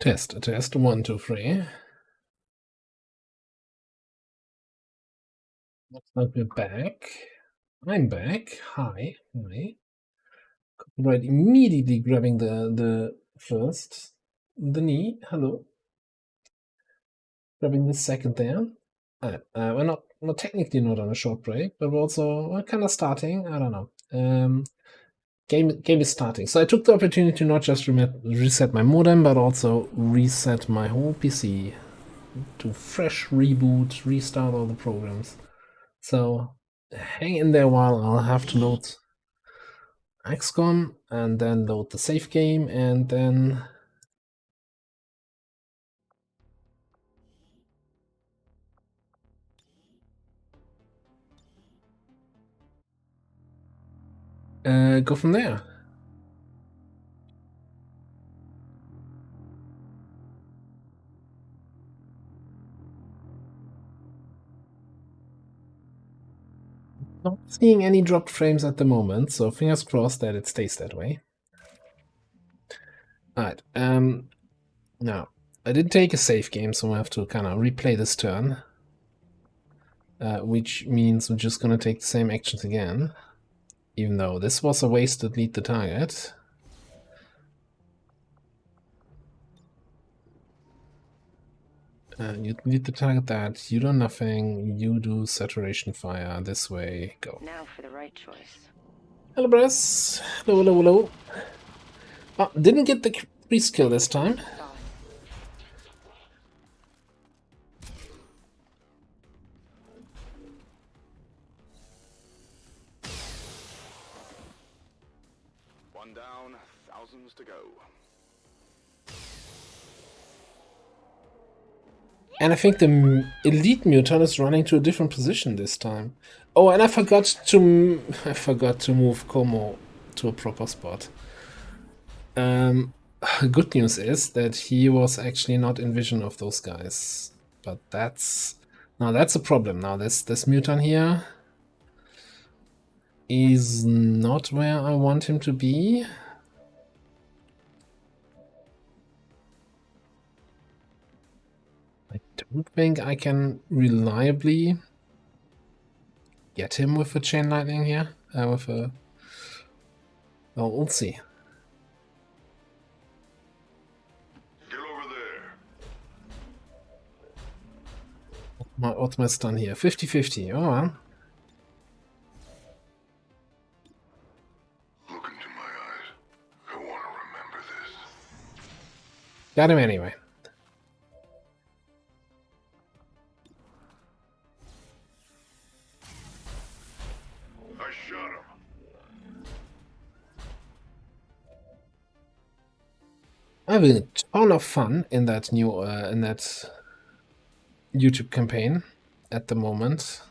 Test, 1, 2, 3. Looks like we're back. I'm back. Hi. Right, immediately grabbing the knee. Hello. Grabbing the second there. We're not technically not on a short break, but we're kind of starting. I don't know. Game is starting. So I took the opportunity to not just reset my modem, but also reset my whole PC to fresh reboot, restart all the programs. So hang in there while I'll have to load XCOM and then load the save game and then go from there. Not seeing any dropped frames at the moment, so fingers crossed that it stays that way. Alright, now, I did take a save game, so I have to kind of replay this turn. Which means we're just gonna take the same actions again. Even though this was a wasted lead the target. You need to target that. You do nothing. You do saturation fire. This way. Go. Now for the right choice. Hello, Brass. Hello. Oh, didn't get the priest kill this time. One down, thousands to go. And I think the elite mutant is running to a different position this time. Oh, and I forgot to move Como to a proper spot. Good news is that he was actually not in vision of those guys. But that's a problem. Now this mutant here is not where I want him to be. I don't think I can reliably get him with a chain lightning here. Well, we'll see. Get over there. What's my stun here? 50-50. Oh well. Look into my eyes. I want to remember this. Got him anyway. I shot him. I'm having a ton of fun in that new YouTube campaign at the moment.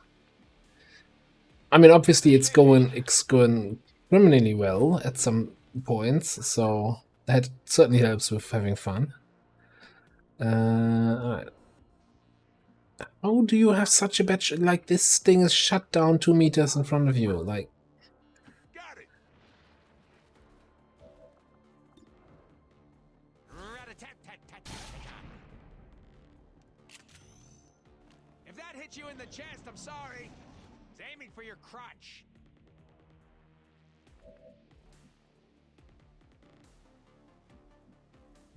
I mean, obviously it's going criminally well at some points, so that certainly helps with having fun. Alright. How do you have such a batch? Like, this thing is shut down 2 meters in front of you. Like, Got it. If that hit you in the chest, I'm sorry. It's aiming for your crotch.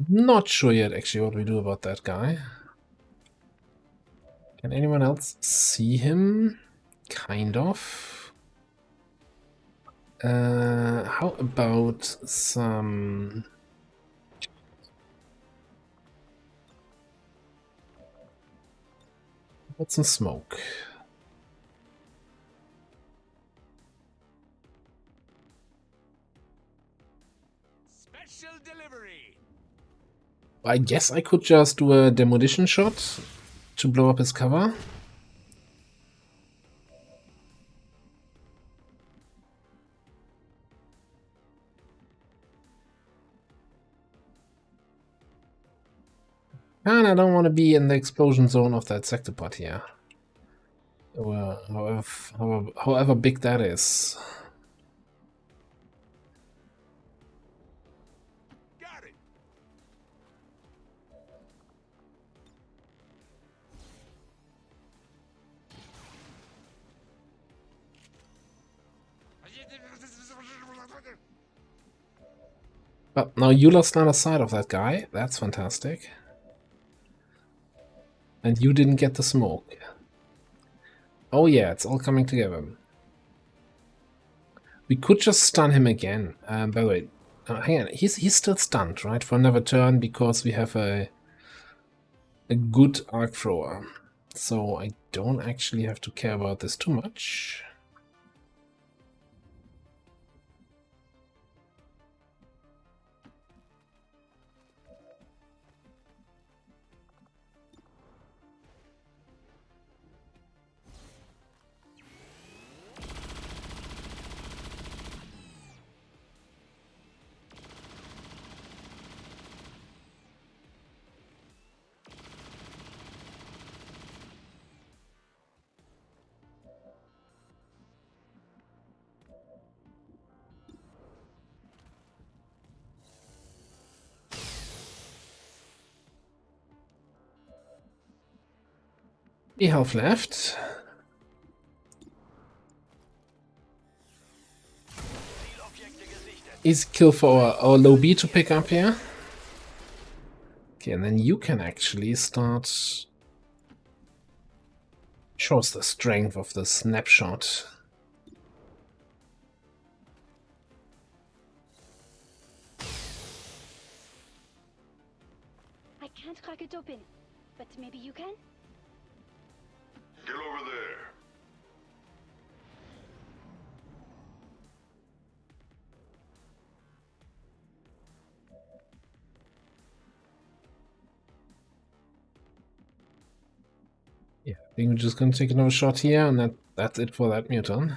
not sure yet actually what we do about that guy. Can anyone else see him? Kind of. How about some... What's some smoke? Special delivery. I guess I could just do a demolition shot to blow up his cover. And I don't want to be in the explosion zone of that sectopod here. Well, however big that is. Got it. Oh, now you lost another side of that guy. That's fantastic. And you didn't get the smoke. Oh yeah, it's all coming together. We could just stun him again. By the way, hang on, he's still stunned, right? For another turn because we have a good arc thrower. So I don't actually have to care about this too much. The health left. Easy kill for our low B to pick up here. Okay, and then you can actually start. Shows the strength of the snapshot. I can't crack it open, but maybe you can? Get over there. Yeah, I think we're just gonna take another shot here, and that's it for that muton.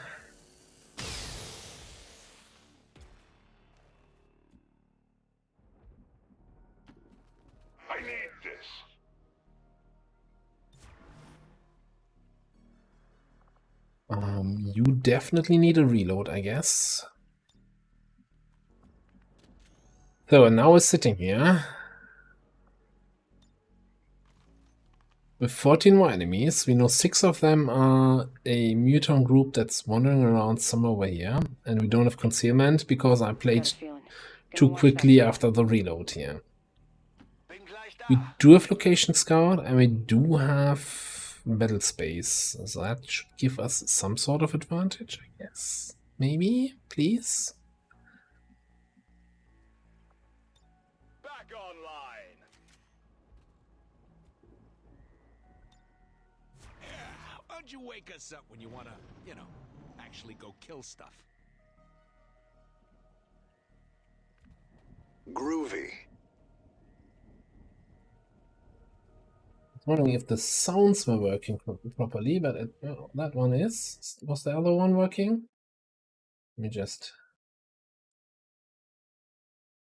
I need this. You definitely need a reload, I guess. So and now we're sitting here with 14 more enemies. We know 6 of them are a mutant group that's wandering around somewhere here, and we don't have concealment because I played too quickly after the reload here. We do have location scout and we do have battle space, so that should give us some sort of advantage, I guess. Maybe, please. Back online. Yeah, why don't you wake us up when you wanna, you know, actually go kill stuff? Groovy. Wondering if the sounds were working properly, but that one is. Was the other one working? Let me just.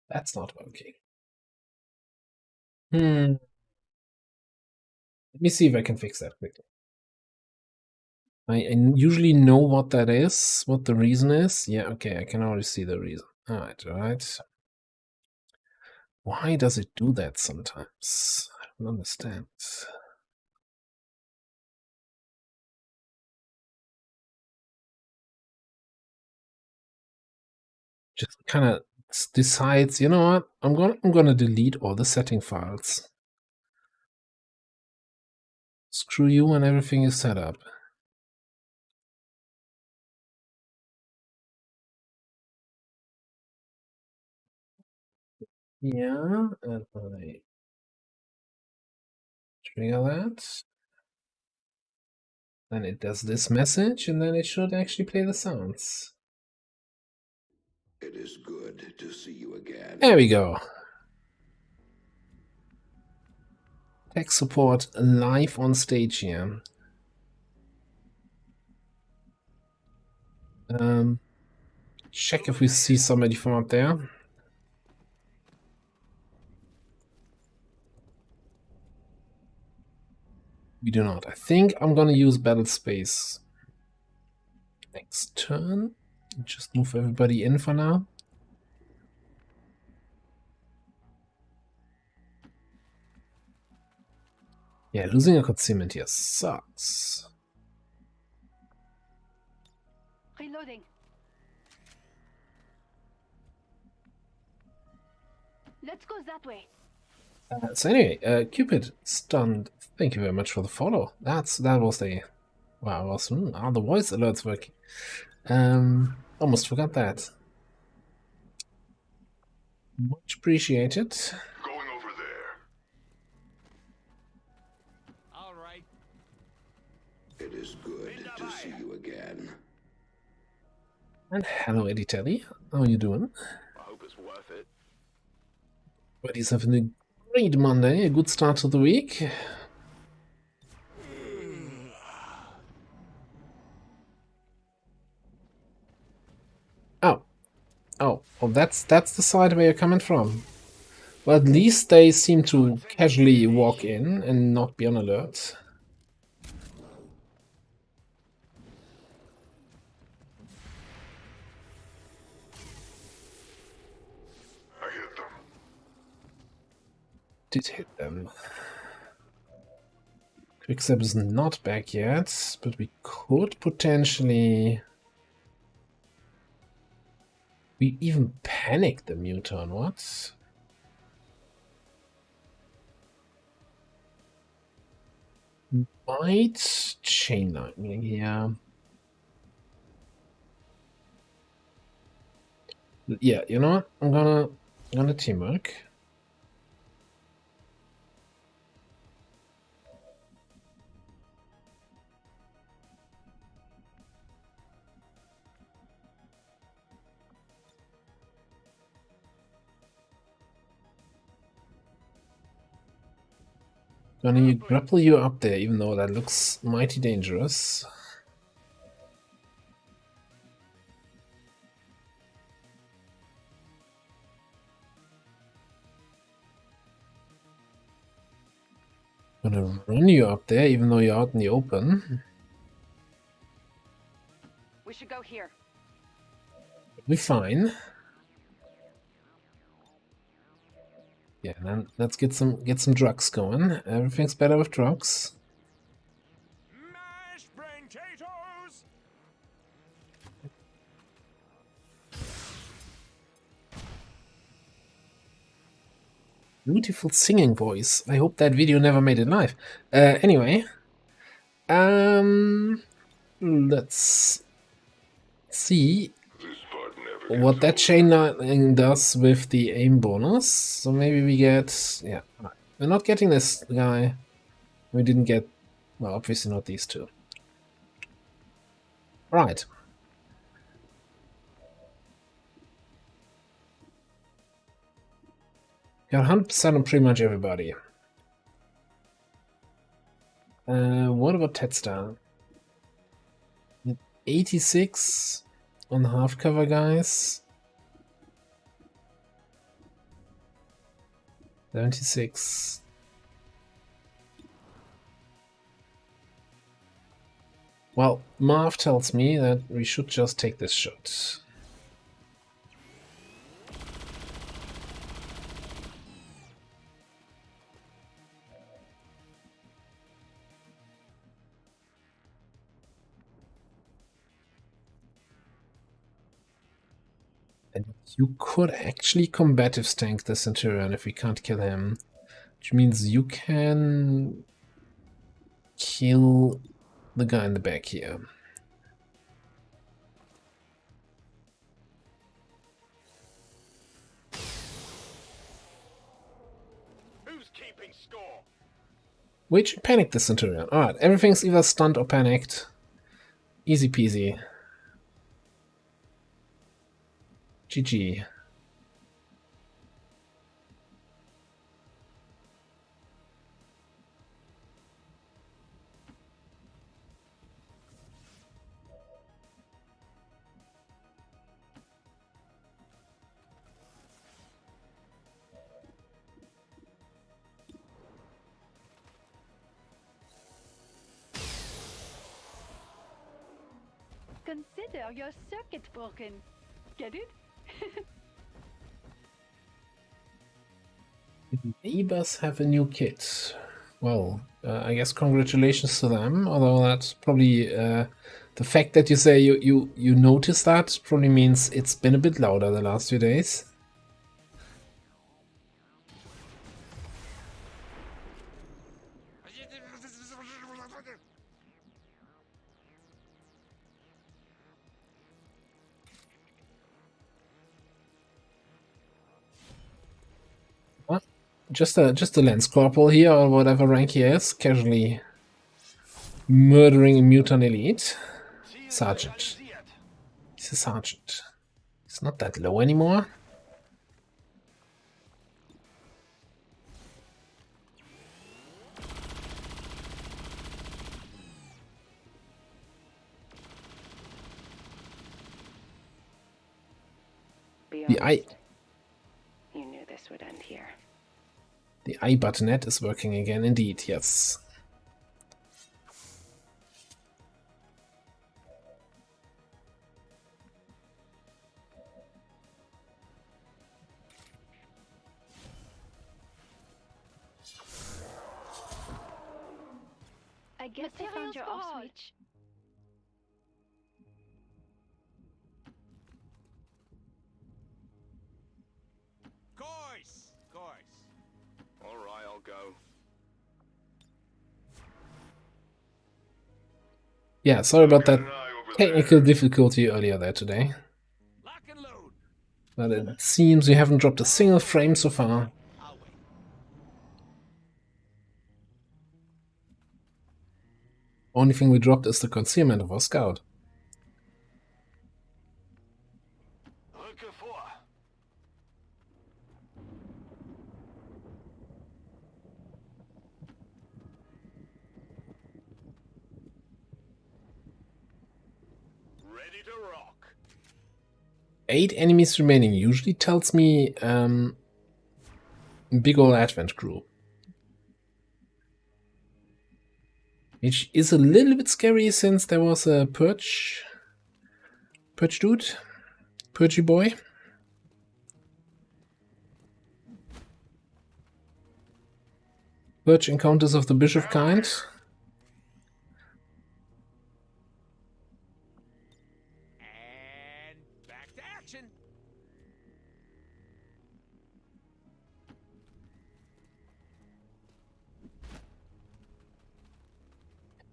That's not working. Let me see if I can fix that quickly. I usually know what that is, what the reason is. Yeah, okay, I can already see the reason. Alright. Why does it do that sometimes? I don't understand. Just kind of decides, you know what? I'm gonna delete all the setting files. Screw you and everything is set up. Yeah, and I trigger that. Then it does this message, and then it should actually play the sounds. It is good to see you again. There we go. Tech support live on stage here. Check if we see somebody from up there. We do not. I think I'm gonna use battle space next turn. Just move everybody in for now. Yeah, losing a concealment here sucks. Reloading. Let's go that way. So anyway, Cupid stunned. Thank you very much for the follow. That was the wow. Was the voice alerts working? Almost forgot that. Much appreciated. Going over there. All right. It is good to see you again. And hello, Eddie Telly. How are you doing? I hope it's worth it. Everybody's having a great Monday. A good start to the week. Oh, that's the side where you're coming from. Well, at least they seem to casually walk in and not be on alert. I hit them. Did hit them. Quickstep is not back yet, but we could potentially... We even panicked the Muton, what? Might chain lightning here. Yeah, you know what? I'm gonna teamwork. Gonna grapple you up there, even though that looks mighty dangerous. Gonna run you up there, even though you're out in the open. We should go here. It'll be fine. Yeah, then let's get some drugs going. Everything's better with drugs. Mashed brain potatoes. Beautiful singing voice. I hope that video never made it live. Anyway, let's see This part never what gets that old. chain lightning does with the aim bonus. So maybe we get, yeah, we're not getting this guy. We didn't get, well, obviously not these two. Right. Got 100% on pretty much everybody. What about Tetstar? 86 on half cover, guys. 76. Well, Marv tells me that we should just take this shot. And you could actually combative stank the Centurion if we can't kill him. Which means you can kill the guy in the back here. Who's keeping score? Which panicked the Centurion. Alright, everything's either stunned or panicked. Easy peasy. GG. Consider your circuit broken. Get it? Neighbors have a new kit. Well, I guess congratulations to them. Although that's probably the fact that you say you notice that probably means it's been a bit louder the last few days. just a lance corporal here, or whatever rank he is, casually murdering a mutant elite. Sergeant. He's a sergeant. He's not that low anymore. The I. You knew this would end here. The I buttonet is working again, indeed, yes. I guess I found your off switch. Course. All right, I'll go. Yeah, sorry about that Got an eye over technical there. difficulty earlier there today. Lock and load. But it seems we haven't dropped a single frame so far. I'll wait. Only thing we dropped is the concealment of our scout. Rücke vor. Ready to rock. 8 enemies remaining usually tells me big ol' advent group. Which is a little bit scary since there was a Purge dude, Purgy boy. Purge encounters of the bishop kind. And back to action.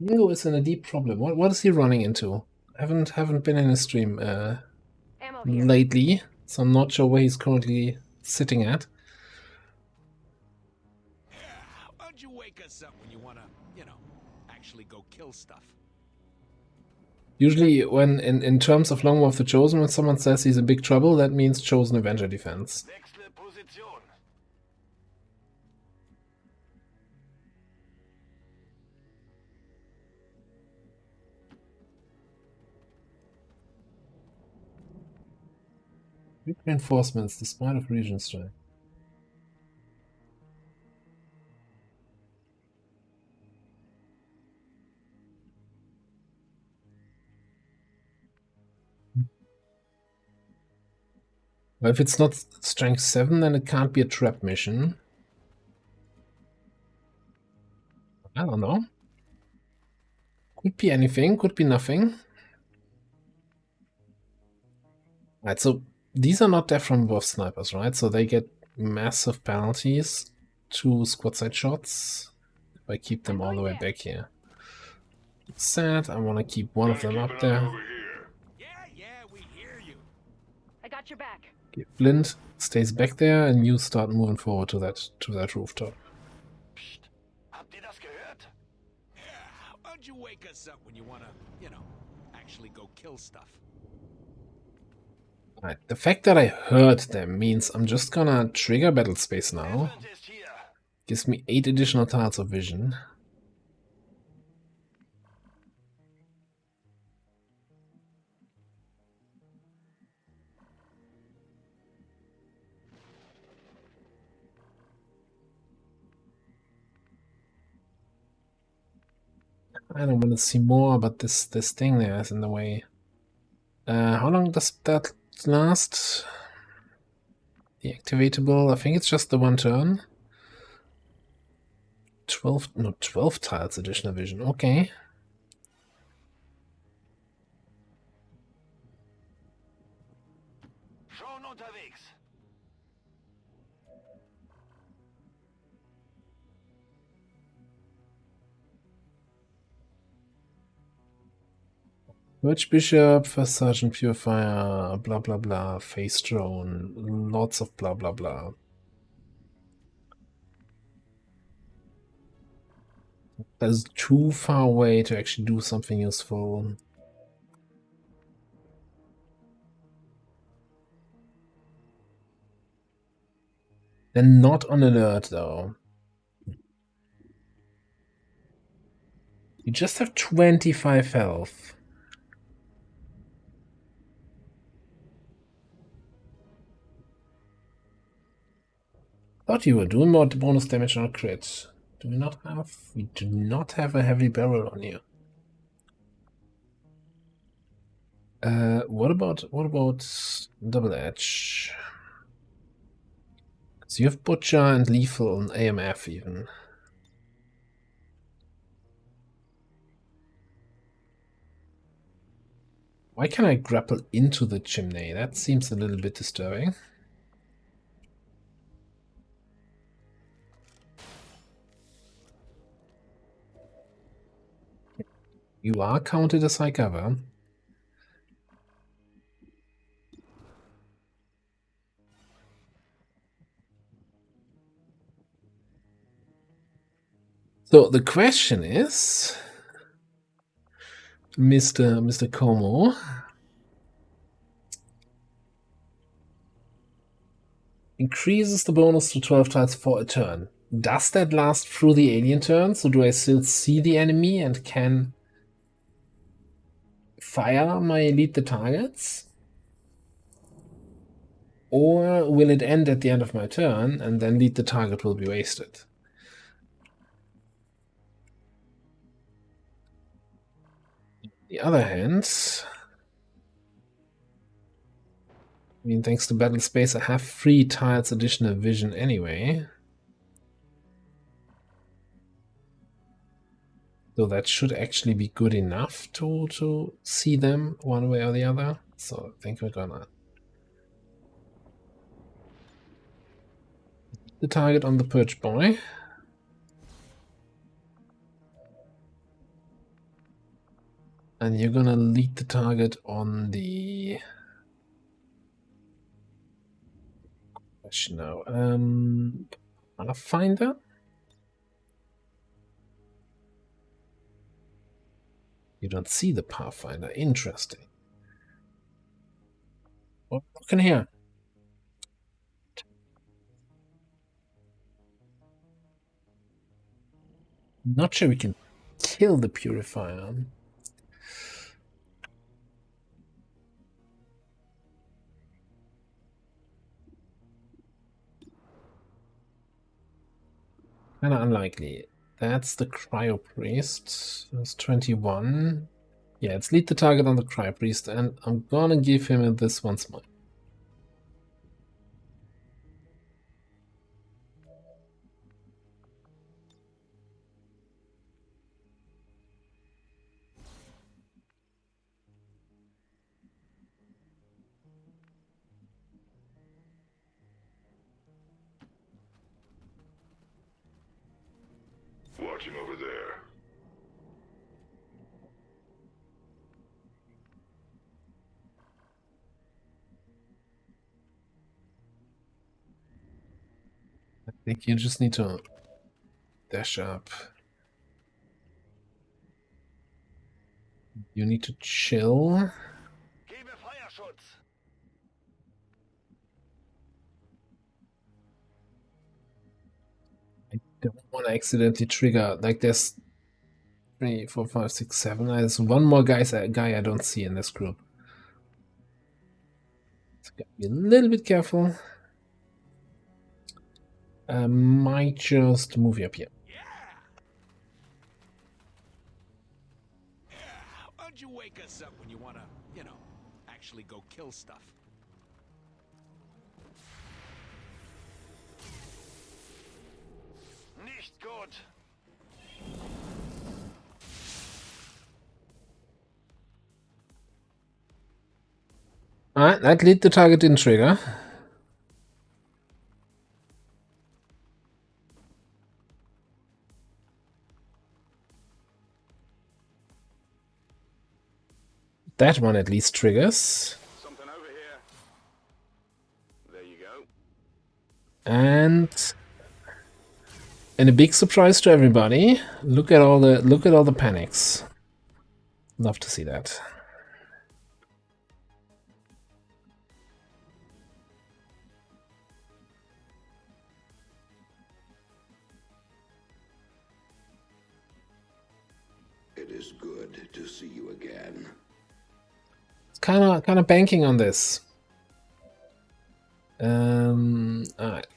Mingo is in a deep problem. What is he running into? Haven't been in his stream Ammo here. lately, so I'm not sure where he's currently sitting at. Why'd you wake us up when you wanna, actually go kill stuff? Usually when in terms of Long War of the Chosen, when someone says he's in big trouble, that means Chosen Avenger defense. Wechsle Position. Weak reinforcements despite of region strength. Well, if it's not strength 7, then it can't be a trap mission. I don't know. Could be anything, could be nothing. Right, so these are not death from above snipers, right? So they get massive penalties to squad side shots if I keep them all the way back here. Sad, I want to keep one of them Keep up an eye there. over here. Yeah, we hear you. I got your back. Blind stays back there, and you start moving forward to that rooftop. Psst. Habt ihr das gehört? Yeah, why'd you wake us up when you wanna, actually go kill stuff? Right, the fact that I heard them means I'm just gonna trigger battle space now. Event ist hier. Gives me 8 additional tiles of vision. I don't want to see more, but this thing there is in the way. How long does that last? The activatable, I think it's just the one turn. 12 tiles additional vision, okay. Schon unterwegs. Archbishop, First Sergeant Purifier, blah blah blah, Face Drone, lots of blah blah blah. That's too far away to actually do something useful. They're not on alert though. You just have 25 health. Thought you were doing more bonus damage on a crit. Do we not have? We do not have a heavy barrel on you. What about double edge? So you have butcher and lethal and AMF even. Why can I grapple into the chimney? That seems a little bit disturbing. You are counted as high cover. So the question is, Mr. Como, increases the bonus to 12 tiles for a turn. Does that last through the alien turn? So do I still see the enemy and can fire my elite the targets? Or will it end at the end of my turn and then lead the target will be wasted? On the other hand, I mean, thanks to Battle Space, I have 3 tiles additional vision anyway. So that should actually be good enough to see them one way or the other. So I think we're gonna the target on the perch boy. And you're gonna lead the target on the question now. Pathfinder? You don't see the Pathfinder. Interesting. Well, look in here. Not sure we can kill the Purifier. Kind of unlikely. That's the Cryo Priest. That's 21. Yeah, it's lead the target on the Cryo Priest, and I'm gonna give him this once more. Watching over there. I think you just need to dash up. You need to chill. I don't want to accidentally trigger. Like there's 3, 4, 5, 6, 7. There's one more guy I don't see in this group. So gotta be a little bit careful. Might just move you up here. Why don't you wake us up when you want to, you know, actually go kill stuff? Nicht gut. Alright, that lead the target didn't trigger. That one at least triggers. Something over here. There you go. And And a big surprise to everybody. Look at all the panics. Love to see that. It is good to see you again. It's kind of banking on this. Alright.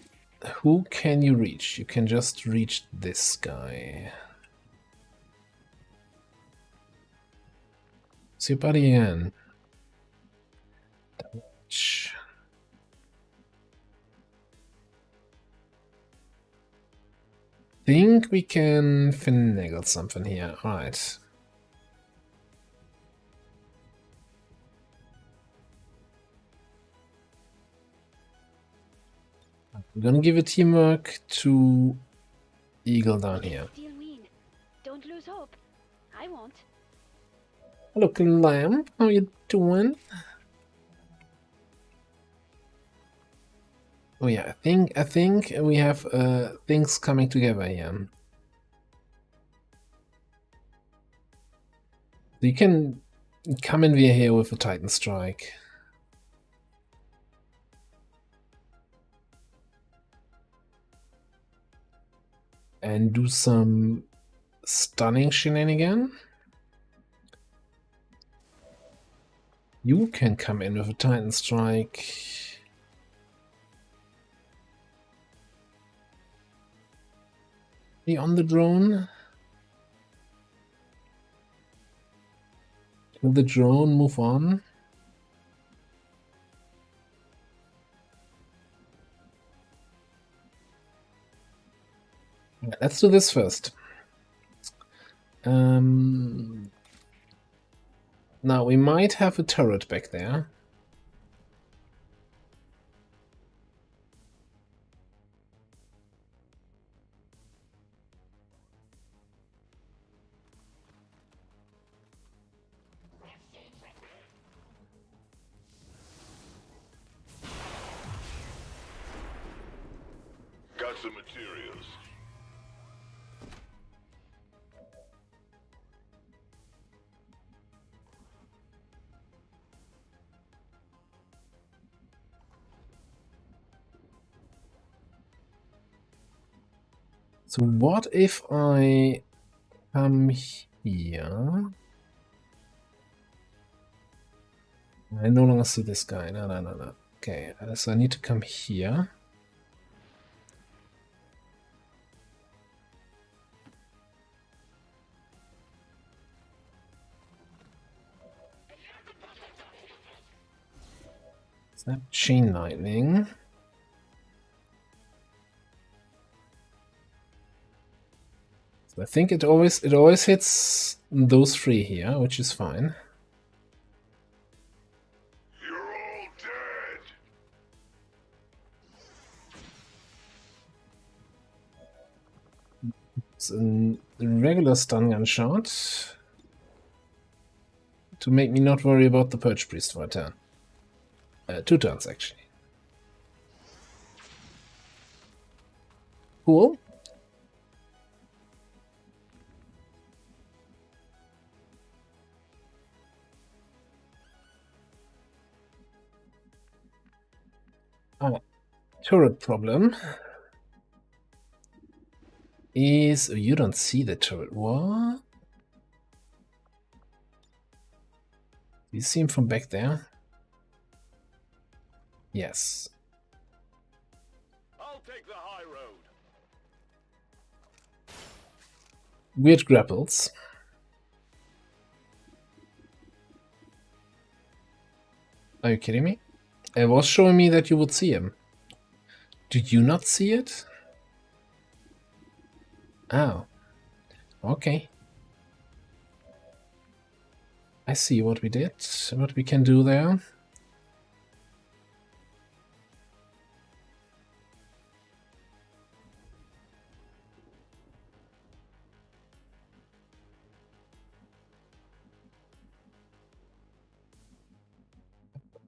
Who can you reach? You can just reach this guy. See your buddy again. Think we can finagle something here. Alright. I'm gonna give a teamwork to Eagle down here. Still win. Don't lose hope. I won't. Hello, Lamb. How you doing? Oh yeah, I think we have things coming together here. You can come in via here with a Titan Strike. And do some stunning shenanigan. You can come in with a Titan Strike. Be on the drone. Kill the drone, move on. Right, let's do this first. Now we might have a turret back there. Got some materials. So what if I come here? I no longer see this guy. No. Okay, so I need to come here. Is that chain lightning? So I think it always hits those three here, which is fine. You're all dead. It's a regular stun gun shot to make me not worry about the Purge Priest for a turn. 2 turns, actually. Cool. Turret problem is you don't see the turret. What? You see him from back there? Yes. I'll take the high road. Weird grapples. Are you kidding me? It was showing me that you would see him. Did you not see it? Oh. Okay. I see what we did, what we can do there.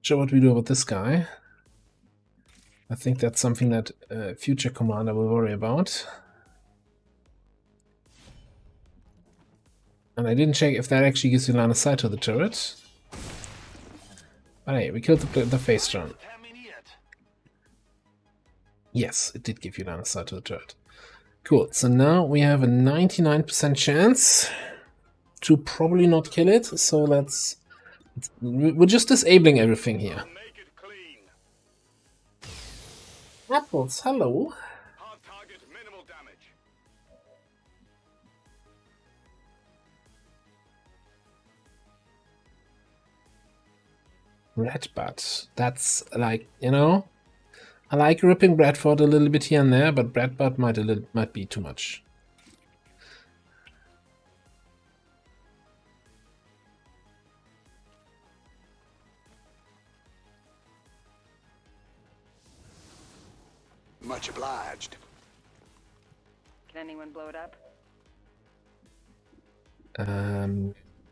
Sure what we do about this guy. I think that's something that future commander will worry about. And I didn't check if that actually gives you line of sight to the turret. But hey, we killed the face drone. Yes, it did give you line of sight to the turret. Cool, so now we have a 99% chance to probably not kill it, so we're just disabling everything here. Apples, hello. Hard target, minimal damage. Red butt. That's like, you know, I like ripping Bradford a little bit here and there, but Brad butt might be too much. Much obliged. Can anyone blow it up?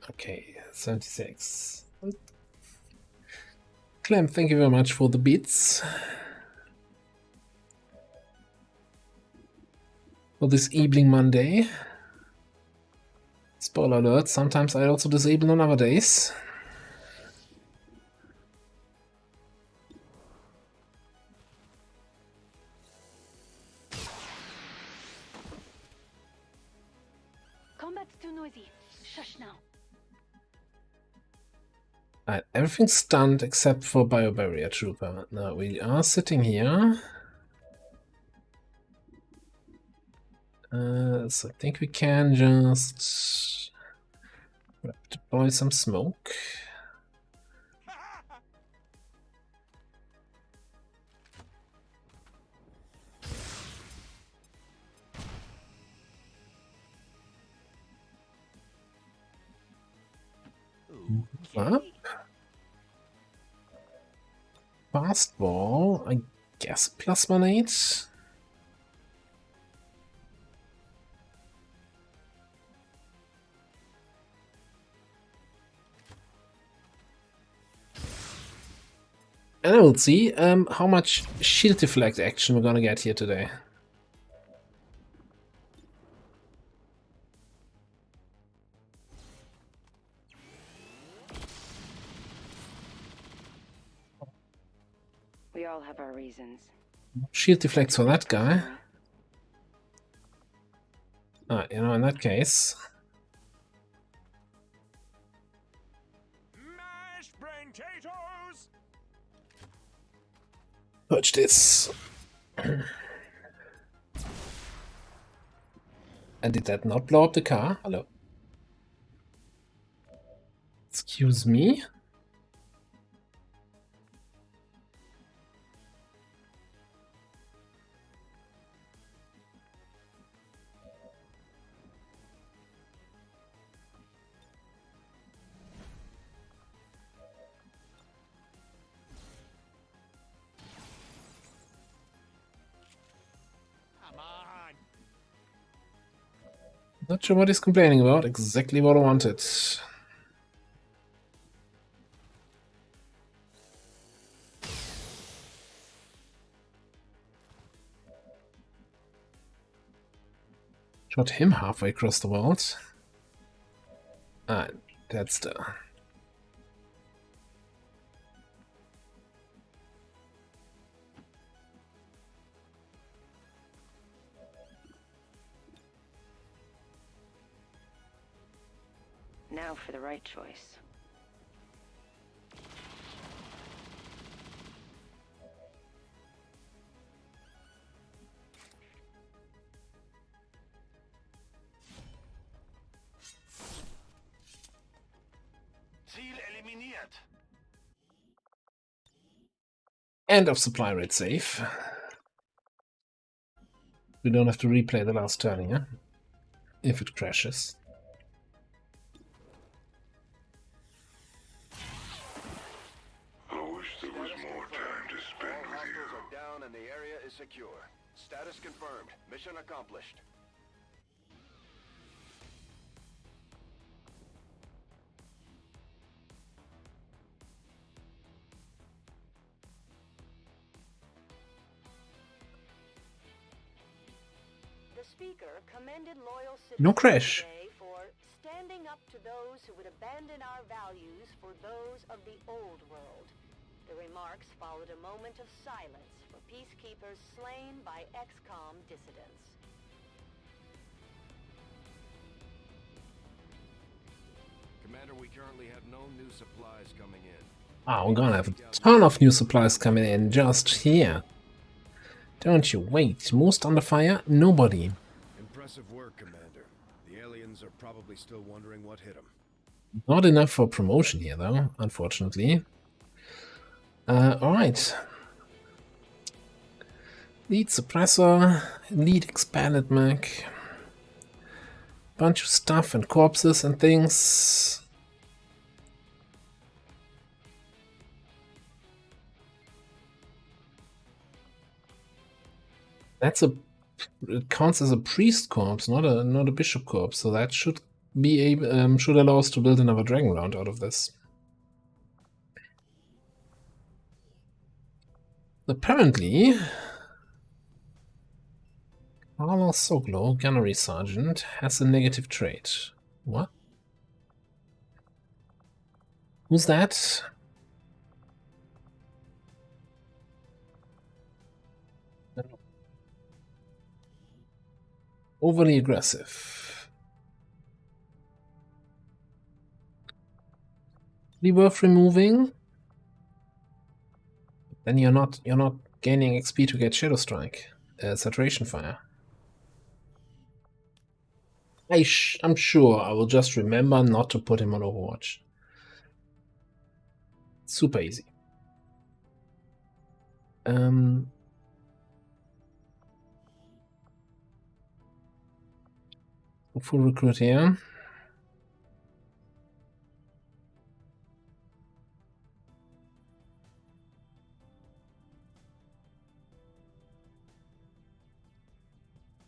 Okay, 76. Clem, thank you very much for the beats. For this evening Monday. Spoiler alert, sometimes I also disable on other days. Combat's too noisy. Shush now. Alright, everything's stunned except for Biobarrier Trooper. Now we are sitting here. So I think we can just deploy some smoke. Up. Fastball, I guess +1/8. And we'll see how much shield deflect action we're gonna get here today. We all have our reasons. Shield deflects for that guy. You know, in that case. Mashed brain taters! Purge this. And did that not blow up the car? Hello. Excuse me? Come on! Not sure what he's complaining about. Exactly what I wanted. Shot him halfway across the world. That's the... Now for the right choice. Ziel eliminiert. End of supply rate safe. We don't have to replay the last turn here. If it crashes. I wish there was more time to spend with you. Hostiles are down and the area is secure. Status confirmed. Mission accomplished. The speaker commended loyal No citizens crash. today for standing up to those who would abandon our values for those of the old world. The remarks followed a moment of silence for peacekeepers slain by XCOM dissidents. Commander, we currently have no new supplies coming in. Ah, we're gonna have a ton of new supplies coming in just here. Don't you wait. Most under fire? Nobody. Impressive work, Commander. The aliens are probably still wondering what hit them. Not enough for promotion here, though, unfortunately. Alright. Lead suppressor, lead expanded mech. Bunch of stuff and corpses and things. It counts as a priest corpse, not a bishop corpse, so that should be able should allow us to build another dragon round out of this. Apparently, Carlos Soglo, gunnery sergeant, has a negative trait. What? Who's that? Overly aggressive. Be worth removing. Then you're not gaining XP to get Shadow Strike, Saturation Fire. I'm sure I will just remember not to put him on Overwatch. Super easy. Full recruit here.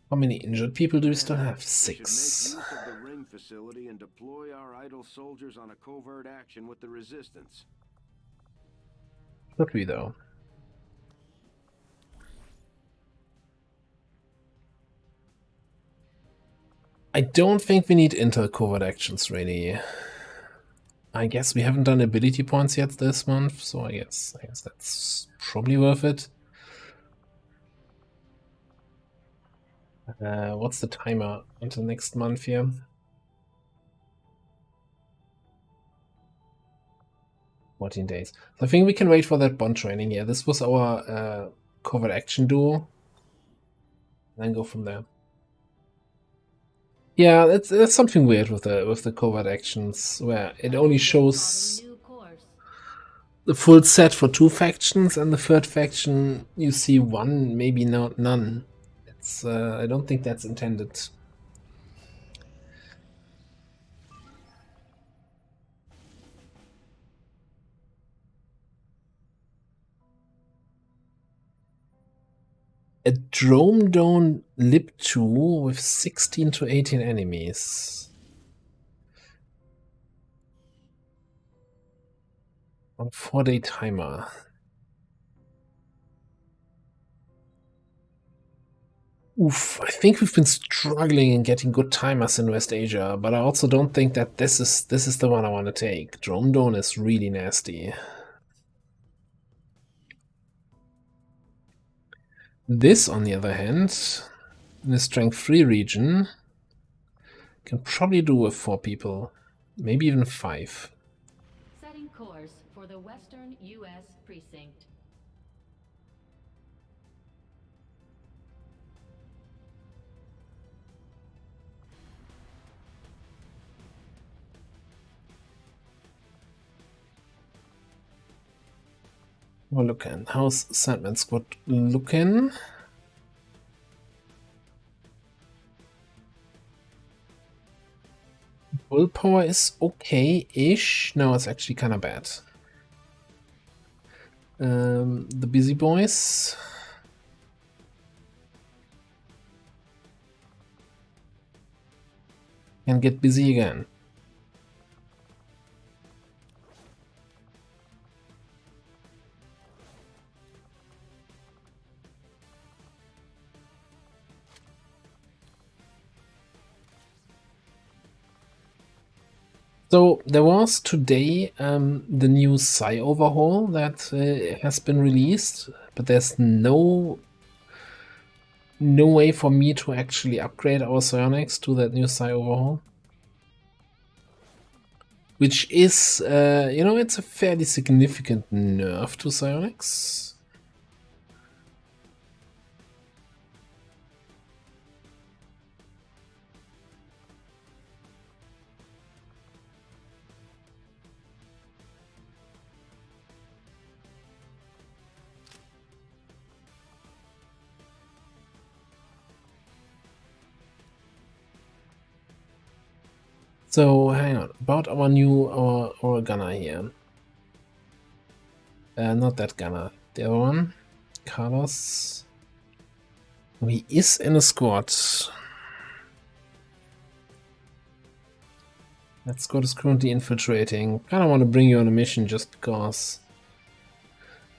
How many injured people do we still have? 6. We should make use of the ring facility and deploy our idle soldiers on a covert action with the resistance. Should we, though? I don't think we need intel covert actions, really. I guess we haven't done ability points yet this month, so I guess that's probably worth it. What's the timer until next month here? $14 days. So I think we can wait for that bond training. Yeah, this was our covert action duo. And then go from there. Yeah, there's something weird with the covert actions where it only shows the full set for 2 factions, and the 3rd faction you see 1, maybe not none. It's I don't think that's intended. A Drome Dome Lib 2 with 16 to 18 enemies. On a 4-day timer. Oof, I think we've been struggling in getting good timers in West Asia, but I also don't think that this is the one I want to take. Drome Dome is really nasty. This, on the other hand, in the strength 3 region, can probably do with 4 people, maybe even 5. Setting course for the Western U.S. precinct. Well, looking. How's Sandman Squad looking? Willpower is okay-ish. No, it's actually kind of bad. The Busy Boys. Can get busy again. So there was today the new Psi overhaul that has been released, but there's no way for me to actually upgrade our psionics to that new Psi overhaul. Which is, you know, it's a fairly significant nerf to psionics. So hang on, about our new our gunner here. Not that gunner, the other one, Carlos. He is in a squad. That squad is currently infiltrating. Kind of want to bring you on a mission just because.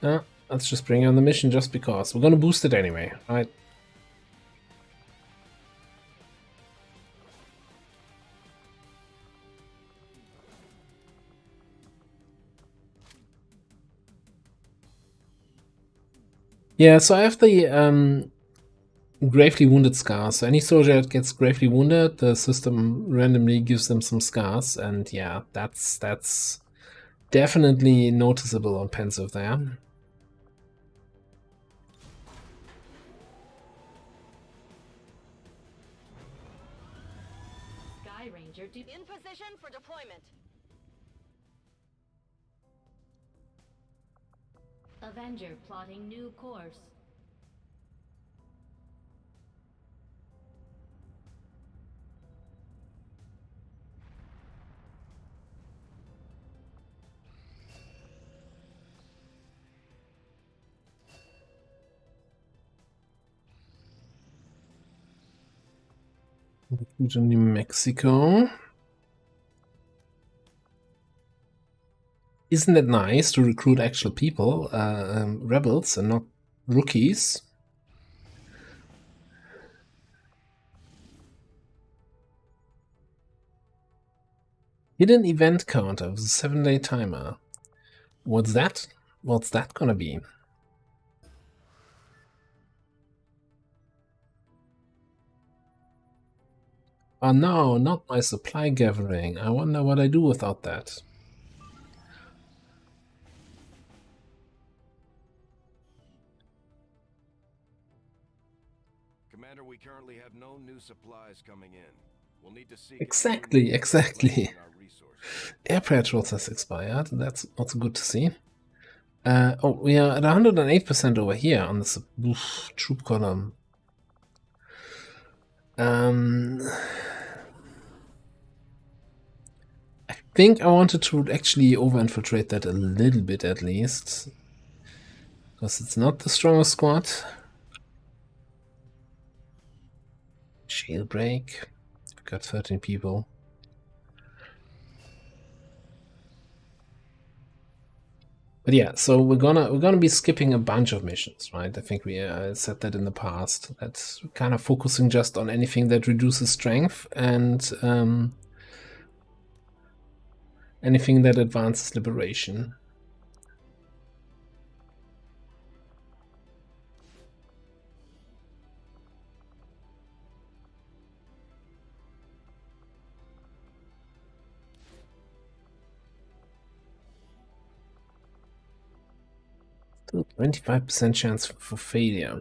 Let's just bring you on the mission just because. We're gonna boost it anyway, right? Yeah, so I have the gravely wounded scars. So any soldier that gets gravely wounded, the system randomly gives them some scars, and yeah, that's definitely noticeable on Pensive there. Sky Ranger In position for deployment. Avenger plotting new course. New Mexico. Isn't it nice to recruit actual people, rebels, and not rookies? Hidden event counter with a 7-day timer. What's that? What's that gonna be? Oh no, not my supply gathering. I wonder what I do without that. Commander, we currently have no new supplies coming in. We'll need to seek Exactly. Air patrols has expired. That's also good to see. Oh, we are at 108% over here on this troop column. I think I wanted to actually over-infiltrate that a little bit at least. Because it's not the strongest squad. Jailbreak. We've got 13 people. But yeah, so we're gonna be skipping a bunch of missions, right? I think we said that in the past. That's kind of focusing just on anything that reduces strength and anything that advances liberation. Still 25% chance for failure.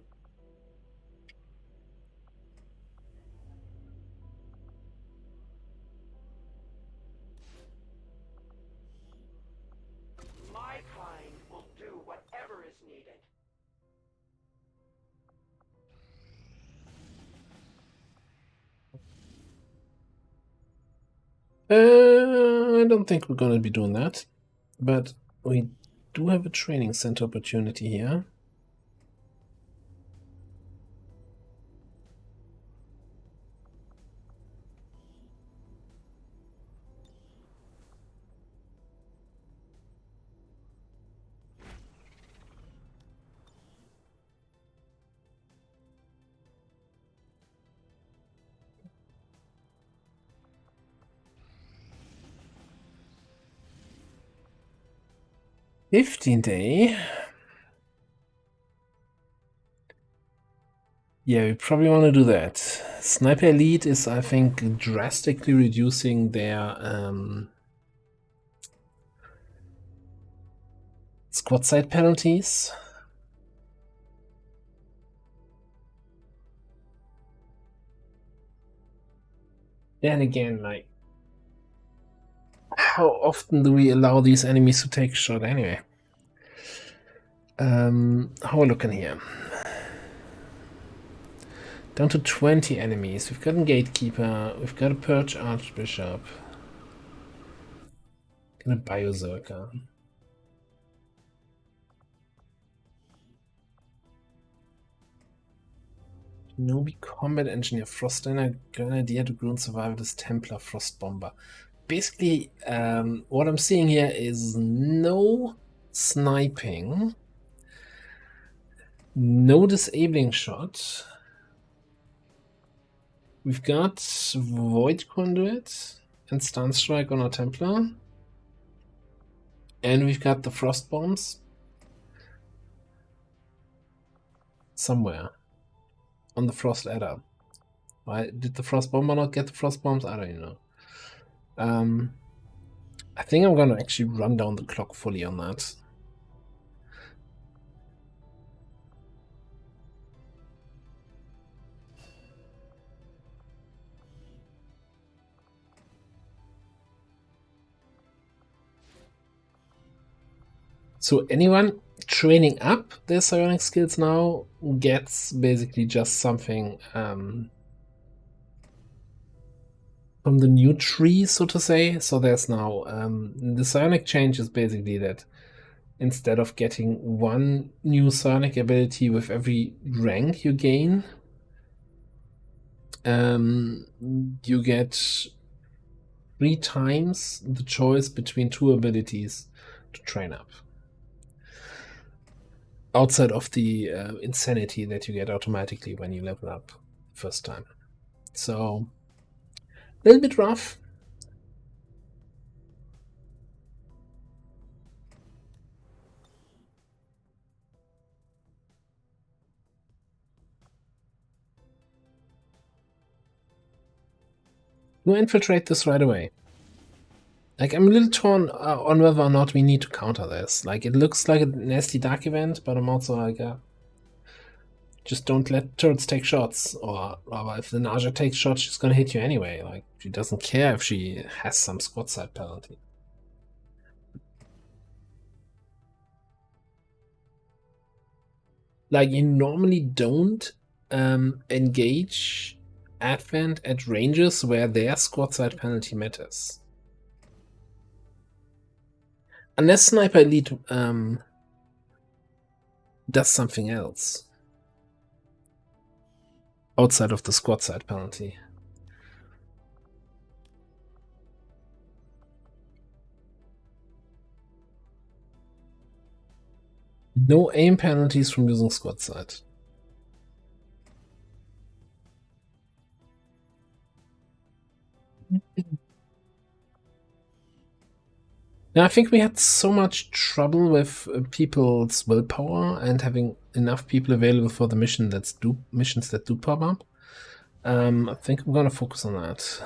My kind will do whatever is needed. I don't think we're gonna be doing that, but we do have a training center opportunity here. 15 day. Yeah, we probably want to do that. Sniper Elite is, I think, drastically reducing their squad side penalties. Then again, like, how often do we allow these enemies to take a shot anyway? How are we looking here? Down to 20 enemies. We've got a Gatekeeper, we've got a Purge Archbishop, and a Biozerker. Shinobi Combat Engineer, Frostliner, Grenadier, Dragoon, Survivalist, Templar, Frost Bomber. Basically, what I'm seeing here is no sniping, no disabling shot. We've got Void Conduit and Stun Strike on our Templar. And we've got the Frost Bombs somewhere on the Frost Ladder. Why did the Frost Bomber not get the Frost Bombs? I don't even know. I think I'm gonna actually run down the clock fully on that. So anyone training up their psionic skills now gets basically just something from the new tree, so to say. So there's now the psionic change is basically that instead of getting one new psionic ability with every rank you gain, you get 3 times the choice between 2 abilities to train up. Outside of the insanity that you get automatically when you level up first time. So, a little bit rough. We'll infiltrate this right away. Like, I'm a little torn on whether or not we need to counter this. Like, it looks like a nasty dark event, but I'm also like, just don't let turrets take shots. Or rather, if the Naja takes shots, she's gonna hit you anyway. Like, she doesn't care if she has some squad side penalty. Like, you normally don't engage Advent at ranges where their squad side penalty matters. Unless Sniper Elite does something else outside of the squad side penalty. No aim penalties from using squad side. Now, I think we had so much trouble with people's willpower and having enough people available for the missions that do pop up. I think I'm gonna focus on that.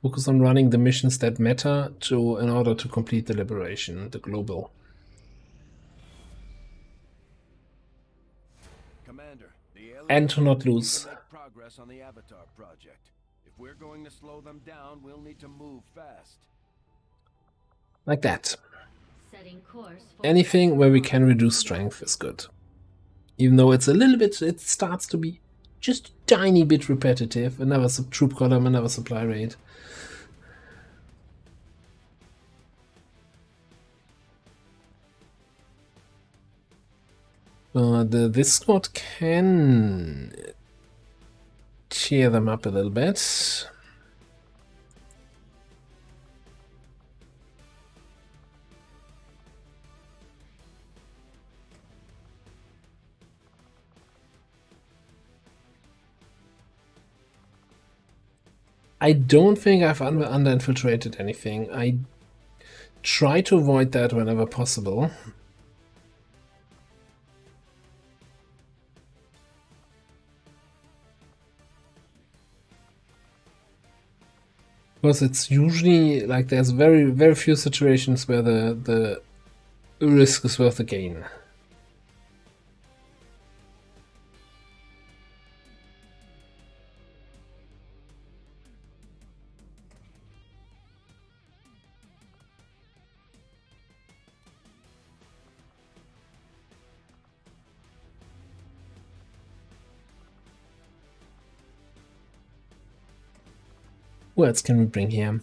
Focus on running the missions that matter in order to complete the liberation, the global. Commander, and to not lose. Progress on the Avatar project. If we're going to slow them down, we'll need to move fast. Like that. Setting course for Anything where we can reduce strength is good. Even though it's a little bit, it starts to be just a tiny bit repetitive. Another troop column, another supply raid. This squad can cheer them up a little bit. I don't think I've under-infiltrated anything. I try to avoid that whenever possible. Because it's usually like there's very few situations where the risk is worth the gain. What else can we bring here?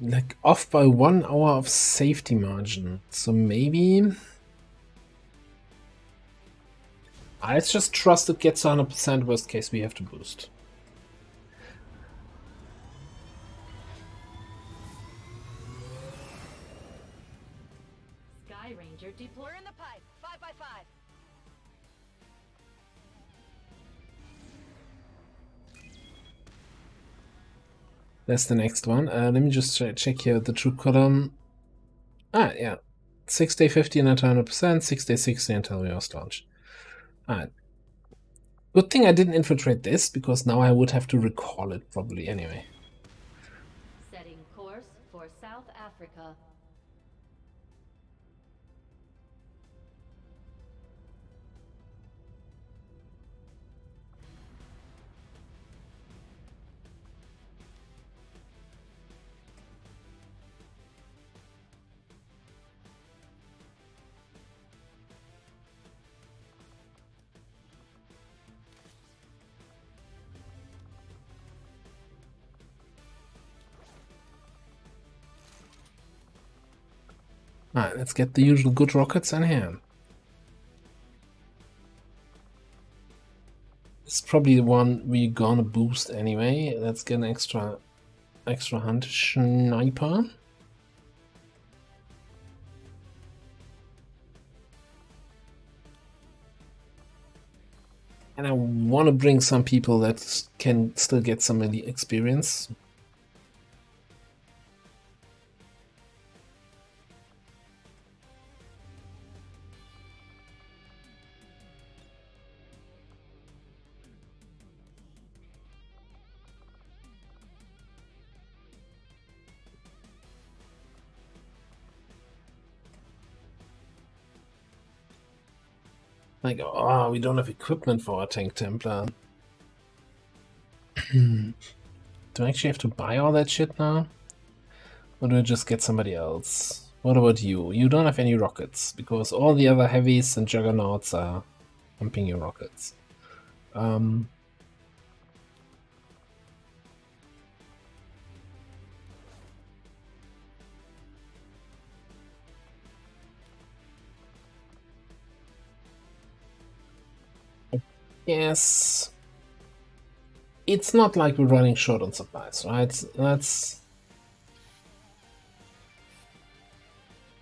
Like off by 1 hour of safety margin. So maybe let's just trust it gets 100%. Worst case, we have to boost. Sky Ranger deploy. We're in the pipe. 5x5. That's the next one. Let me just check here the troop column. Yeah. 6 day 50 and 100%, 6 day 60 until we lost launch. Alright. Good thing I didn't infiltrate this, because now I would have to recall it probably anyway. Setting course for South Africa. Alright, let's get the usual good rockets in here. It's probably the one we're gonna boost anyway. Let's get an extra hunt sniper. And I want to bring some people that can still get some of the experience. Like, oh, we don't have equipment for our tank Templar. Do I actually have to buy all that shit now? Or do I just get somebody else? What about you? You don't have any rockets, because all the other heavies and juggernauts are pumping your rockets. Yes. It's not like we're running short on supplies, right? Let's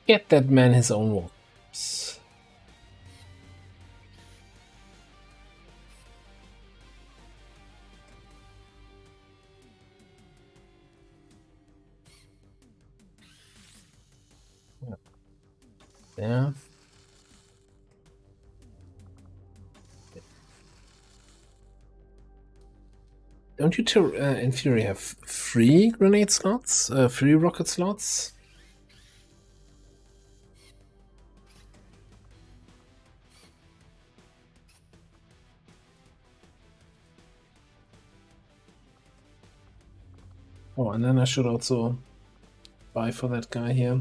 get that man his own walkers. Yeah. Don't you in theory have free grenade slots? Free rocket slots? Oh, and then I should also buy for that guy here.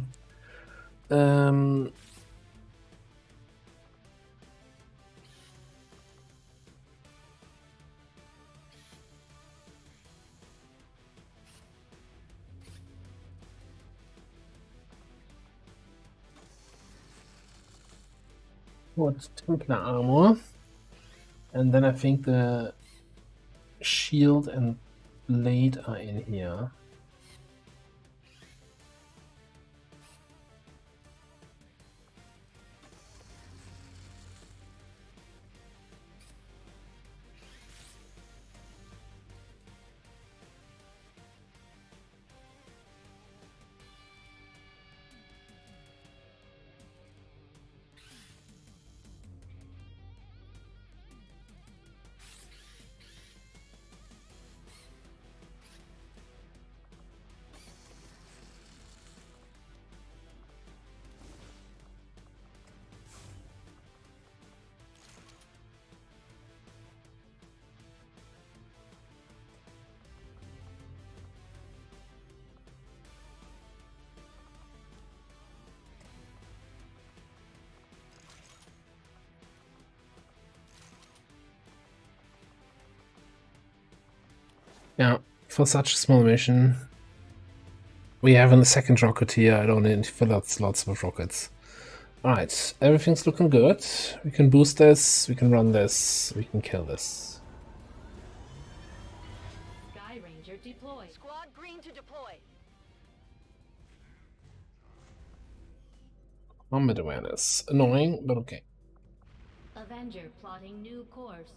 What Templar armor, and then I think the shield and blade are in here. Yeah, for such a small mission, we have a second rocket here. I don't need to fill out slots with rockets. Alright, everything's looking good. We can boost this, we can run this, we can kill this. Sky Ranger deployed. Squad green to deploy. Combat awareness. Annoying, but okay. Avenger plotting new course.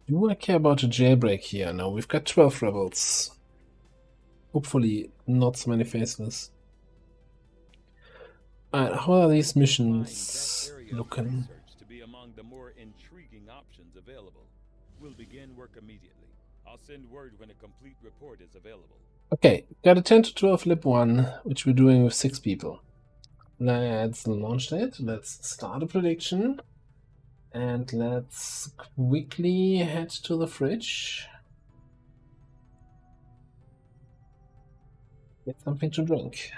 Do I care about a jailbreak here? No, we've got 12 rebels. Hopefully not so many faceless. Alright, how are these missions looking? To be among the more intriguing options available. We'll begin work immediately. I'll send word when a complete report is available. Okay, got a 10 to 12 LWotC, which we're doing with 6 people. Let's launch it. Let's start a prediction. And let's quickly head to the fridge. Get something to drink.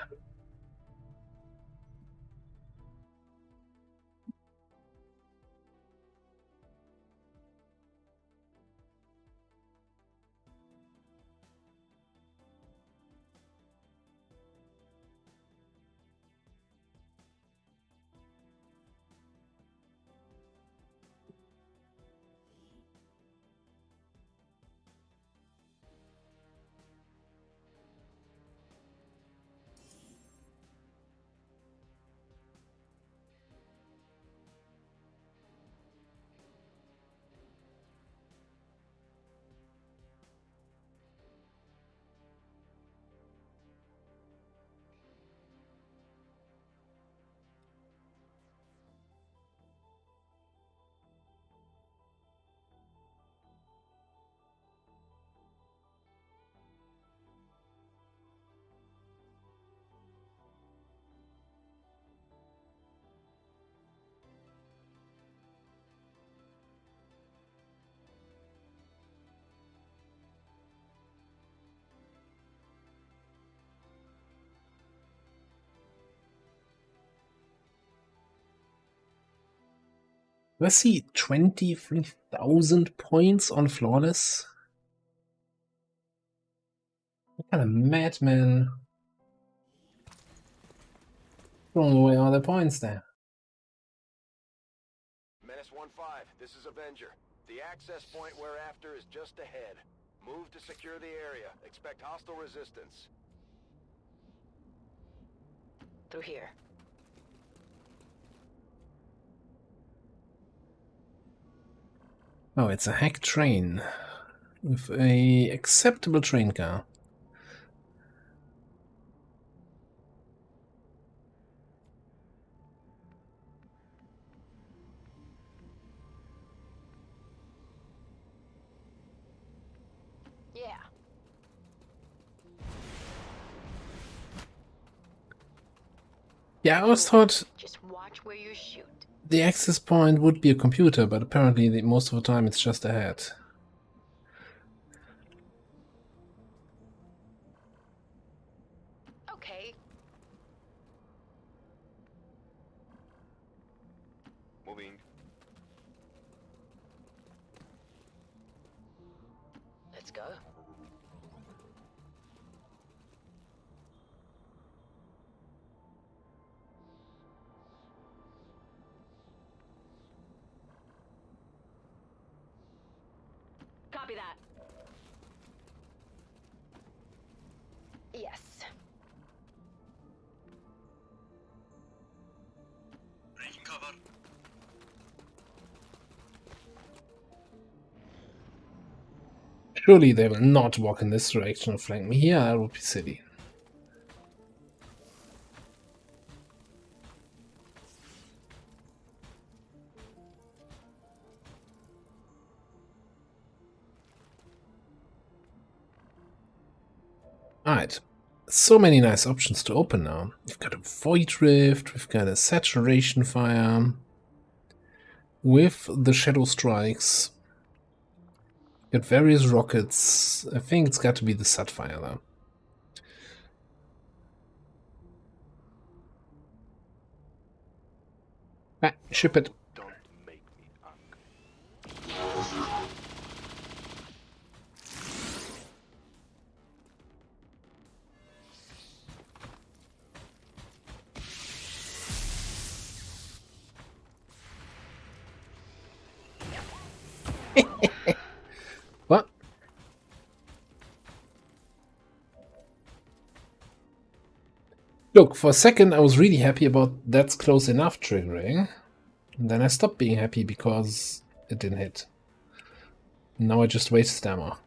Let's see, 23,000 points on Flawless? What kind of madman throwing away all the points there? Menace 1-5, this is Avenger. The access point we're after is just ahead. Move to secure the area. Expect hostile resistance. Through here. Oh, it's a hacked train with a acceptable train car. Yeah. Yeah, I always thought Just watch where you shoot. the access point would be a computer, but apparently most of the time it's just a head. Okay. Moving. Let's go. Copy that. Yes. Taking cover. Surely they will not walk in this direction and flank me here. That would be silly. Alright, so many nice options to open now. We've got a Void Rift, we've got a Saturation Fire with the Shadow Strikes. Got various rockets. I think it's got to be the Satfire though. Ah, ship it. Don't make me angry. What? Look, for a second I was really happy about that's close enough triggering. And then I stopped being happy because it didn't hit. Now I just wasted ammo.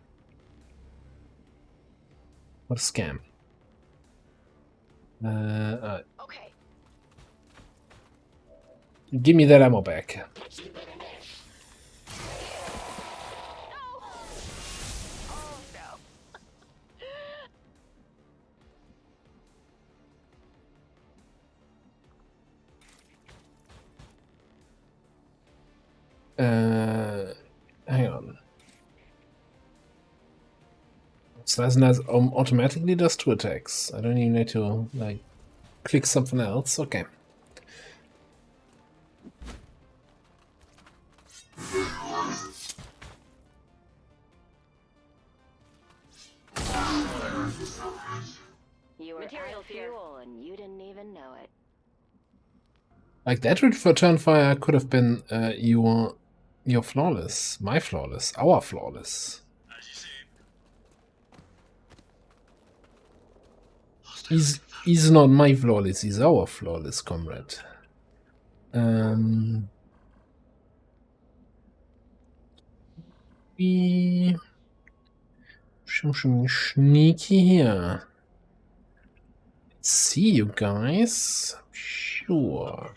What a scam. Okay. Give me that ammo back. Hang on. Slice and Dice automatically does 2 attacks. I don't even need to like click something else. Okay. You were out of fuel and you didn't even know it. Like that return fire could have been your flawless, my flawless, our flawless. He's not my flawless, he's our flawless, comrade. We something sneaky here. See you guys. Sure.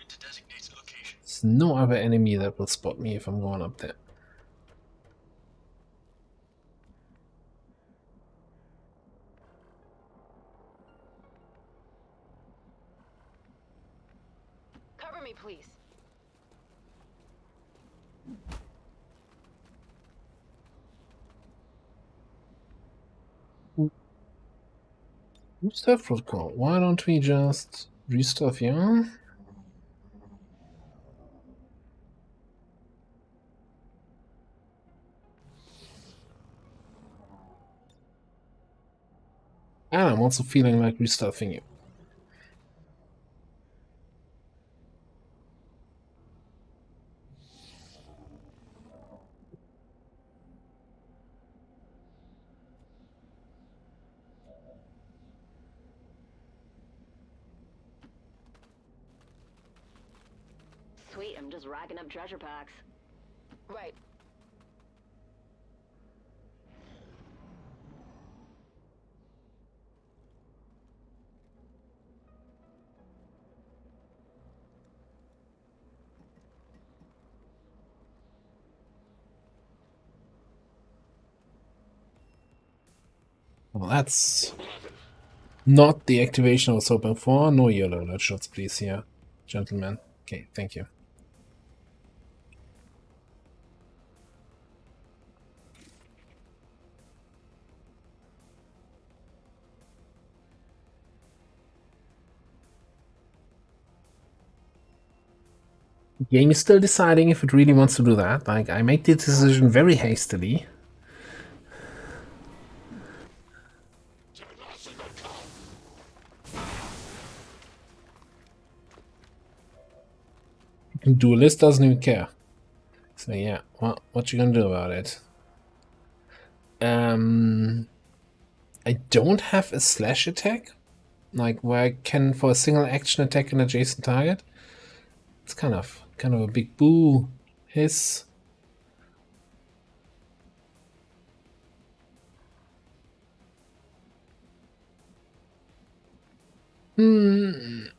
There's no other enemy that will spot me if I'm going up there. Cover me, please. Stuff protocol. Why don't we just restuff here? And I'm also feeling like restuffing you. Sweet, I'm just racking up treasure packs. Right. Well, that's not the activation I was hoping for. No yellow alert shots, please, here, gentlemen. Okay, thank you. The game is still deciding if it really wants to do that. Like, I made the decision very hastily. Duelist doesn't even care. So yeah, well, what you gonna do about it? I don't have a slash attack, like where I can for a single action attack an adjacent target. It's kind of a big boo hiss. Moving.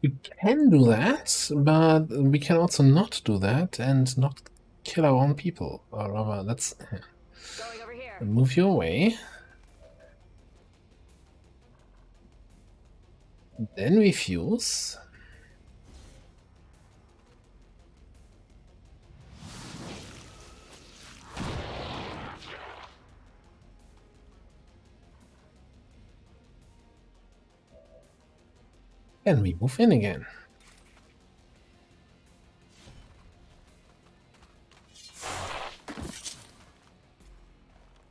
We can do that, but we can also not do that and not kill our own people. Or rather, let's Going over here. move you away. Then we fuse. And we move in again.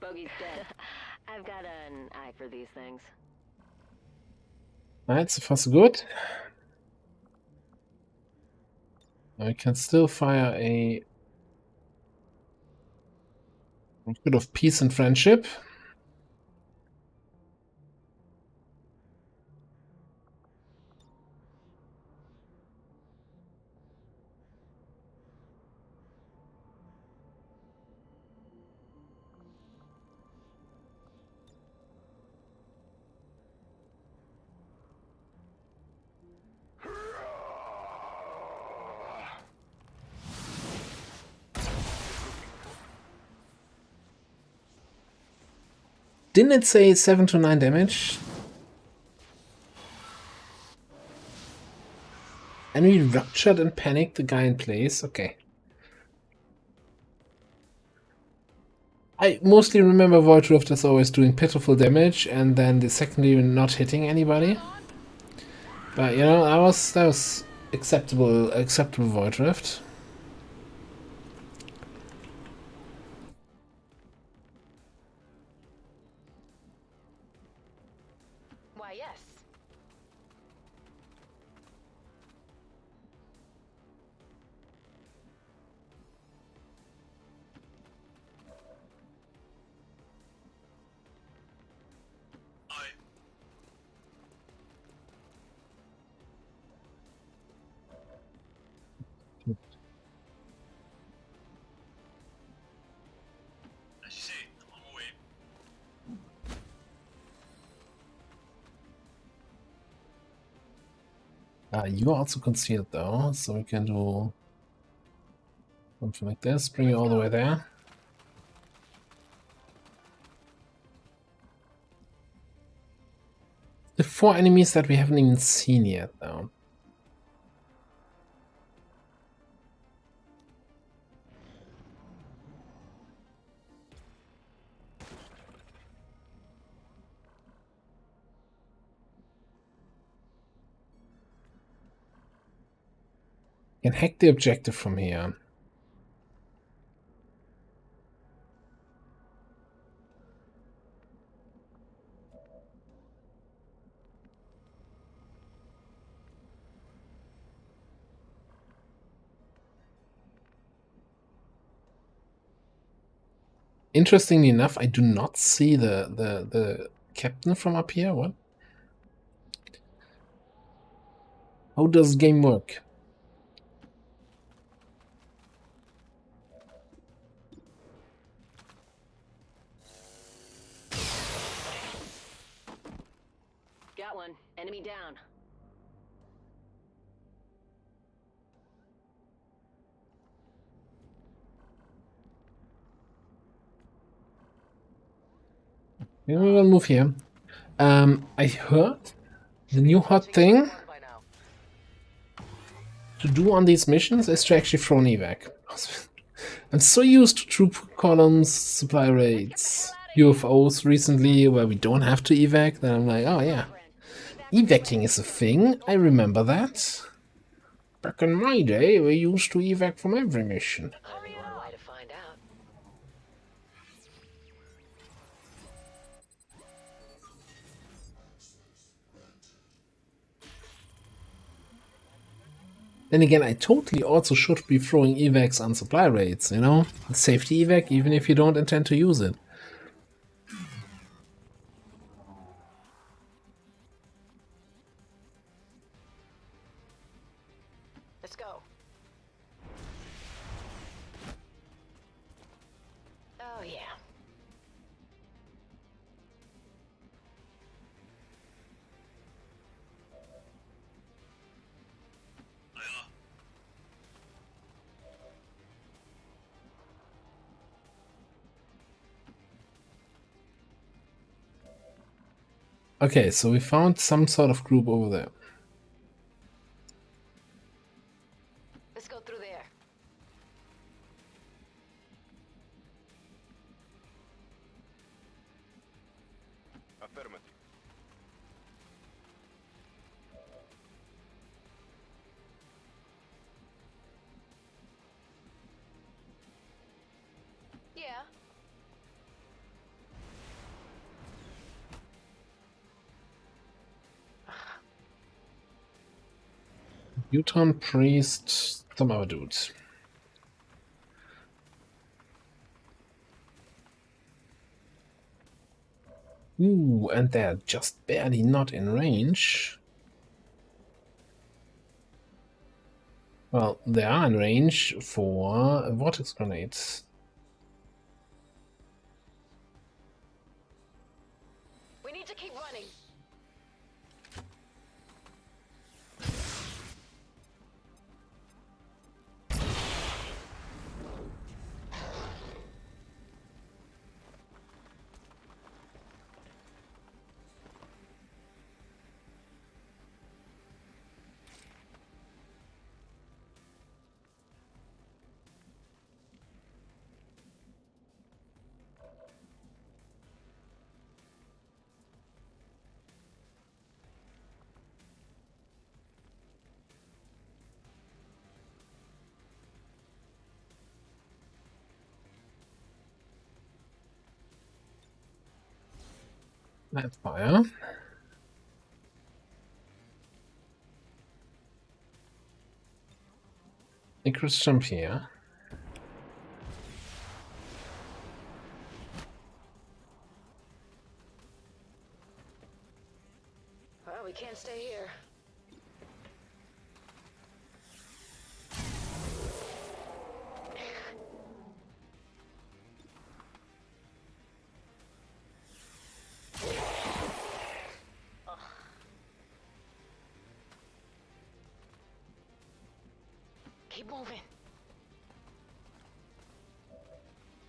Bogey's dead. I've got an eye for these things. Alright, so far so good. I can still fire a bit of peace and friendship. Didn't it say 7 to 9 damage? And we ruptured and panicked the guy in place. Okay. I mostly remember Void Rift as always doing pitiful damage and then the secondary not hitting anybody. But you know, that was acceptable Void Rift. Why, yes. You are also concealed though, so we can do something like this, bring you all the way there. The 4 enemies that we haven't even seen yet though. Can hack the objective from here. Interestingly enough, I do not see the captain from up here. What? How does game work? Got one. Enemy down. We will move here. I heard the new hot thing to do on these missions is to actually throw an evac. I'm so used to troop columns, supply raids, UFOs recently where we don't have to evac that I'm like, oh yeah, evacing is a thing. I remember that. Back in my day, we used to evac from every mission. Only one way to find out. Then again, I totally also should be throwing evacs on supply raids, you know? Safety evac, even if you don't intend to use it. Let's go. Oh, yeah. Okay, so we found some sort of group over there. Let's go through there. Affirmative. Yeah. Newton, Priest, some other dudes. Ooh, and they're just barely not in range. Well, they are in range for vortex grenades. We need to keep running. Let's fire. Icarus jump here. Well, we can't stay here. Keep moving.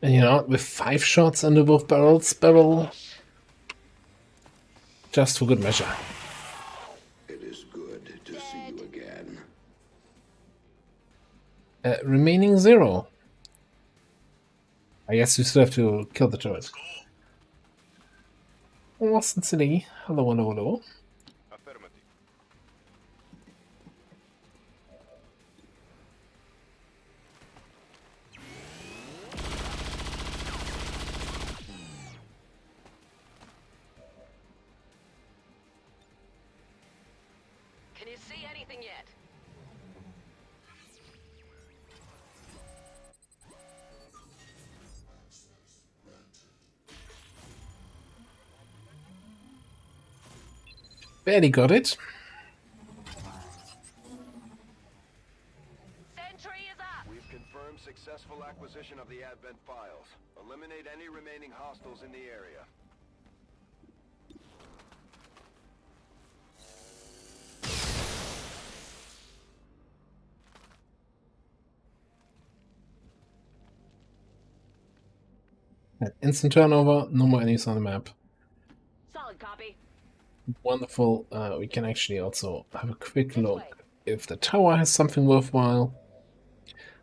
And you know, with 5 shots under both barrels, just for good measure. It is good to see you again. Remaining 0. I guess you still have to kill the turret. Austin City. Hello, hello, hello. Affirmative. Can you see anything yet? Barely got it. Sentry is up. We've confirmed successful acquisition of the Advent files. Eliminate any remaining hostiles in the area. Instant turnover, no more enemies on the map. Solid copy. Wonderful. We can actually also have a quick look if the tower has something worthwhile,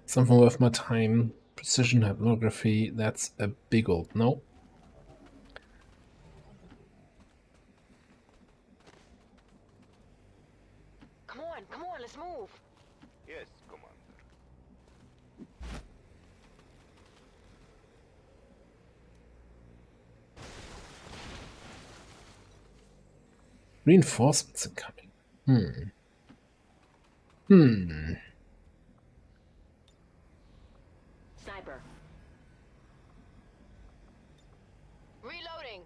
something worth my time. Precision hypnography, that's a big old no. Come on, let's move. Yes, Commander. Reinforcements incoming. Sniper. Reloading.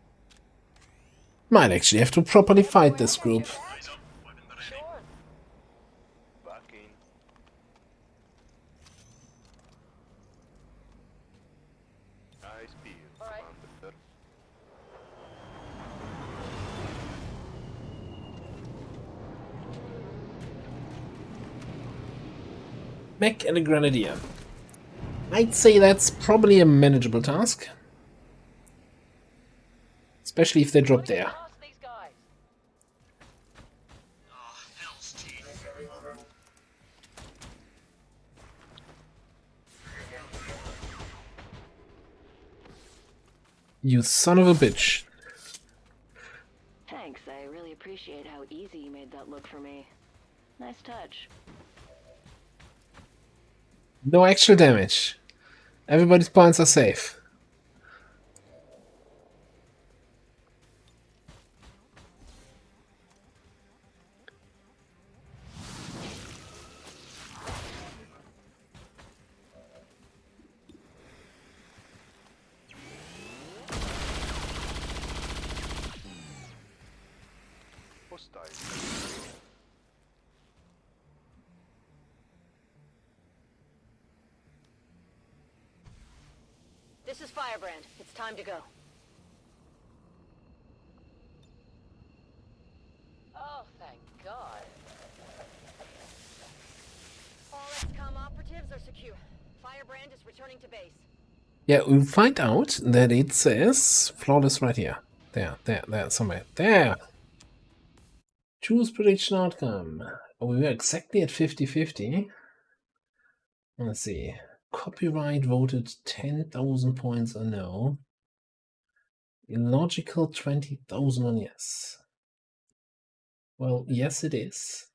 Might actually have to properly fight this group. Sure. Backing. I speed, All right. Commander. Mech and a grenadier. I'd say that's probably a manageable task. Especially if they drop there. Lost these guys. You son of a bitch. Thanks, I really appreciate how easy you made that look for me. Nice touch. No extra damage. Everybody's points are safe. This is Firebrand. It's time to go. Oh, thank God. All XCOM operatives are secure. Firebrand is returning to base. Yeah, we find out that it says flawless right here. There, somewhere. There! Choose prediction outcome. We were exactly at 50-50. Let's see. Copyright voted 10,000 points on no. Illogical 20,000 on yes. Well, yes it is.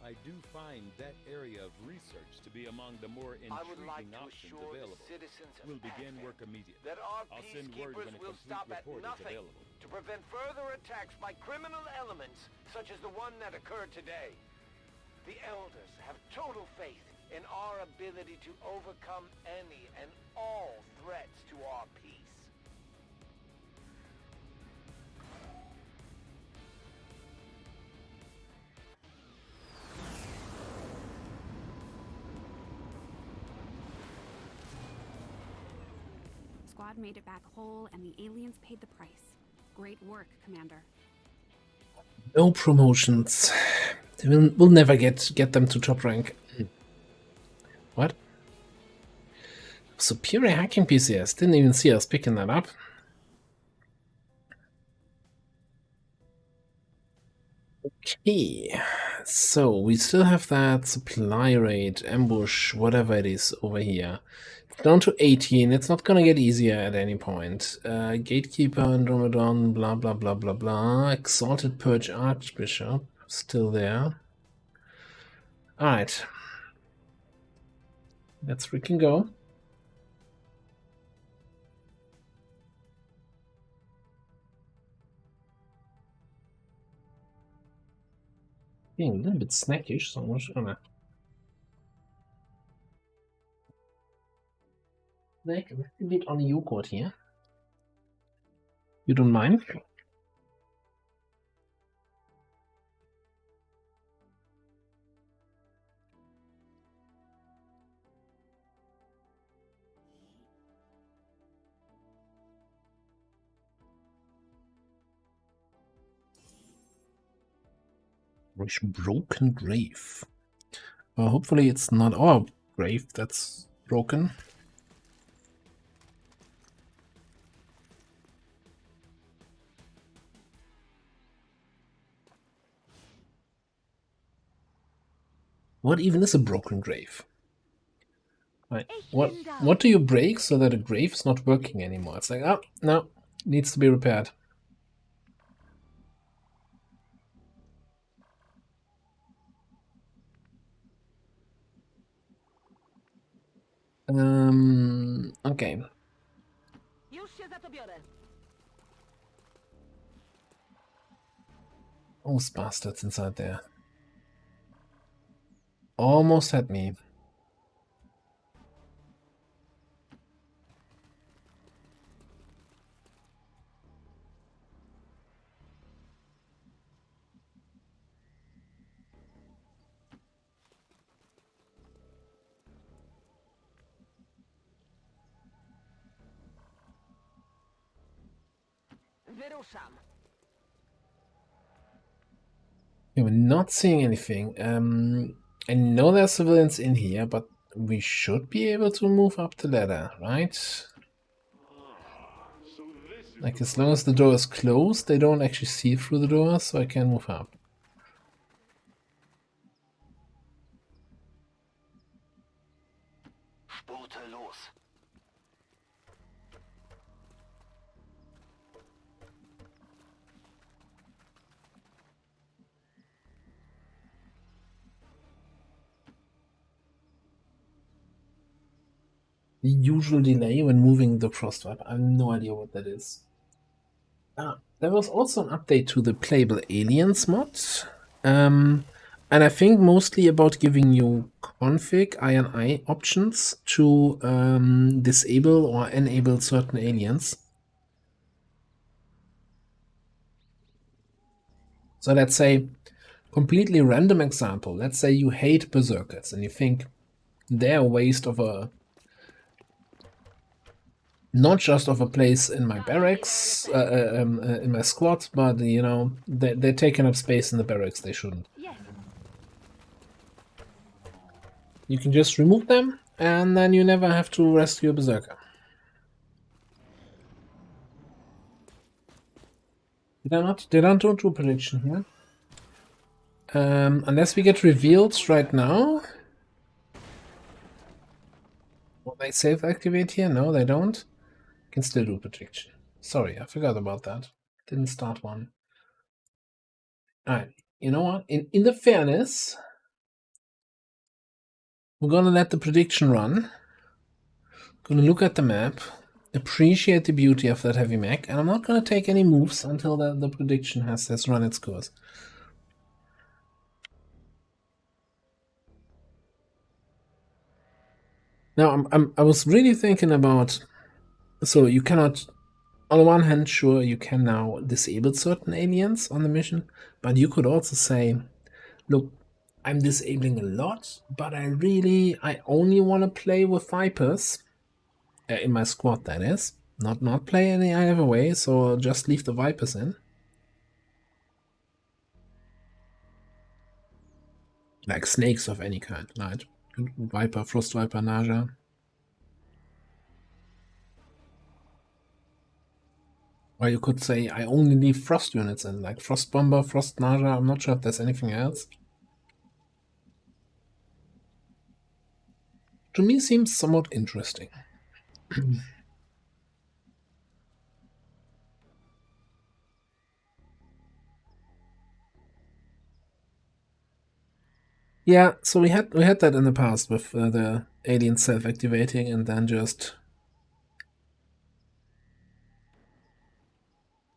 I do find that area of research to be among the more intriguing options available. We'll begin work immediately. That our I'll send word peacekeepers when a will complete stop at report is nothing available. to prevent further attacks by criminal elements such as the one that occurred today. The Elders have total faith in our ability to overcome any and all threats to our peace. Squad made it back whole, and the aliens paid the price. Great work, Commander. No promotions. We'll never get them to top rank. What? Superior hacking PCS. Didn't even see us picking that up. Okay. So we still have that supply rate, ambush, whatever it is over here. It's down to 18. It's not gonna get easier at any point. Gatekeeper, Andromedon, blah blah blah blah blah. Exalted Purge Archbishop, still there. Alright. Let's freaking go. Being a little bit snackish, so I'm just gonna snack a little bit on yogurt here. You don't mind? Broken grave. Well, hopefully it's not our grave that's broken. What even is a broken grave? Right. What do you break so that a grave is not working anymore? It's like, oh, no, needs to be repaired. Okay. Those bastards inside there. Almost had me. Yeah, we're not seeing anything. I know there's civilians in here, but we should be able to move up the ladder, right? Like, as long as the door is closed, they don't actually see through the door, so I can move up. Spurte los. The usual delay when moving the frostwipe. I have no idea what that is. There was also an update to the Playable Aliens mod. And I think mostly about giving you config INI options to disable or enable certain aliens. So let's say, completely random example. Let's say you hate berserkers and you think they're a waste of a, not just of a place in my barracks, in my squad, but you know, they're taking up space in the barracks they shouldn't. Yes. You can just remove them, and then you never have to rescue a berserker. Did I not? Did I don't do a prediction here? Unless we get revealed right now. Will they save activate here? No, they don't. Can still do prediction. Sorry, I forgot about that. Didn't start one. Alright, you know what? In the fairness, we're gonna let the prediction run. Gonna look at the map, appreciate the beauty of that heavy mech, and I'm not gonna take any moves until the prediction has run its course. Now, I was really thinking about, so you cannot, on the one hand, sure, you can now disable certain aliens on the mission, but you could also say, look, I'm disabling a lot, but I only want to play with Vipers, in my squad, that is. Not play any other way, so just leave the Vipers in. Like snakes of any kind, right? Viper, Frost Viper, Naja. Or you could say, I only leave Frost units in, like Frost Bomber, Frost Naja. I'm not sure if there's anything else. To me, seems somewhat interesting. Yeah, so we had that in the past with the alien self-activating and then just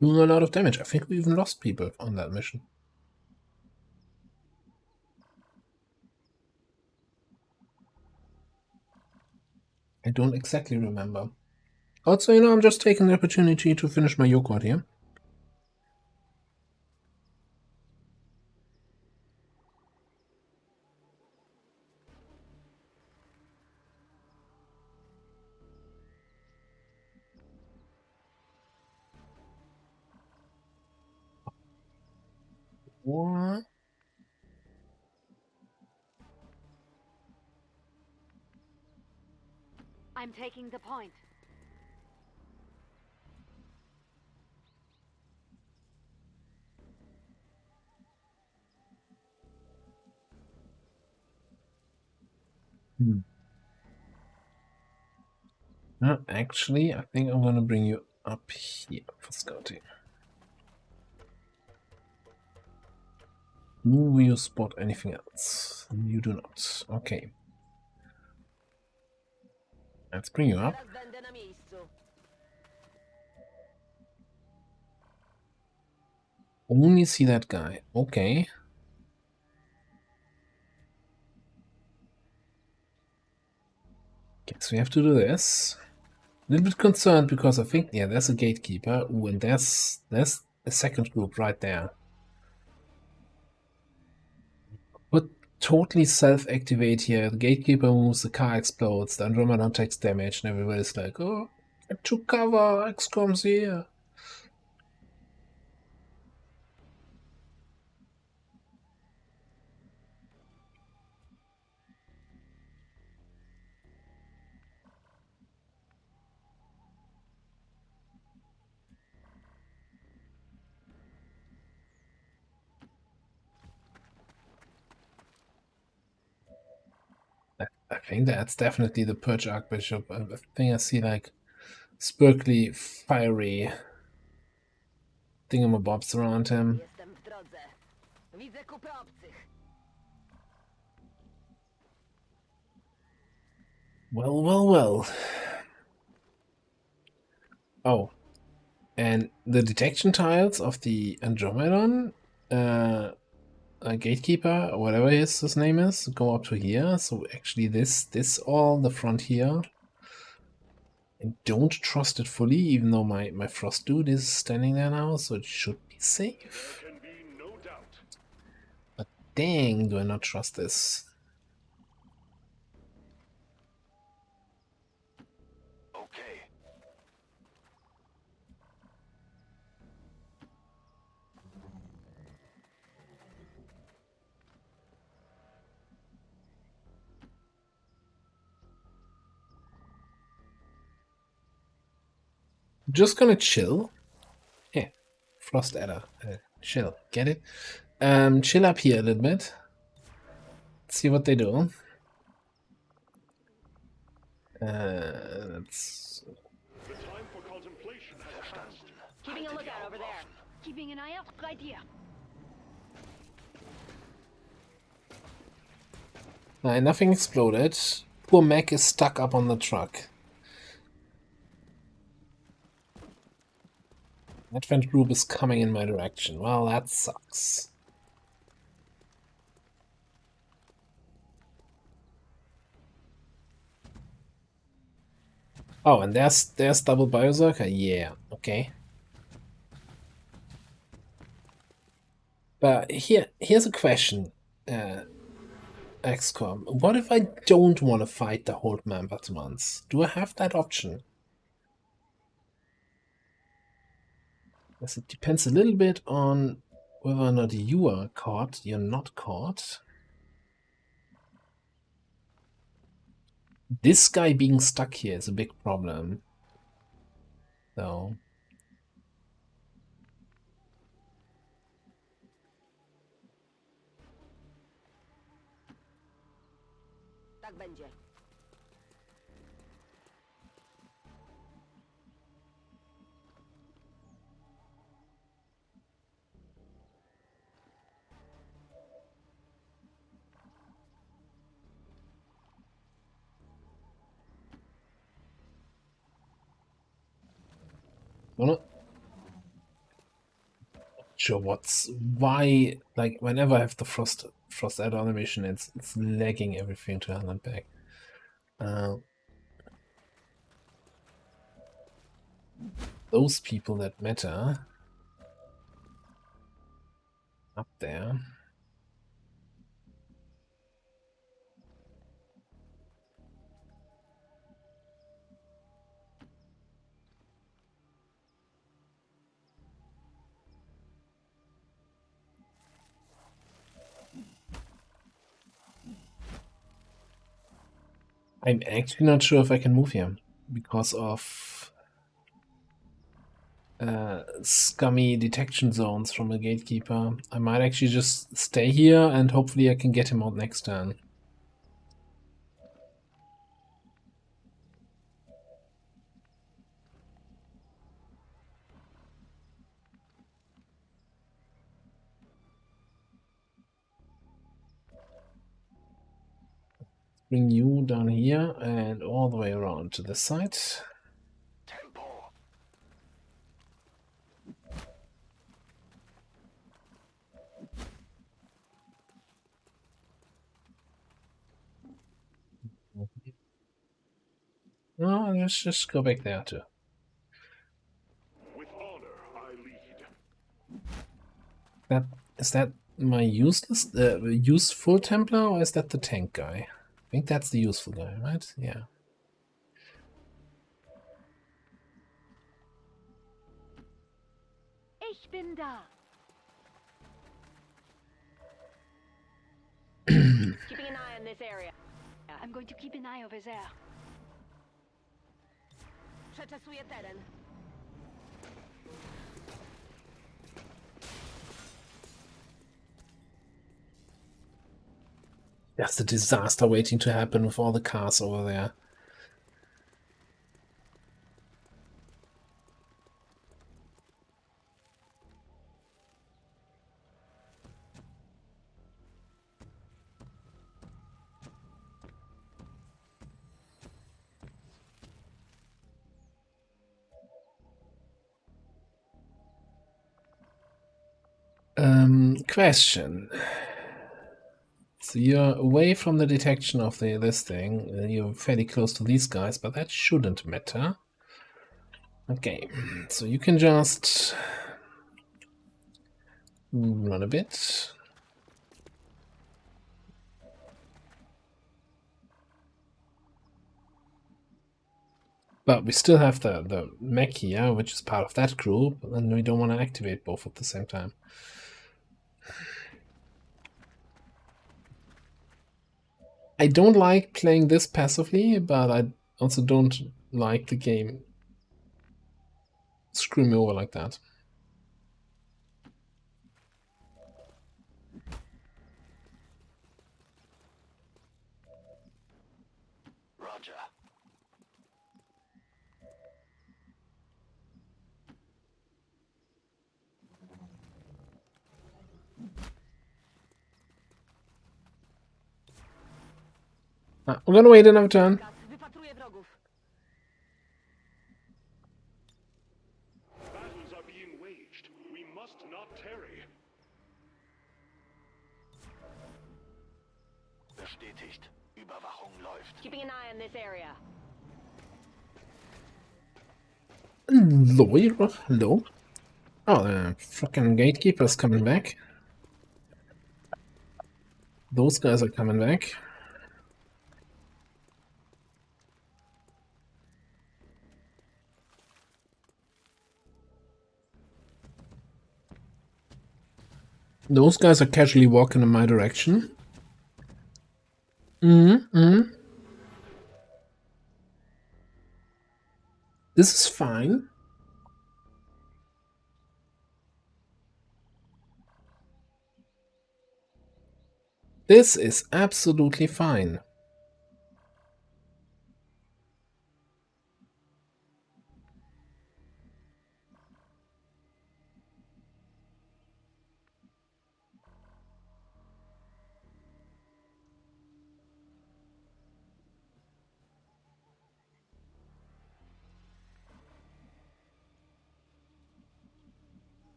doing a lot of damage. I think we even lost people on that mission. I don't exactly remember. Also, you know, I'm just taking the opportunity to finish my yogurt here. What? I'm taking the point. No, actually, I think I'm gonna bring you up here for scouting. Do you spot anything else? You do not. Okay. Let's bring you up. Only see that guy. Okay. Okay, so we have to do this. A little bit concerned because I think, yeah, there's a gatekeeper. Ooh, and there's a second group right there. But totally self-activate here. The gatekeeper moves, the car explodes, the Andromeda takes damage, and everybody's like, oh, I took cover, XCOM's here. think that's definitely the Purge Archbishop. I think I see like sparkly, fiery thingamabobs around him. Jestem w drodze. Widzę kupę obcych. Well, well, well. Oh, and the detection tiles of the Andromedon gatekeeper, or whatever his name is, go up to here. So actually this all the front here. I don't trust it fully, even though my frost dude is standing there now, so it should be safe. There can be no doubt. But dang, do I not trust this. Okay. Just gonna chill. Yeah, frost adder. Chill, get it? Chill up here a little bit. See what they do. Let's... The time for contemplation has passed. Keeping a lookout over there. Keeping an eye out right here. Nothing exploded. Poor Mac is stuck up on the truck. Advent group is coming in my direction. Well, that sucks. Oh, and there's double Biozerker? Yeah, okay. But here's a question, XCOM. What if I don't want to fight the Hold member at once? Do I have that option? Yes, it depends a little bit on whether or not you are caught. You're not caught. This guy being stuck here is a big problem. So... Tak będzie. Sure, why, like, whenever I have the frost add animation, it's lagging everything to hell and back. Those people that matter up there. I'm actually not sure if I can move here because of scummy detection zones from the gatekeeper. I might actually just stay here and hopefully I can get him out next turn. Bring you down here and all the way around to this side. Temple. No, let's just go back there too. With honor, I lead. Is that my useful Templar, or is that the tank guy? I think that's the useful guy, right? Yeah. Ich bin da. Keeping an eye on this area. I'm going to keep an eye over there. Przeczesuję teren. There's a disaster waiting to happen with all the cars over there. Question. So you're away from the detection of this thing. You're fairly close to these guys, but that shouldn't matter. Okay, so you can just run a bit. But we still have the mech here, which is part of that group, and we don't want to activate both at the same time. I don't like playing this passively, but I also don't like the game screw me over like that. Roger. We're gonna wait another turn. Wypatruję wrogów. Battles are being waged. We must not tarry. Bestätigt. Überwachung läuft. Keeping an eye on this area. Hello. Oh, the fucking gatekeeper's coming back. Those guys are coming back. Those guys are casually walking in my direction. This is fine. This is absolutely fine.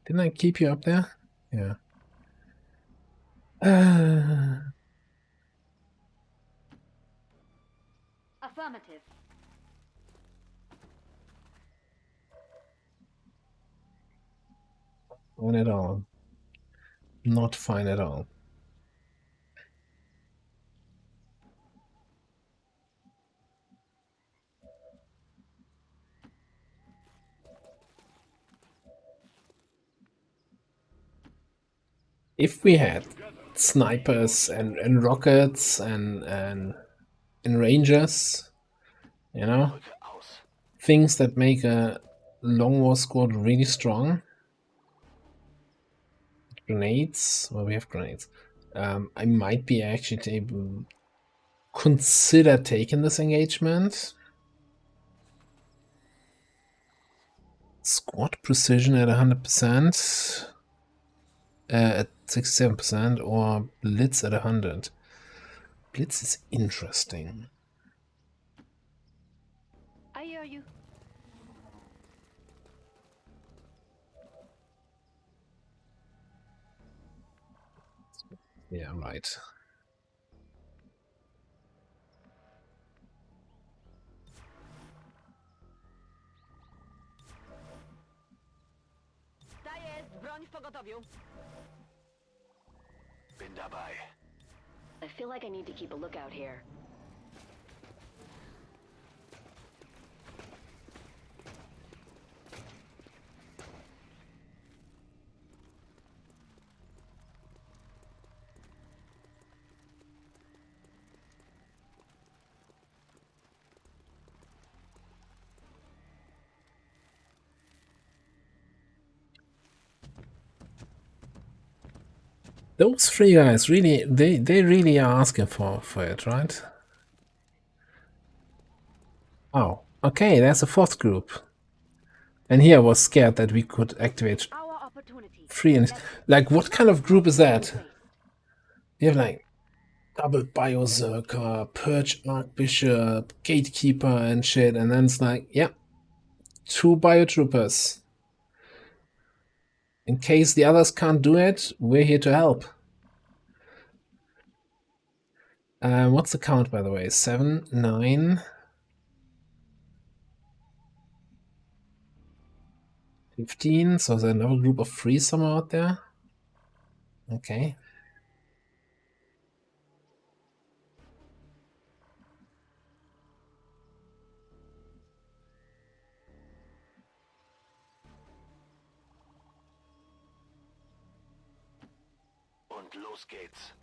Didn't I keep you up there? Yeah. Affirmative. Fine at all. Not fine at all. If we had snipers and rockets and rangers, you know, things that make a long war squad really strong. Grenades, well, we have grenades. I might be actually able consider taking this engagement. Squad precision at 100%. At 67% or Blitz at 100. Blitz is interesting. I hear you. Yeah, right. Daję broń w pogotowiu. Bin dabei. I feel like I need to keep a lookout here. Those three guys really, they really are asking for it, right? Oh, okay, there's a fourth group. And here I was scared that we could activate three. And like, what kind of group is that? You have like double Berserker, Purge Archbishop, Gatekeeper and shit, and then it's like, yeah, 2 Biotroopers. In case the others can't do it, we're here to help. What's the count, by the way? 7, 9, 15. So there's another group of 3 somewhere out there. Okay. Und los geht's.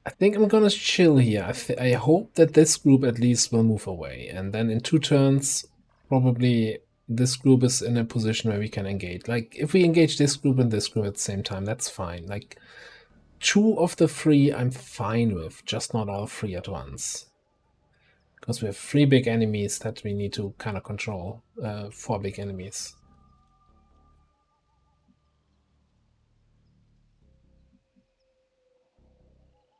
I think I'm gonna chill here. I hope that this group at least will move away. And then in 2 turns, probably this group is in a position where we can engage. Like, if we engage this group and this group at the same time, that's fine. Like, 2 of the 3 I'm fine with, just not all 3 at once. Because we have 3 big enemies that we need to kind of control. 4 big enemies.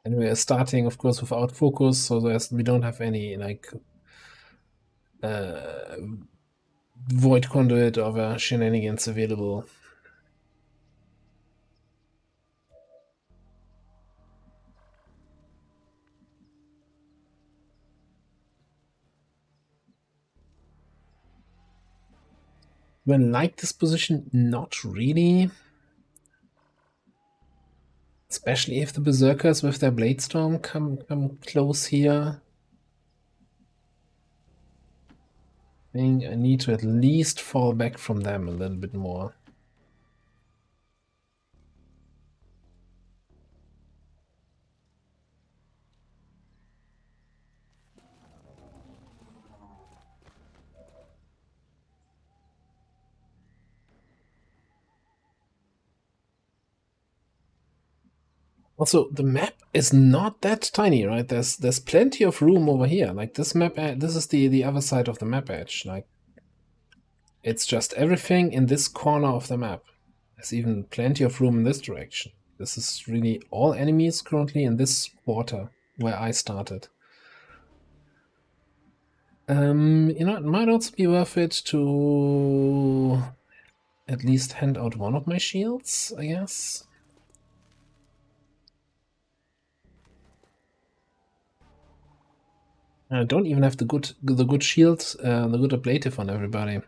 And we are starting, of course, without focus, so we don't have any, like, void conduit or shenanigans available. Do I like this position? Not really. Especially if the Berserkers with their Bladestorm come close here. I think I need to at least fall back from them a little bit more. Also, the map is not that tiny, right? There's plenty of room over here. Like, this map, this is the other side of the map edge. Like, it's just everything in this corner of the map. There's even plenty of room in this direction. This is really all enemies currently in this quarter where I started. You know, it might also be worth it to at least hand out one of my shields, I guess. I don't even have the good shield, the good ablative on everybody.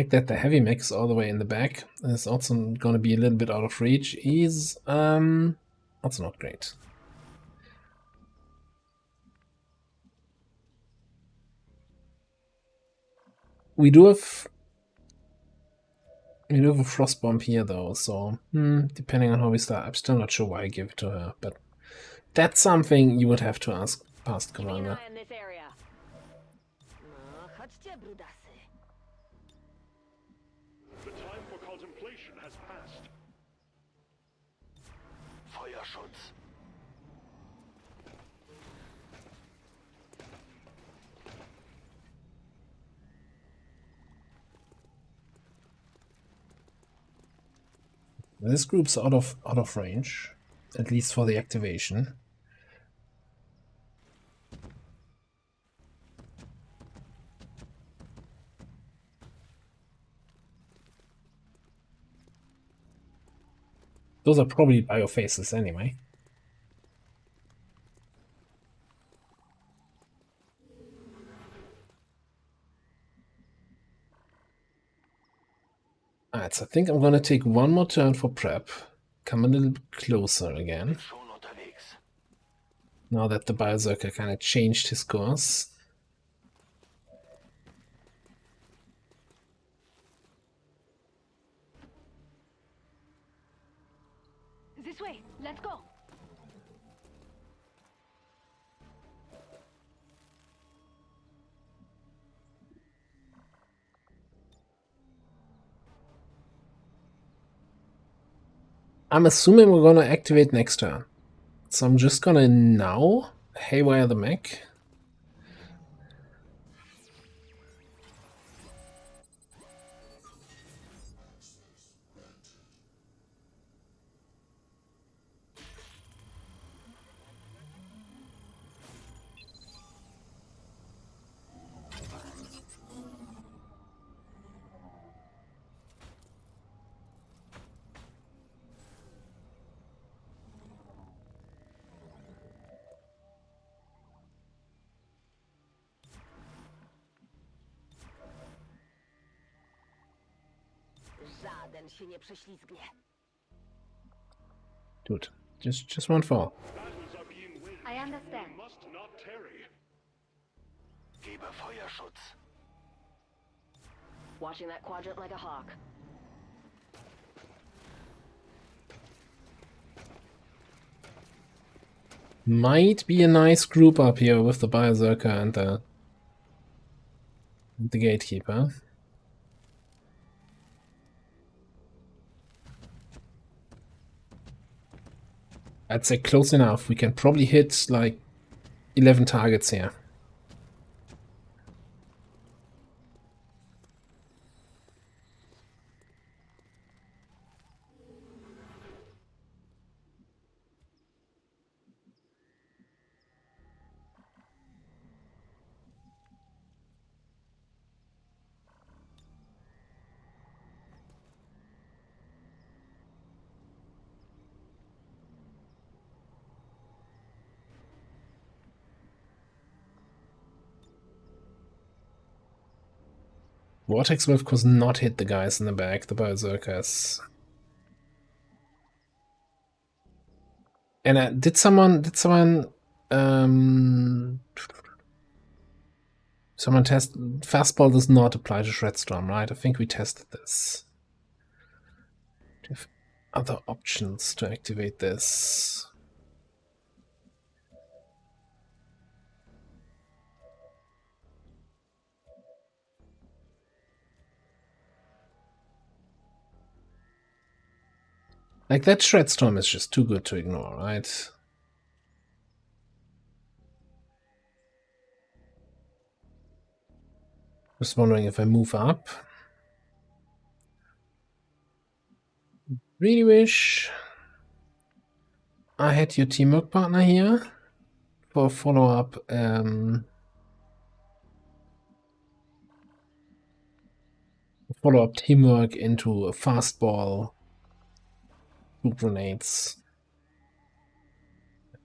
fact that the heavy mech is all the way in the back is also going to be a little bit out of reach is also not great. We do have a frost bomb here though, so depending on how we start, I'm still not sure why I give it to her, but that's something you would have to ask past commander. The time for contemplation has passed. Feuerschutz. This group's out of range, at least for the activation. Those are probably biofaces anyway. Alright, so I think I'm gonna take one more turn for prep. Come a little bit closer again. Now that the Berserker kind of changed his course. This way. Let's go. I'm assuming we're gonna activate next turn. So I'm just gonna now haywire the mech. Żaden się nie prześlizgnie. Dude, just one fall. I understand. Gebe Feuerschutz. Watching that quadrant like a hawk. Might be a nice group up here with the Berserker and the Gatekeeper. I'd say close enough. We can probably hit like 11 targets here. Vortex will of course not hit the guys in the back, the Berserkers. And did someone test fastball does not apply to Shredstorm, right? I think we tested this. Do you have other options to activate this? Like, that Shredstorm is just too good to ignore, right? Just wondering if I move up. Really wish I had your teamwork partner here for follow-up. Follow-up teamwork into a fastball. Two grenades.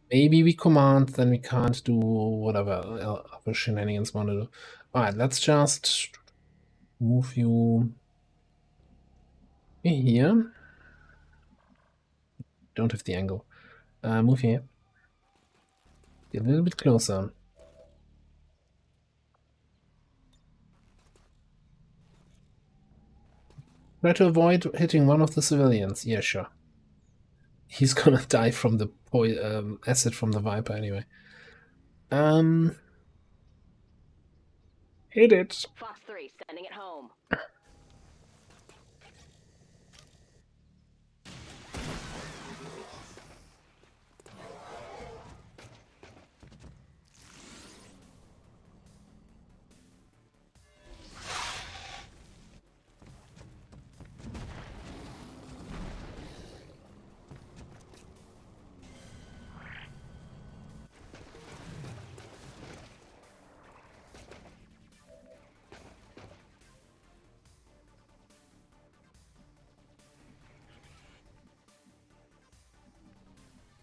Maybe we command, then we can't do whatever other shenanigans want to do. Alright, let's just move you here. Don't have the angle. Move here. Get a little bit closer. Try to avoid hitting one of the civilians. Yeah, sure. He's gonna die from the acid from the Viper anyway. Hit it. Fox 3, sending it home.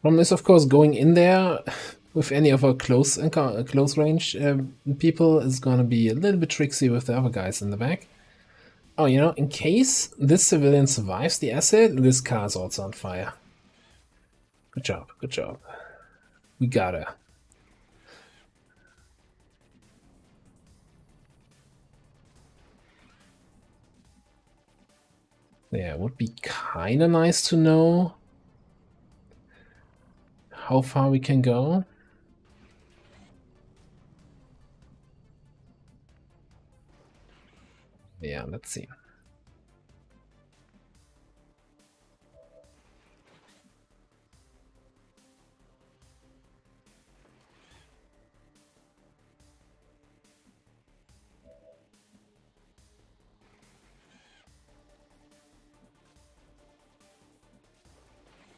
Problem is, of course, going in there with any of our close range people is gonna be a little bit tricksy with the other guys in the back. Oh, you know, in case this civilian survives the acid, this car is also on fire. Good job, good job. We got her. Yeah, it would be kind of nice to know how far we can go. Yeah, let's see.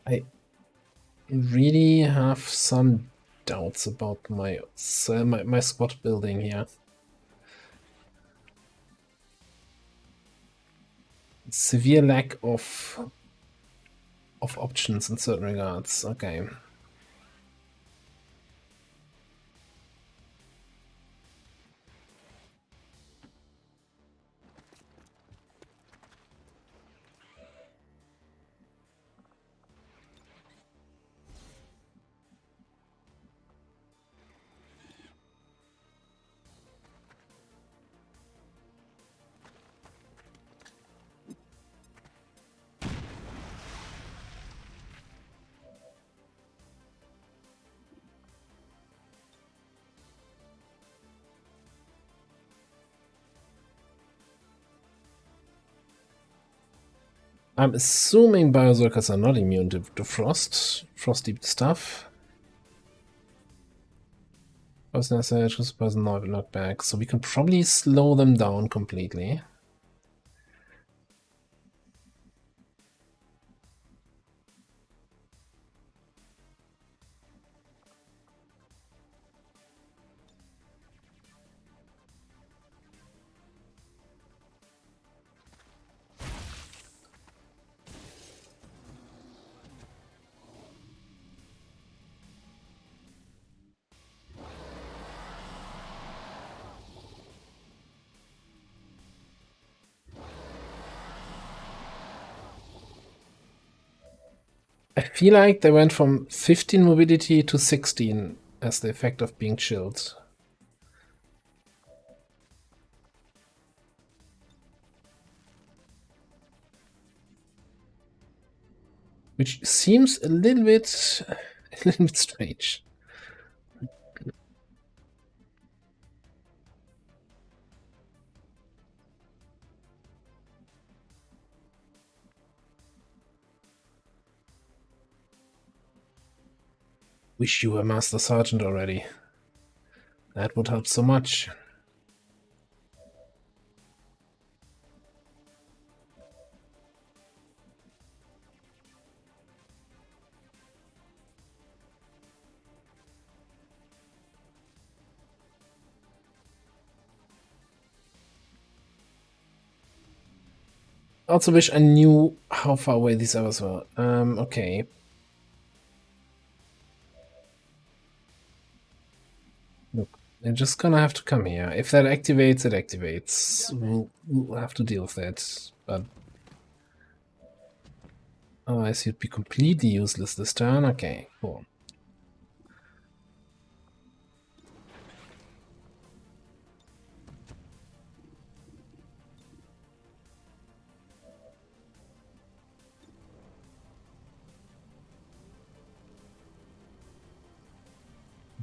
I really have some doubts about my squad building here. Severe lack of options in certain regards. Okay. I'm assuming Berserkers are not immune to frosty stuff. Person message, person knockback, so we can probably slow them down completely. I feel like they went from 15 mobility to 16 as the effect of being chilled. Which seems a little bit strange. Wish you were Master Sergeant already. That would help so much. Also wish I knew how far away these others were. Okay. Look, they're just gonna have to come here. If that activates, it activates. We'll have to deal with that. But otherwise, you'd be completely useless this turn. Okay, cool.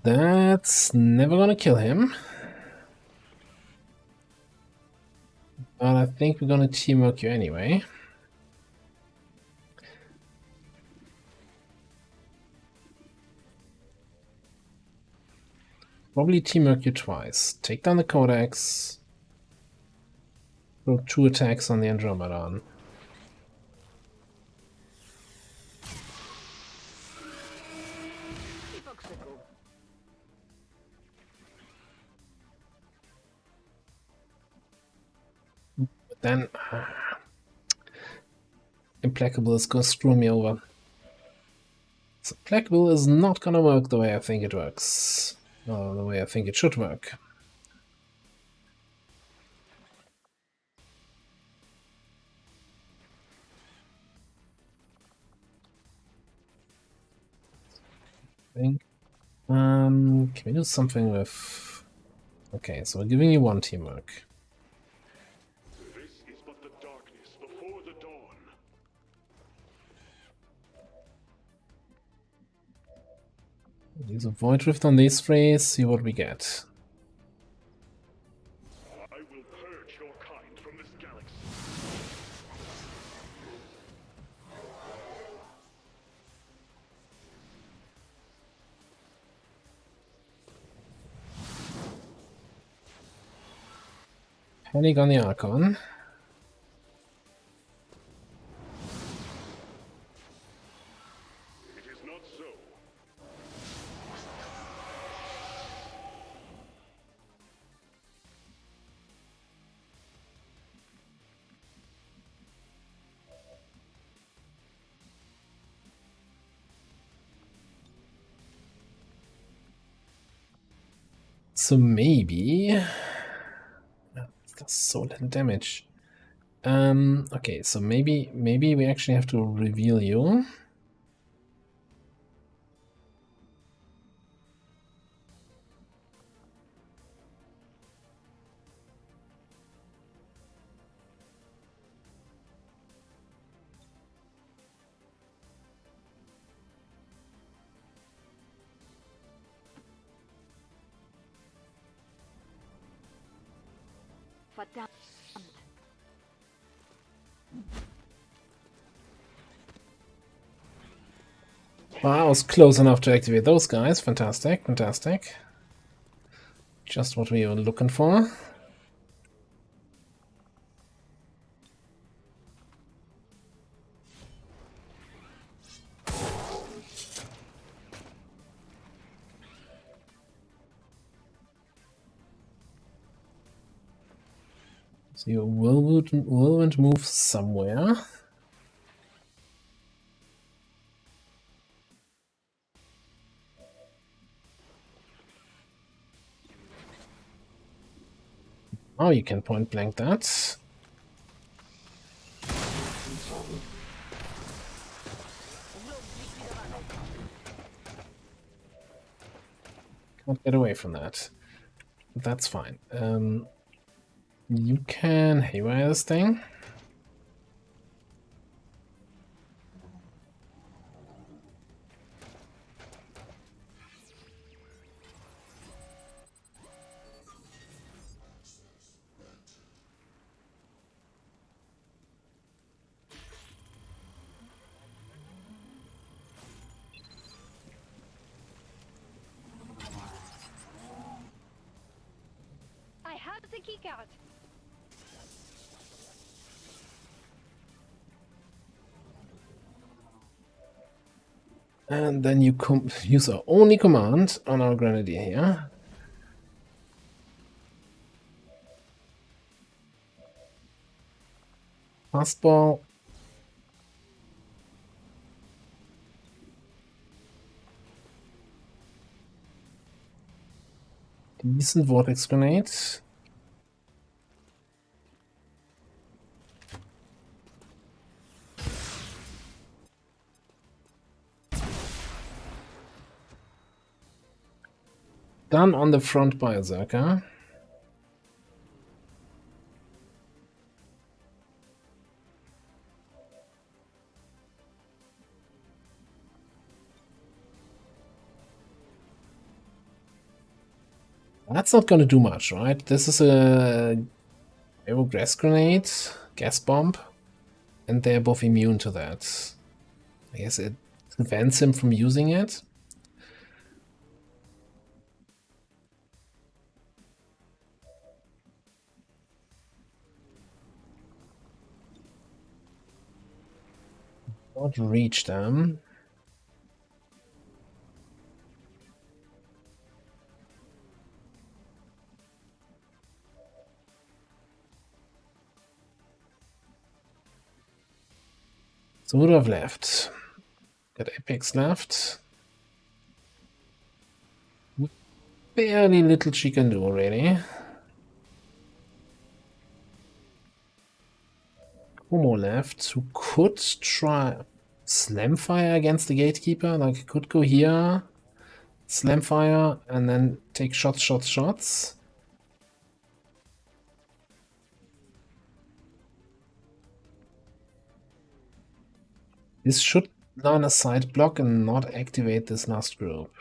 That's never gonna kill him. But I think we're gonna teamwork you anyway. Probably teamwork you twice. Take down the Codex. Throw 2 attacks on the Andromedon. But then Implacable is gonna screw me over. So Implacable is not gonna work the way I think it works. Or the way I think it should work. Can we do something with... Okay, so we're giving you 1 teamwork. This is but the darkness before the dawn. Use a Void Rift on these three, see what we get. I will purge your kind from this galaxy. Panic on the Archon. It is not so. So maybe that's so little damage. Okay, so maybe we actually have to reveal you. Verdammt. Wow, I was close enough to activate those guys. Fantastic, fantastic. Just what we were looking for. So your whirlwind move somewhere. Oh, you can point blank that. Can't get away from that. That's fine. You can haywire this thing. I have the keycard. And then you use our only command on our Grenadier here. Fastball. Decent Vortex Grenade. Done on the front Berserker. That's not gonna do much, right? This is a Aero Gas Grenade, Gas Bomb, and they're both immune to that. I guess it prevents him from using it. Not reach them. So what do I have left? Got Apex left. Barely little she can do, really. Homo left, who could try Slam Fire against the Gatekeeper. Like, could go here, Slam Fire, and then take shots. This should line a side block and not activate this last group.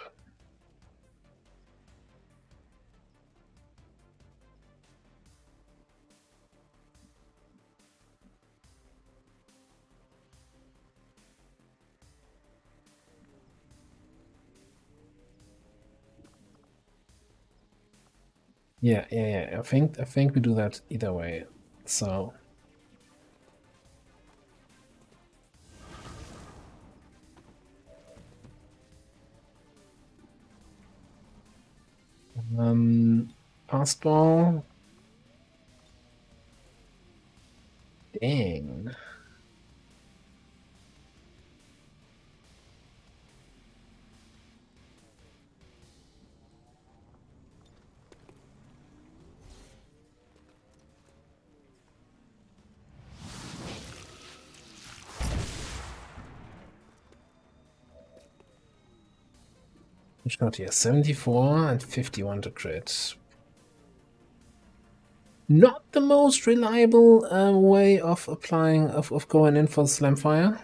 Yeah. I think we do that either way. So. Passed ball. Dang. Shot here, 74 and 51 to crit. Not the most reliable way of applying of going in for Slamfire.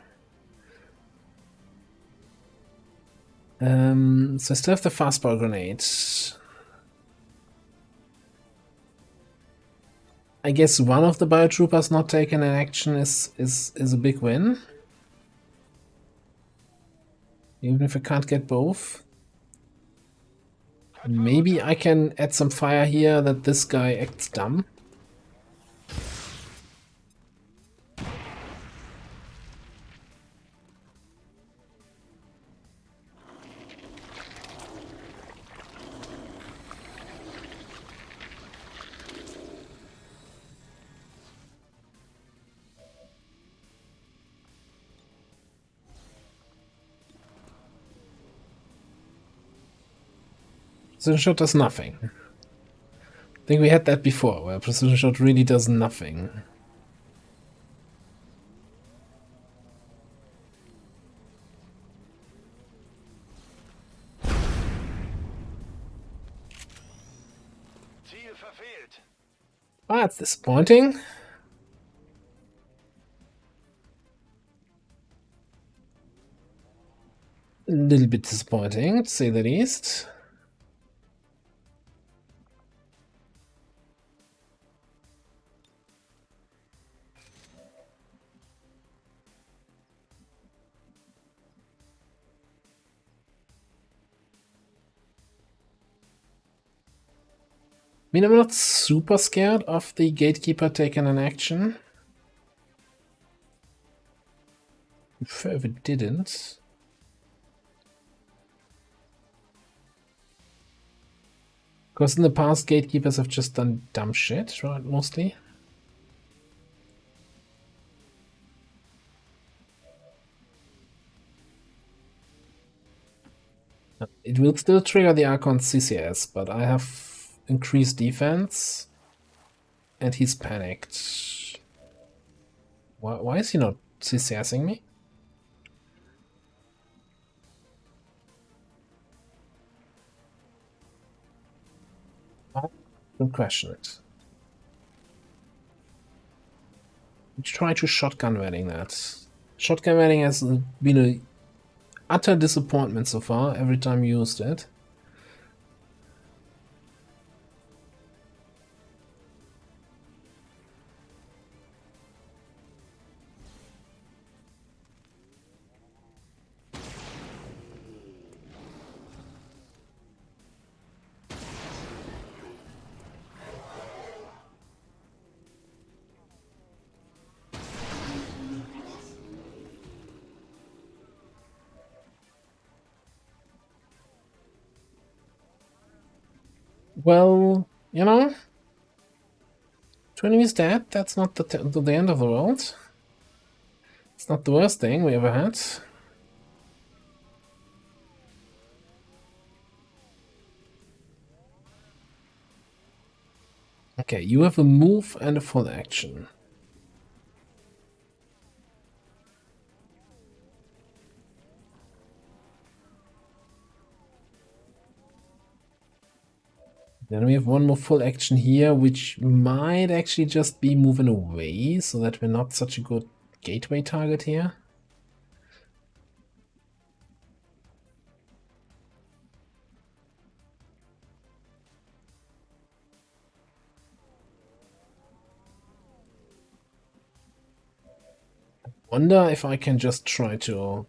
So I still have the fastball grenade. I guess one of the biotroopers not taking an action is a big win. Even if I can't get both. Maybe I can add some fire here that this guy acts dumb. Precision shot does nothing. I think we had that before, where precision shot really does nothing. Ah, that's disappointing. A little bit disappointing, to say the least. I mean, I'm not super scared of the gatekeeper taking an action. I prefer if it didn't. Because in the past, gatekeepers have just done dumb shit, right? Mostly. It will still trigger the Archon CCS, but I have increased defense. And he's panicked. Why is he not CCSing me? Don't question it. Try to shotgun wedding that. Shotgun wedding has been a utter disappointment so far every time you used it. Well, you know, 2 enemies dead, that's not the end of the world. It's not the worst thing we ever had. Okay, you have a move and a full action. Then we have one more full action here, which might actually just be moving away, so that we're not such a good gateway target here. I wonder if I can just try to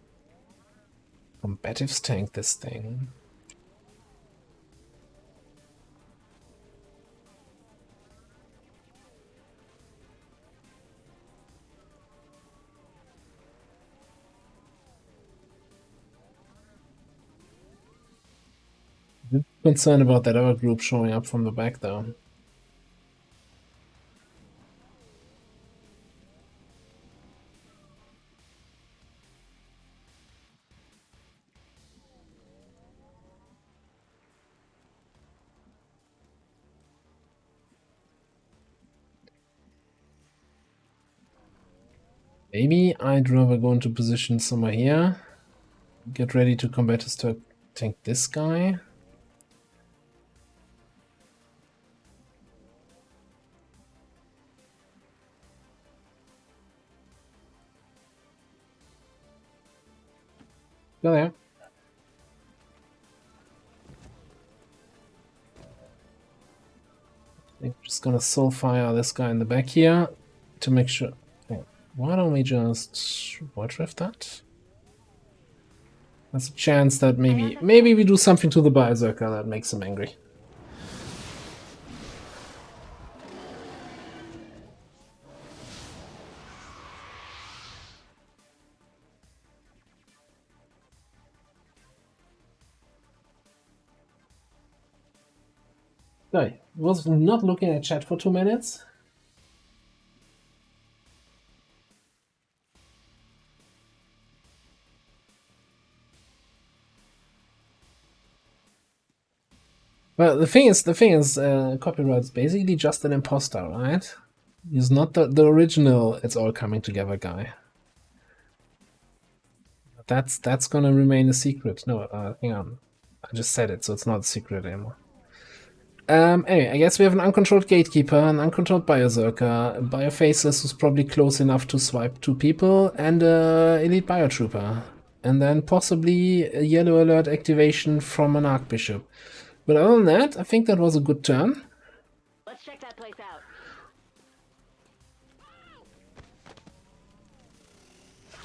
combatives tank this thing. Concerned about that other group showing up from the back, though. Maybe I'd rather go into position somewhere here. Get ready to combat to tank this guy. Go there. I think I'm just gonna soul fire this guy in the back here to make sure. Okay. Why don't we just watch with that? There's a chance that maybe we do something to the Berserker that makes him angry. I was not looking at chat for 2 minutes. Well, the thing is, copyright's basically just an imposter, right? He's not the original "it's all coming together" guy. That's gonna remain a secret. No, hang on. I just said it, so it's not a secret anymore. Anyway, I guess we have an uncontrolled Gatekeeper, an uncontrolled Berserker, a Biofaceless who's probably close enough to swipe 2 people, and a Elite Biotrooper. And then possibly a Yellow Alert activation from an Archbishop. But other than that, I think that was a good turn. Let's check that place out.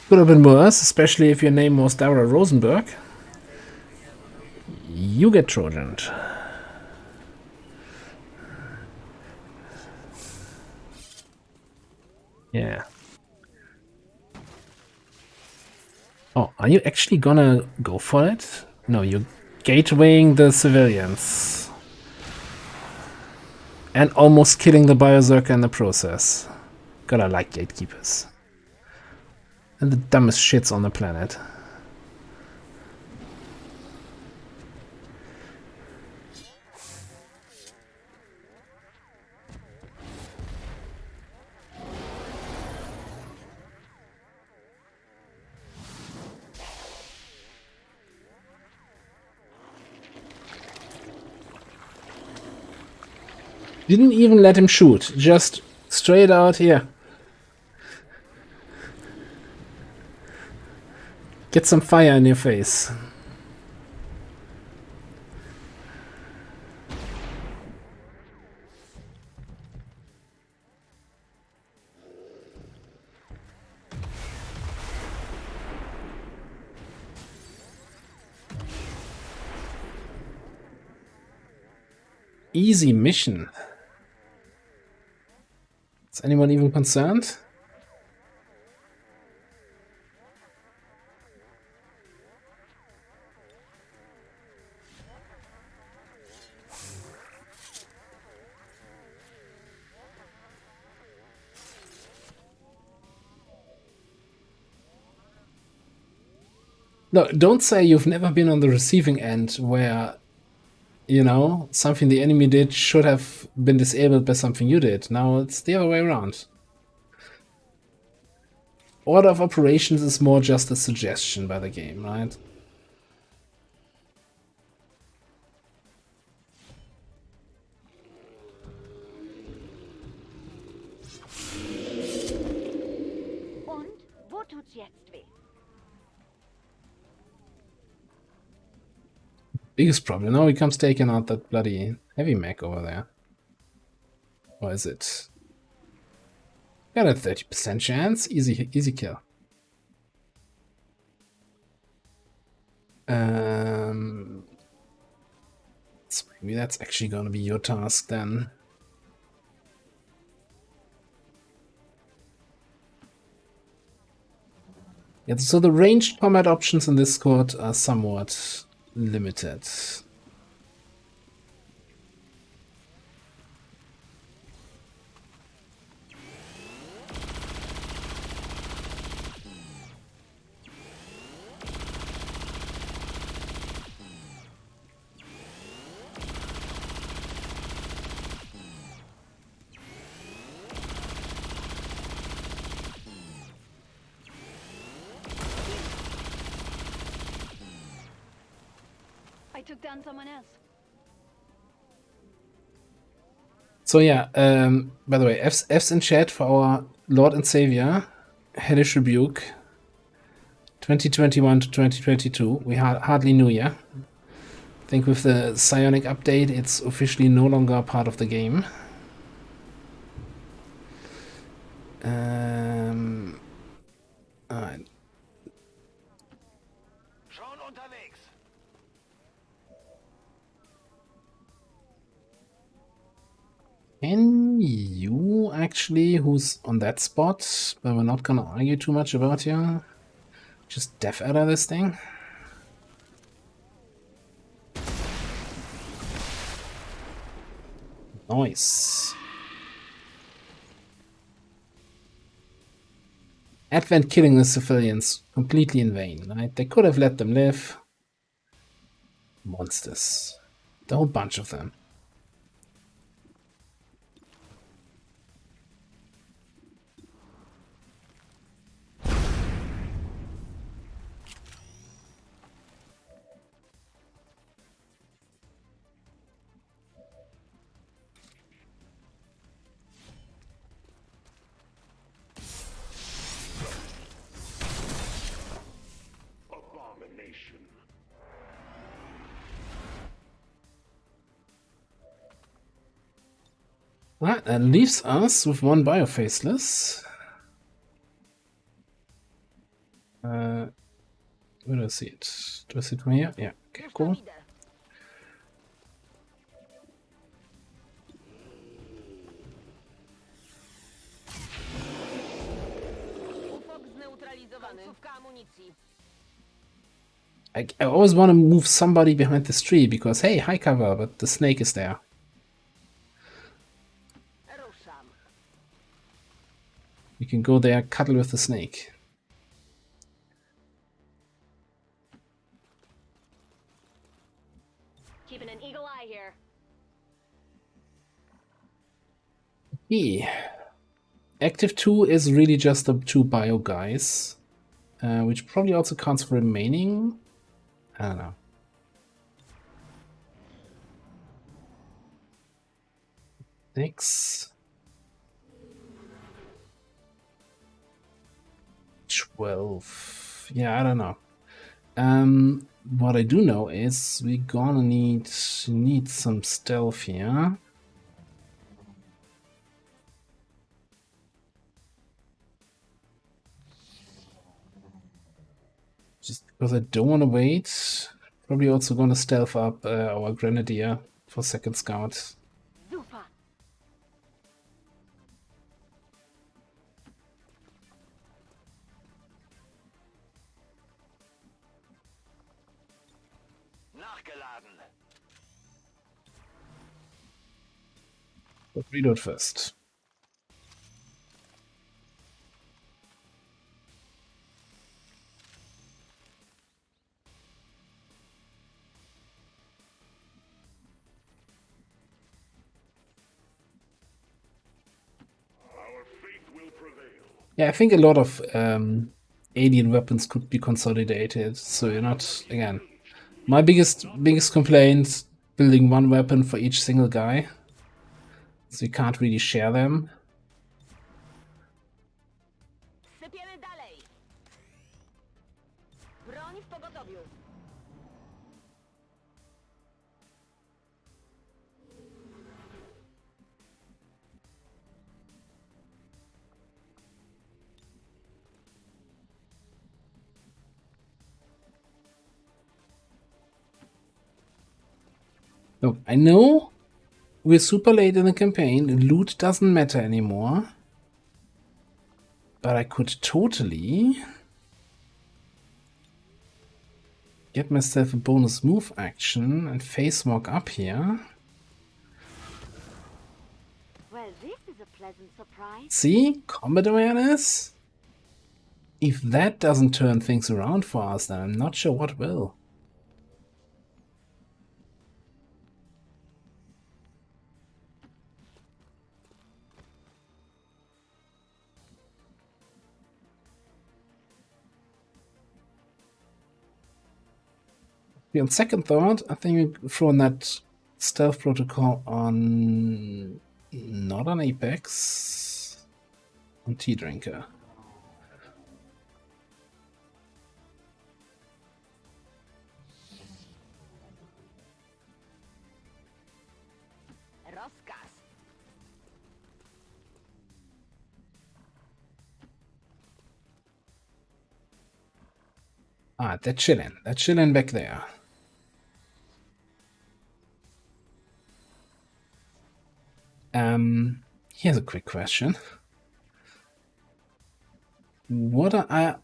Could have been worse, especially if your name was Dara Rosenberg. You get Trojaned. Yeah. Oh, are you actually gonna go for it? No, you're gatewaying the civilians. And almost killing the Berserker in the process. Gotta like Gatekeepers. And the dumbest shits on the planet. Didn't even let him shoot, just straight out here. Get some fire in your face. Easy mission. Is anyone even concerned? No, don't say you've never been on the receiving end where, you know, something the enemy did should have been disabled by something you did. Now it's the other way around. Order of operations is more just a suggestion by the game, right? Und wo tut's jetzt weh? Biggest problem now becomes taking out that bloody heavy mech over there. Or is it? Got a 30% chance. Easy kill. So maybe that's actually gonna be your task then. Yeah, so the ranged combat options in this squad are somewhat limited. took down someone else. So yeah, by the way, F's in chat for our Lord and Savior, Hellish Rebuke, 2021 to 2022. We hardly knew, yeah? I think with the Psionic update, it's officially no longer part of the game. Alright. Schon unterwegs. Can you actually, who's on that spot, but we're not gonna argue too much about you, just def adder this thing? Nice. Advent killing the civilians completely in vain, right? They could have let them live. Monsters. The whole bunch of them. Abomination. That leaves us with one biofaceless. Where do I see it? Do I see it from here? Yeah, okay, cool. I always want to move somebody behind this tree because, hey, high cover, but the snake is there. You can go there, cuddle with the snake. Keeping an eagle eye here. Yeah. Active 2 is really just the 2 bio guys, which probably also counts for remaining. I don't know. Six. 12. Yeah, I don't know. What I do know is we're gonna need some stealth here. Just because I don't want to wait. Probably also gonna stealth up our grenadier for second scout. Nachgeladen. But reload first. Our faith will prevail. Yeah, I think a lot of alien weapons could be consolidated, so you're not, again, my biggest complaint, building one weapon for each single guy, so you can't really share them. Sypiemy dalej. Broń w pogotowiu. Look, I know we're super late in the campaign, loot doesn't matter anymore, but I could totally get myself a bonus move action and face walk up here. Well, this is a pleasant surprise. See? Combat awareness? If that doesn't turn things around for us, then I'm not sure what will. On second thought, I think we throw in that stealth protocol on not on Apex, on Tea Drinker. Ah, they're chilling. They're chilling back there. Here's a quick question. What are I...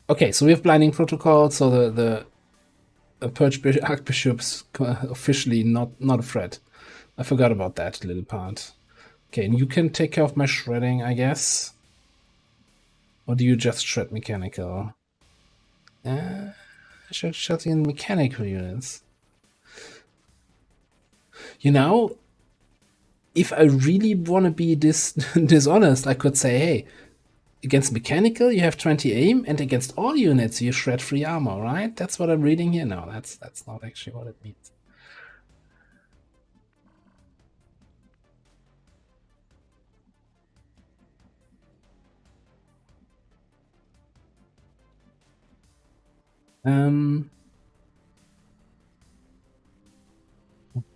Okay, so we have blinding protocol, so the Purge Archbishop's officially not a threat. I forgot about that little part. Okay, and you can take care of my shredding, I guess. Or do you just shred mechanical? Shredding mechanical units. You know, if I really want to be dishonest, I could say, hey, against mechanical you have 20 aim, and against all units you shred 3 armor, right? That's what I'm reading here now. That's not actually what it means.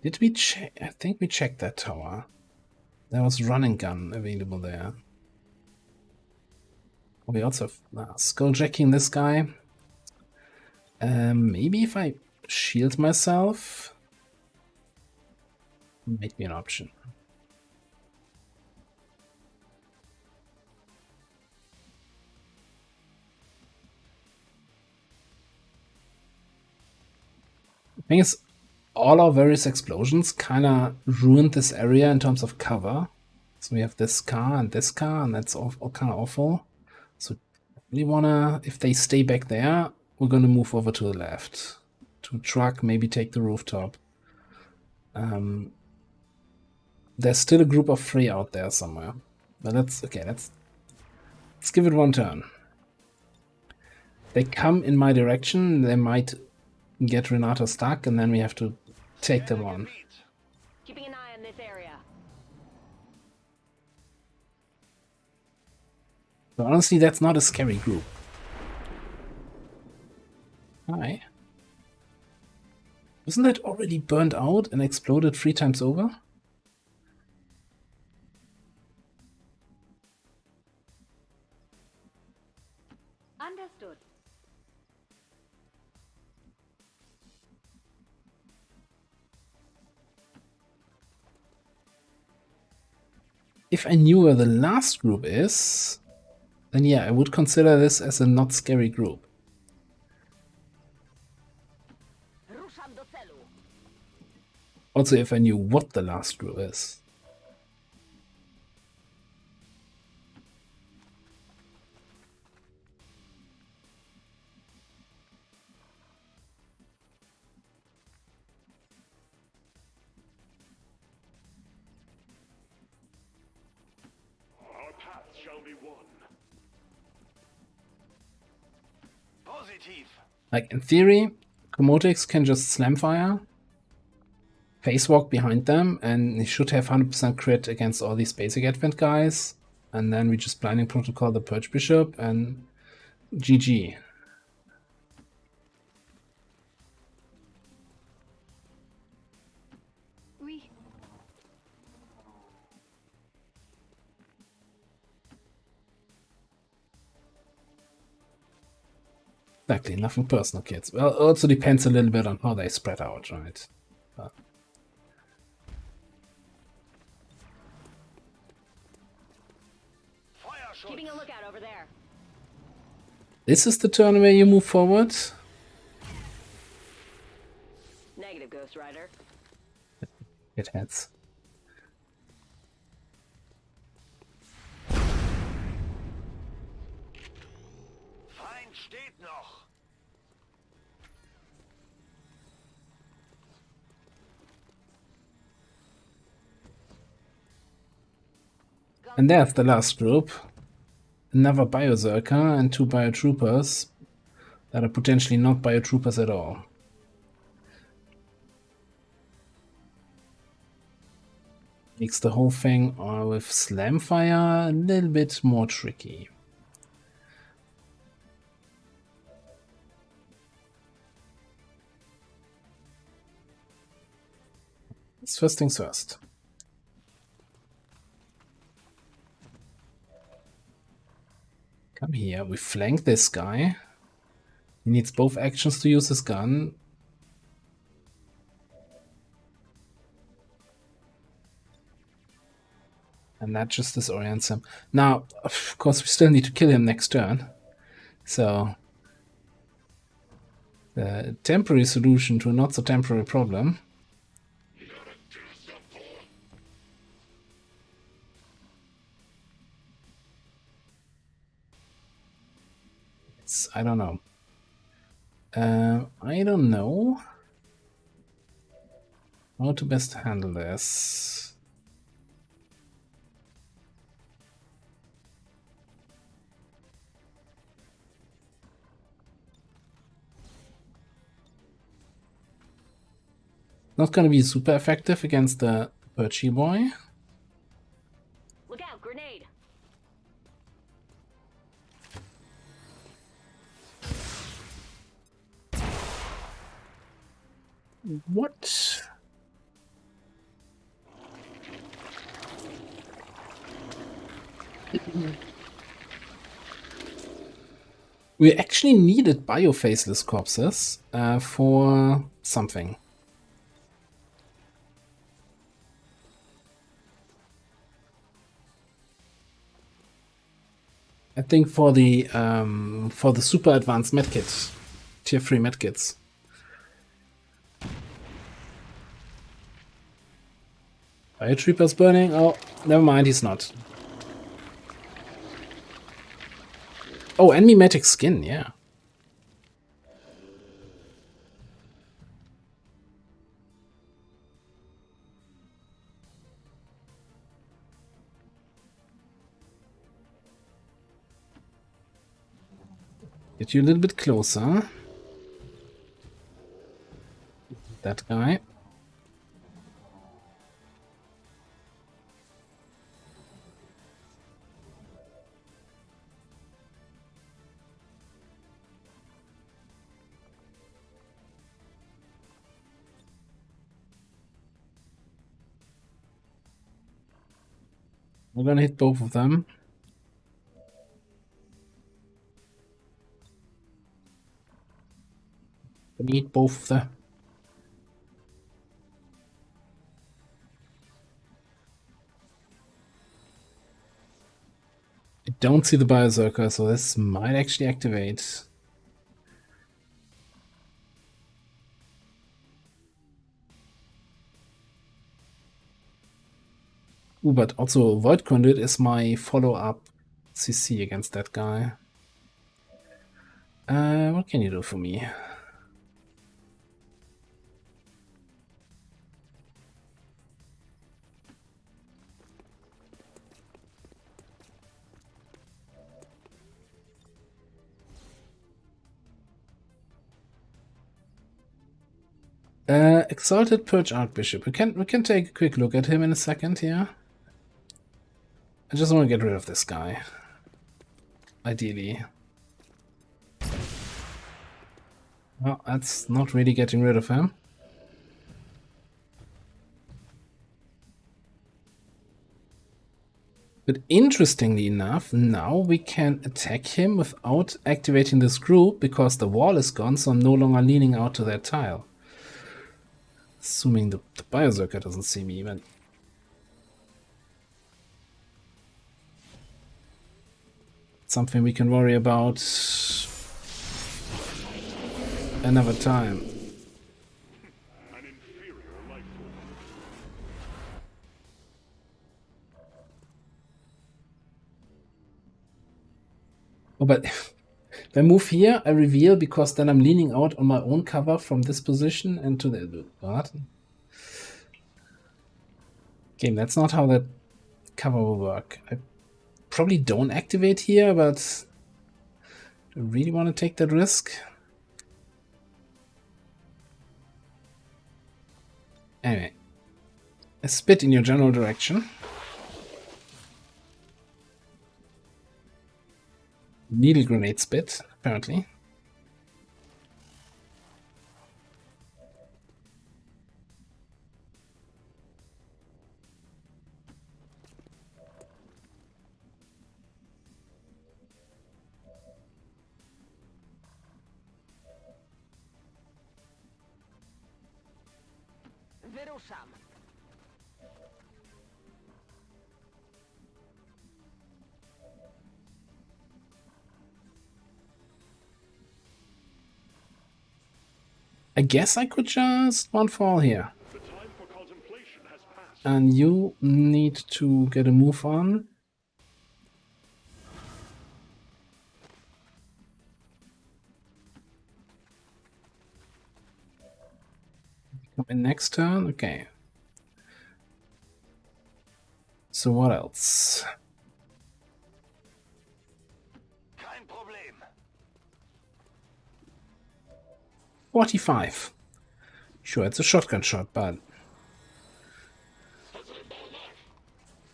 Did we check? I think we checked that tower. There was running gun available there. We also have skulljacking this guy. Maybe if I shield myself, might be an option. The thing is, all our various explosions kind of ruined this area in terms of cover. So we have this car, and that's all kind of awful. So we wanna, if they stay back there, we're gonna move over to the left. To truck, maybe take the rooftop. There's still a group of 3 out there somewhere. But let's give it one turn. They come in my direction, they might get Renata stuck, and then we have to take them on. Keeping an eye on this area. So honestly, that's not a scary group. Hi. Wasn't that already burned out and exploded 3 times over? Understood. If I knew where the last group is, then yeah, I would consider this as a not scary group. Also, if I knew what the last group is. Our path shall be one. Positive. Like, in theory, Comotics can just slam fire, face walk behind them, and he should have 100% crit against all these basic advent guys. And then we just blinding protocol the Purge Bishop and GG. Exactly, nothing personal, kids. Well, it also depends a little bit on how they spread out, right? But Keeping a lookout over there. this is the turn where you move forward. Negative, Ghost Rider. It heads. Feind steht noch. And there's the last group. Another Berserker and 2 Biotroopers. that are potentially not biotroopers at all. Makes the whole thing with Slamfire a little bit more tricky. It's first things first. Come here, we flank this guy. He needs both actions to use his gun. And that just disorients him. Now, of course, we still need to kill him next turn. So, the temporary solution to a not so temporary problem. I don't know. I don't know how to best handle this. Not going to be super effective against the Perchy boy. Look out, grenade! What? We actually needed biofaceless corpses for something. I think for the super advanced medkits, tier 3 medkits. Biotrooper's burning? Oh, never mind, he's not. Oh, and mimetic skin, yeah. Get you a little bit closer. That guy. We're gonna hit both of them. We need both of them. I don't see the Berserker, so this might actually activate. Ooh, but also Void Conduit is my follow-up CC against that guy. What can you do for me? Exalted Purge Archbishop. We can take a quick look at him in a second here. I just want to get rid of this guy. Ideally. Well, that's not really getting rid of him. But interestingly enough, now we can attack him without activating this group because the wall is gone, so I'm no longer leaning out to that tile. Assuming the Berserker doesn't see me even. Something we can worry about another time. Oh, but if I move here, I reveal because then I'm leaning out on my own cover from this position and to the what? Okay, that's not how that cover will work. I probably don't activate here, but I really want to take that risk. Anyway, a spit in your general direction. Needle grenade spit, apparently. Wyruszam. I guess I could just one fall here. And you need to get a move on. Come in next turn, okay. So what else? Kein Problem. 45. Sure, it's a shotgun shot, but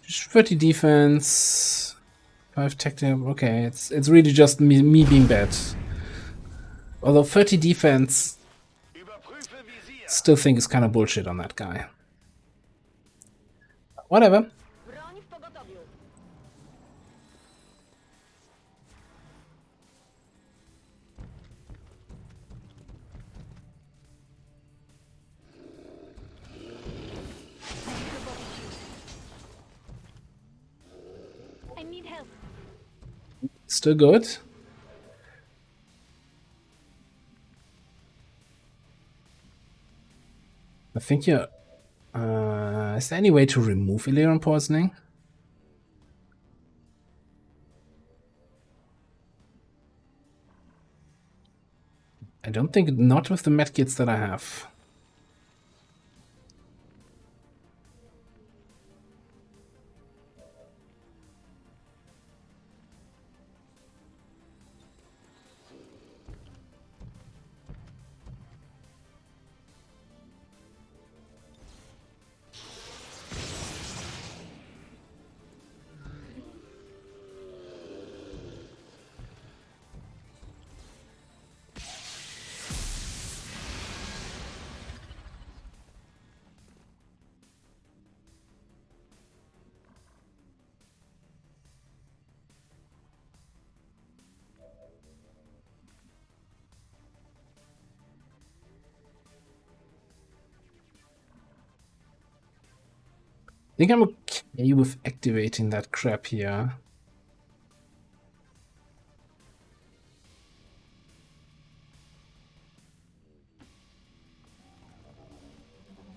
just 30 defense, 5 tactical. Okay, it's really just me being bad. Although 30 defense, still think is kind of bullshit on that guy. Whatever. Broń w pogotowiu. I need help. Still good. I think you're... is there any way to remove Illyrian poisoning? I don't think... not with the medkits that I have. I think I'm okay with activating that crap here.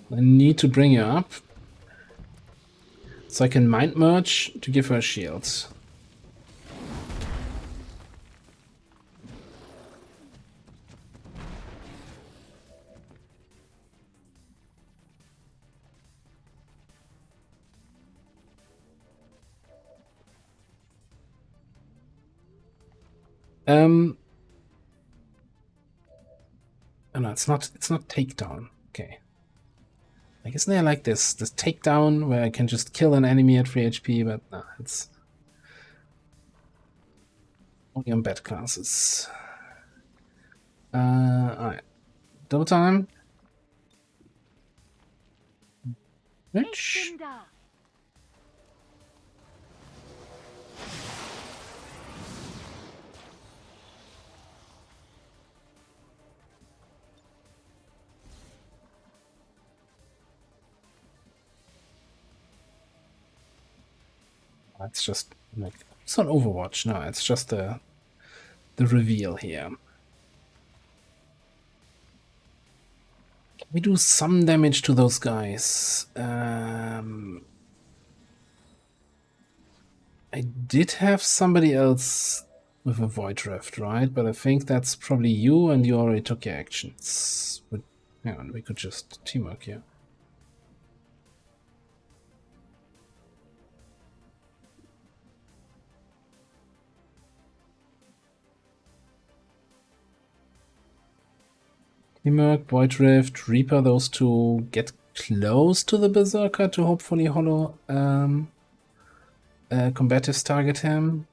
I need to bring her up so I can mind merge to give her shields. Oh no, it's not takedown. Okay. Like, isn't there like this takedown where I can just kill an enemy at 3 HP, but no, it's only on bad classes. Alright. Double time. Which? It's just like it's on Overwatch. No, it's just the reveal here. Can we do some damage to those guys? I did have somebody else with a Void Rift, right? But I think that's probably you, and you already took your actions. But hang on, we could just teamwork here. Teamwork, Void Rift, Reaper, those two, get close to the Berserker to hopefully hollow combatives target him.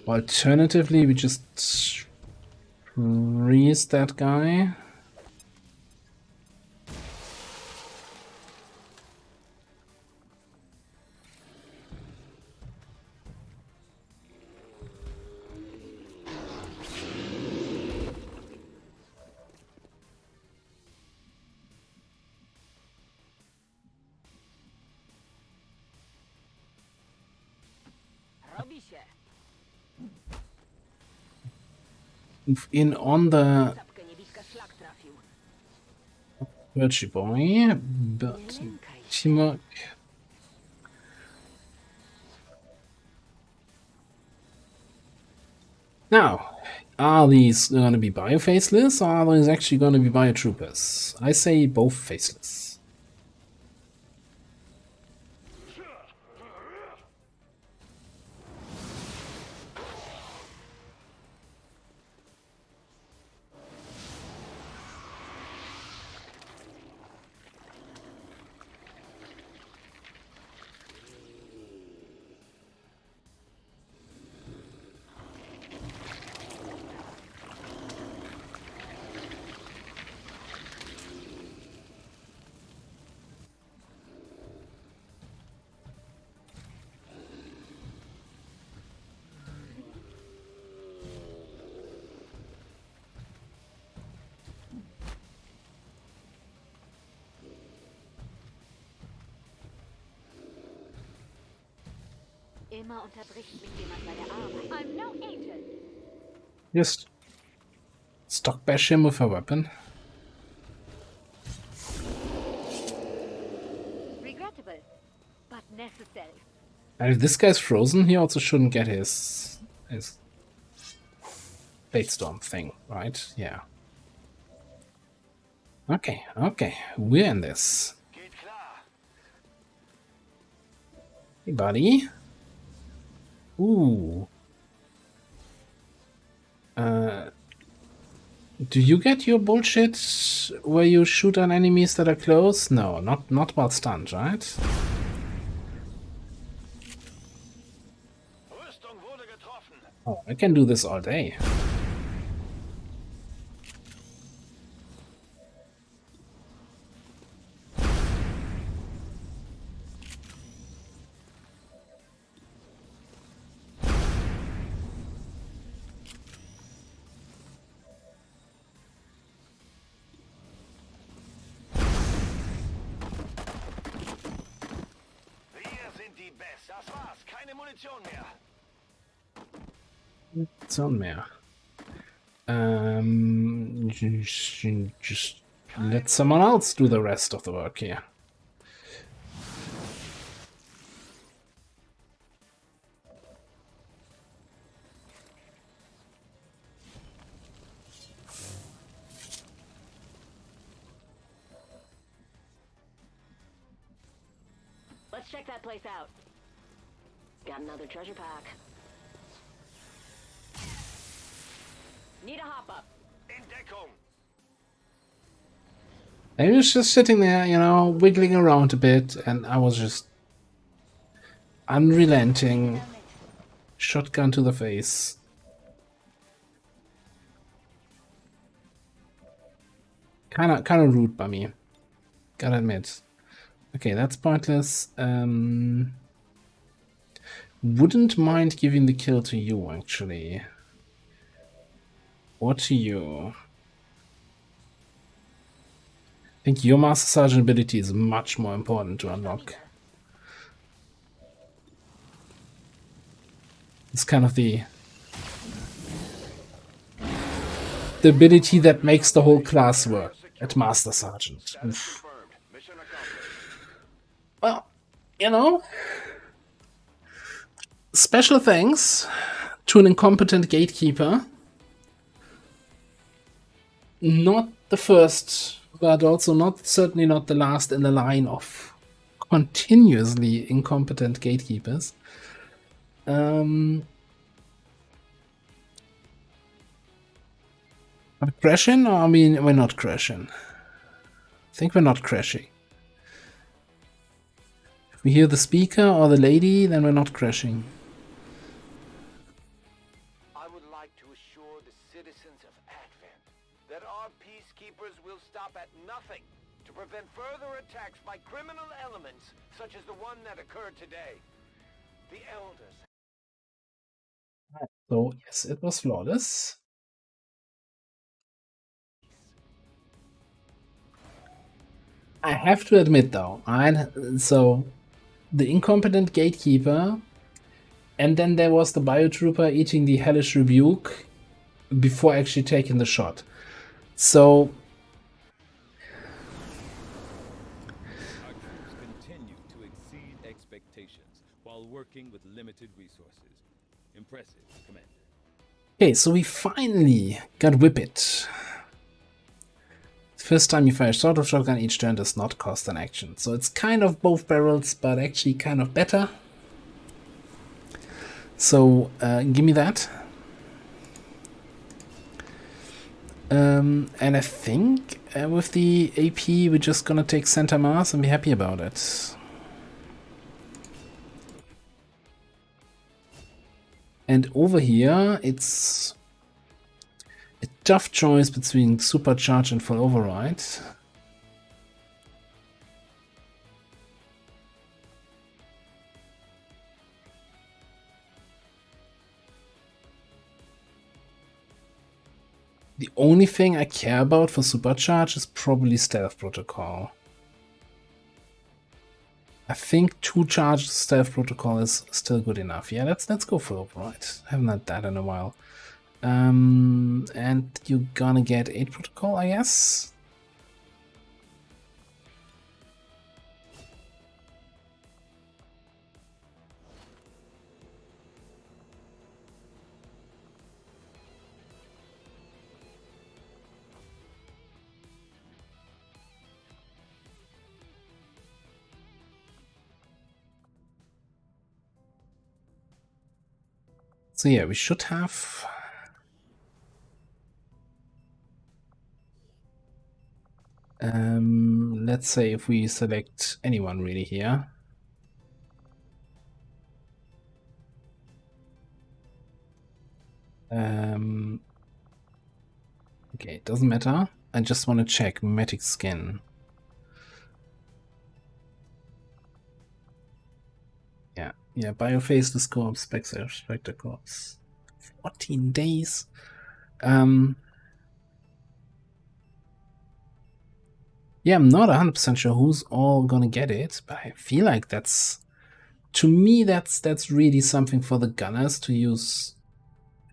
Alternatively, we just freeze that guy. Move in on the Virtue Boy, but teamwork. Now, are these going to be bio-faceless or are these actually going to be bio-troopers? I say both faceless. Immer unterbricht mich jemand bei der Arbeit. I'm no angel. Just stock bash him with a weapon. Regrettable, but necessary. And if this guy's frozen, he also shouldn't get his Blade Storm thing, right? Yeah. Okay, we're in this. Hey, buddy. Ooh. Do you get your bullshit where you shoot on enemies that are close? No, not while stunned, right? Oh, I can do this all day. Das war's, keine Munition mehr. Munition mehr. Just let someone else do the rest of the work here. Let's check that place out. Got another treasure pack. Need a hop up. Entdeckung. I was just sitting there, you know, wiggling around a bit, and I was just unrelenting. Shotgun to the face. Kinda rude by me. Gotta admit. Okay, that's pointless. Wouldn't mind giving the kill to you, actually. Or to you. I think your Master Sergeant ability is much more important to unlock. It's kind of the ability that makes the whole class work at Master Sergeant. Oof. Well, you know, special thanks to an incompetent gatekeeper. Not the first, but also certainly not the last in the line of continuously incompetent gatekeepers. Are we crashing, or I mean, we're not crashing? I think we're not crashing. If we hear the speaker or the lady, then we're not crashing. I would like to assure the citizens of Advent that our peacekeepers will stop at nothing to prevent further attacks by criminal elements such as the one that occurred today. The Elders. So, yes, it was flawless. I have to admit, though, so the incompetent gatekeeper, and then there was the biotrooper eating the hellish rebuke before actually taking the shot. So Our troops continue to exceed expectations while working with limited resources. Impressive, Commander. okay, so we finally got Whippet. First time you fire a sort of shotgun each turn does not cost an action. So it's kind of both barrels, but actually kind of better. So give me that. And I think with the AP we're just gonna take Santa Mars and be happy about it. And over here it's a tough choice between Supercharge and Full Override. The only thing I care about for Supercharge is probably Stealth Protocol. I think 2 charges Stealth Protocol is still good enough. Yeah, let's go for Override. Haven't had that in a while. And you're gonna get 8 Protocol, I guess. So yeah, we should have let's say if we select anyone really here. Okay, it doesn't matter. I just want to check Mimetic Skin. Yeah, Biofaceless Corpse, Spectre Corpse. 14 days. Yeah, I'm not 100% sure who's all gonna get it, but I feel like to me, that's really something for the gunners to use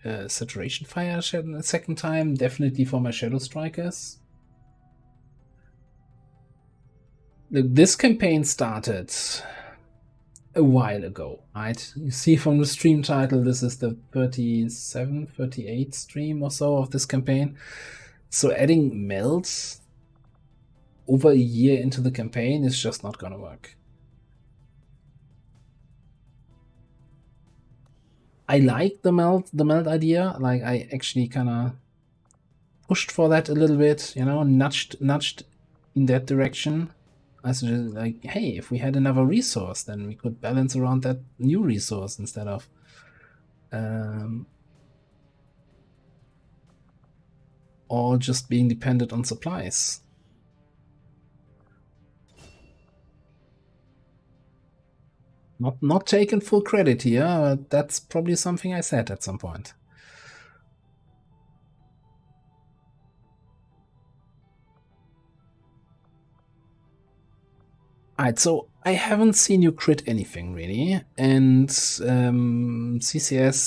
Saturation Fire a second time. Definitely for my Shadow Strikers. Look, this campaign started a while ago, right? You see from the stream title, this is the 37, 38 stream or so of this campaign. So adding melts over a year into the campaign is just not gonna work. I like the melt idea. Like, I actually kind of pushed for that a little bit, you know, nudged in that direction. I suggested, like, hey, if we had another resource, then we could balance around that new resource instead of all just being dependent on supplies. Not taking full credit here, but that's probably something I said at some point. Alright, so I haven't seen you crit anything really, and CCS.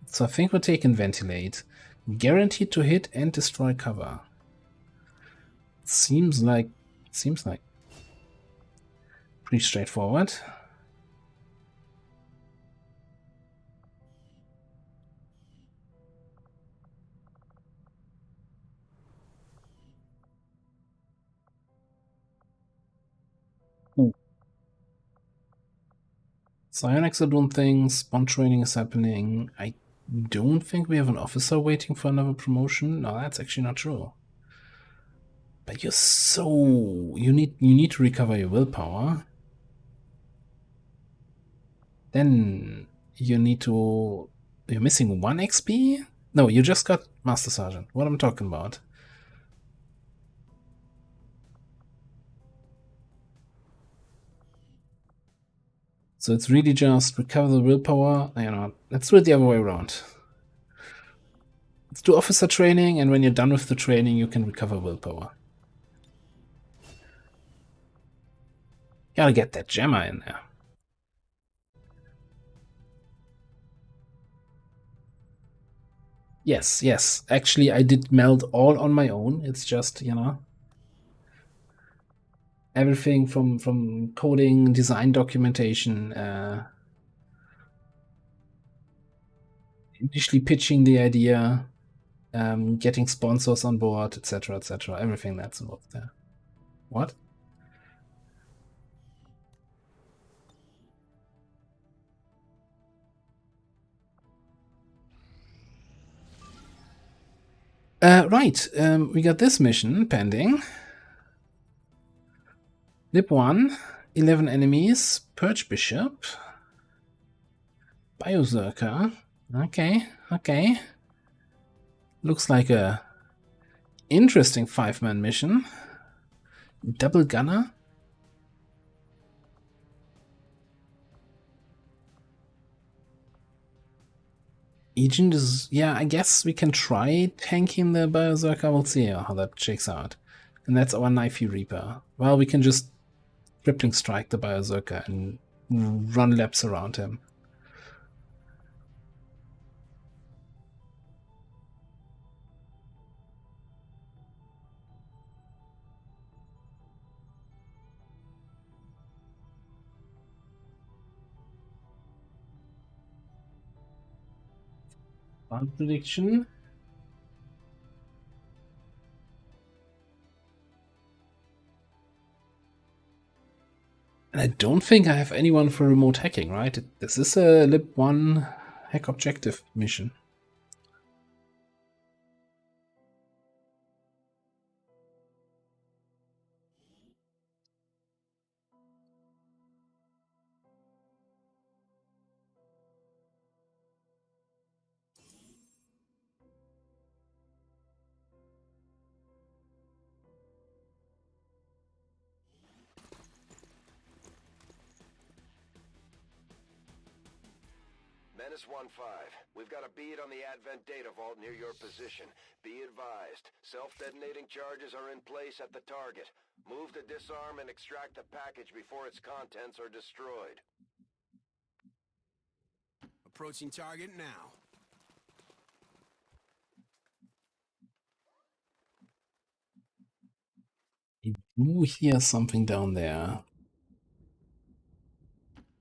So I think we're taking Ventilate. Guaranteed to hit and destroy cover. Seems like pretty straightforward. Psionics are doing things, bond training is happening. I don't think we have an officer waiting for another promotion. No, that's actually not true. But you're so... You need to recover your willpower. Then you need to... You're missing 1 XP? No, you just got Master Sergeant. What am I talking about? So it's really just recover the willpower. You know, let's do it the other way around. Let's do officer training, and when you're done with the training, you can recover willpower. Gotta get that Gemma in there. Yes, yes. Actually, I did meld all on my own. It's just, you know, everything from coding, design documentation, initially pitching the idea, getting sponsors on board, etc., etc. Everything that's involved there. What? Right, we got this mission pending. Lib 1, 11 enemies, Purge Bishop, Biozerker. Okay, okay. Looks like a interesting 5-man mission. Double Gunner. Agent is... Yeah, I guess we can try tanking the Biozerker. We'll see how that shakes out. And that's our Knifey Reaper. Well, we can just Crippling Strike the Biozerker and run laps around him. Prediction. And I don't think I have anyone for remote hacking, right? This is a Lib 1 hack objective mission. Menace 1-5. We've got a bead on the Advent data vault near your position. Be advised, self-detonating charges are in place at the target. Move to disarm and extract the package before its contents are destroyed. Approaching target now. I do hear something down there.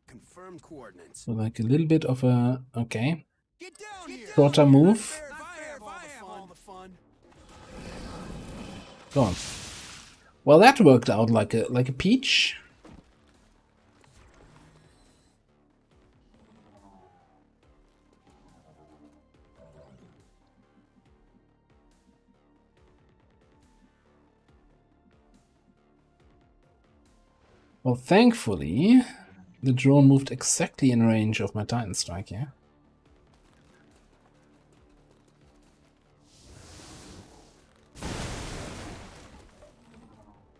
Confirmed coordinates. So like a little bit of a... Okay. Shorter move. Go on. Well, that worked out like a peach. Well, thankfully, the drone moved exactly in range of my Titan strike, yeah?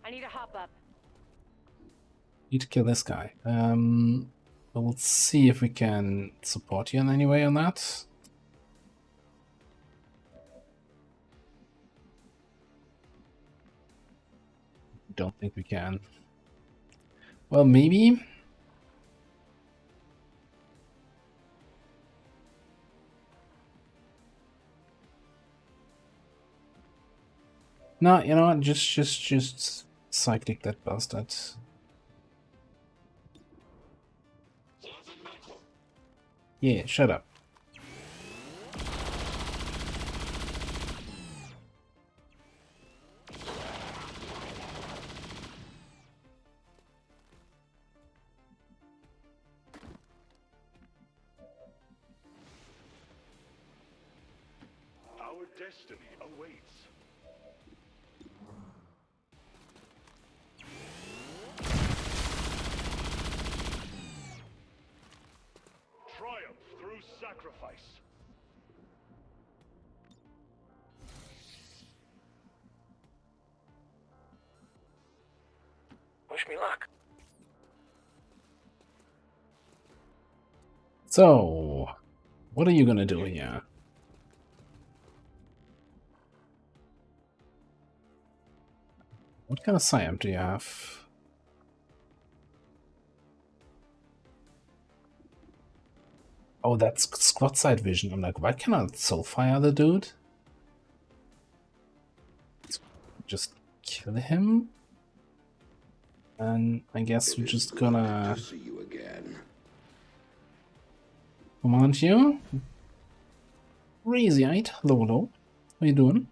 I need a hop up. Need to kill this guy. We'll see if we can support you in any way on that. Don't think we can. Well, maybe. No, you know what? Just cyclic that bastard. Yeah, shut up. destiny awaits. Triumph through sacrifice. Wish me luck. So, what are you gonna do here? What kind of Siam do you have? Oh, that's squad side vision. I'm like, why cannot Soulfire the dude? Just kill him? And I guess we're just gonna See you again. command you. Crazy-eyed, Lolo. How you doing?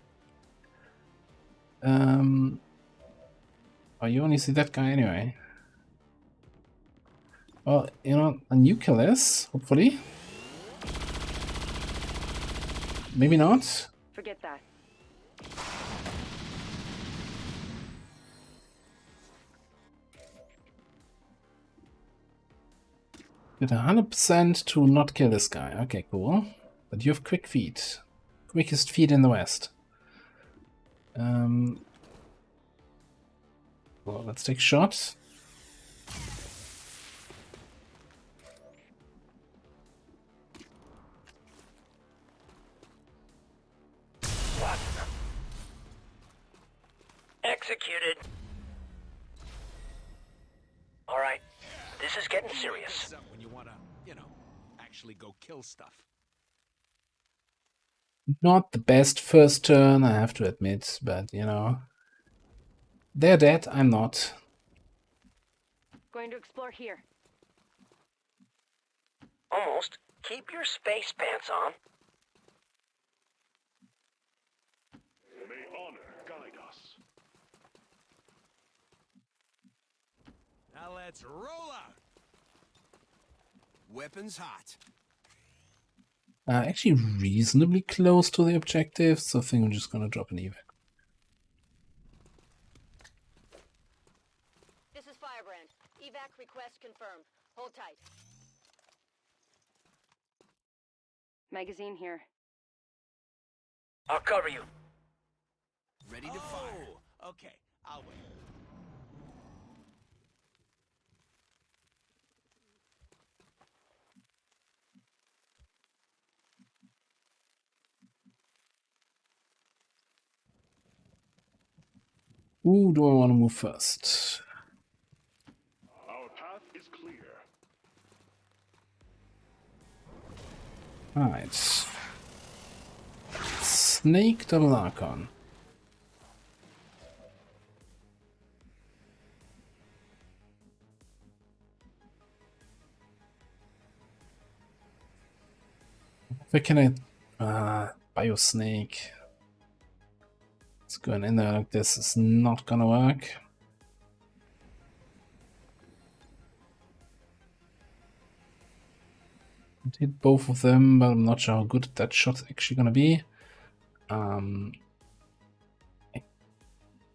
Oh, you only see that guy anyway. Well, you know, a new kill is, hopefully. Maybe not. Forget that. Get 100% to not kill this guy. Okay, cool. But you have quick feet. Quickest feet in the West. Well, let's take a shot. What? Executed. All right, this is getting serious. When you want to, you know, actually go kill stuff. Not the best first turn, I have to admit, but you know. They're dead, I'm not. Going to explore here. Almost. Keep your space pants on. May honor guide us. Now let's roll out. Weapons hot. Actually reasonably close to the objective, so I think I'm just gonna drop an evac. This is Firebrand. Evac request confirmed. Hold tight. Magazine here. I'll cover you. Ready to fire. Okay, I'll wait. Who do I want to move first? Our path is clear. Alright. Snake double Archon. Where can I... Biosnake. It's going in there like this is not gonna work. It hit both of them, but I'm not sure how good that shot's actually gonna be. I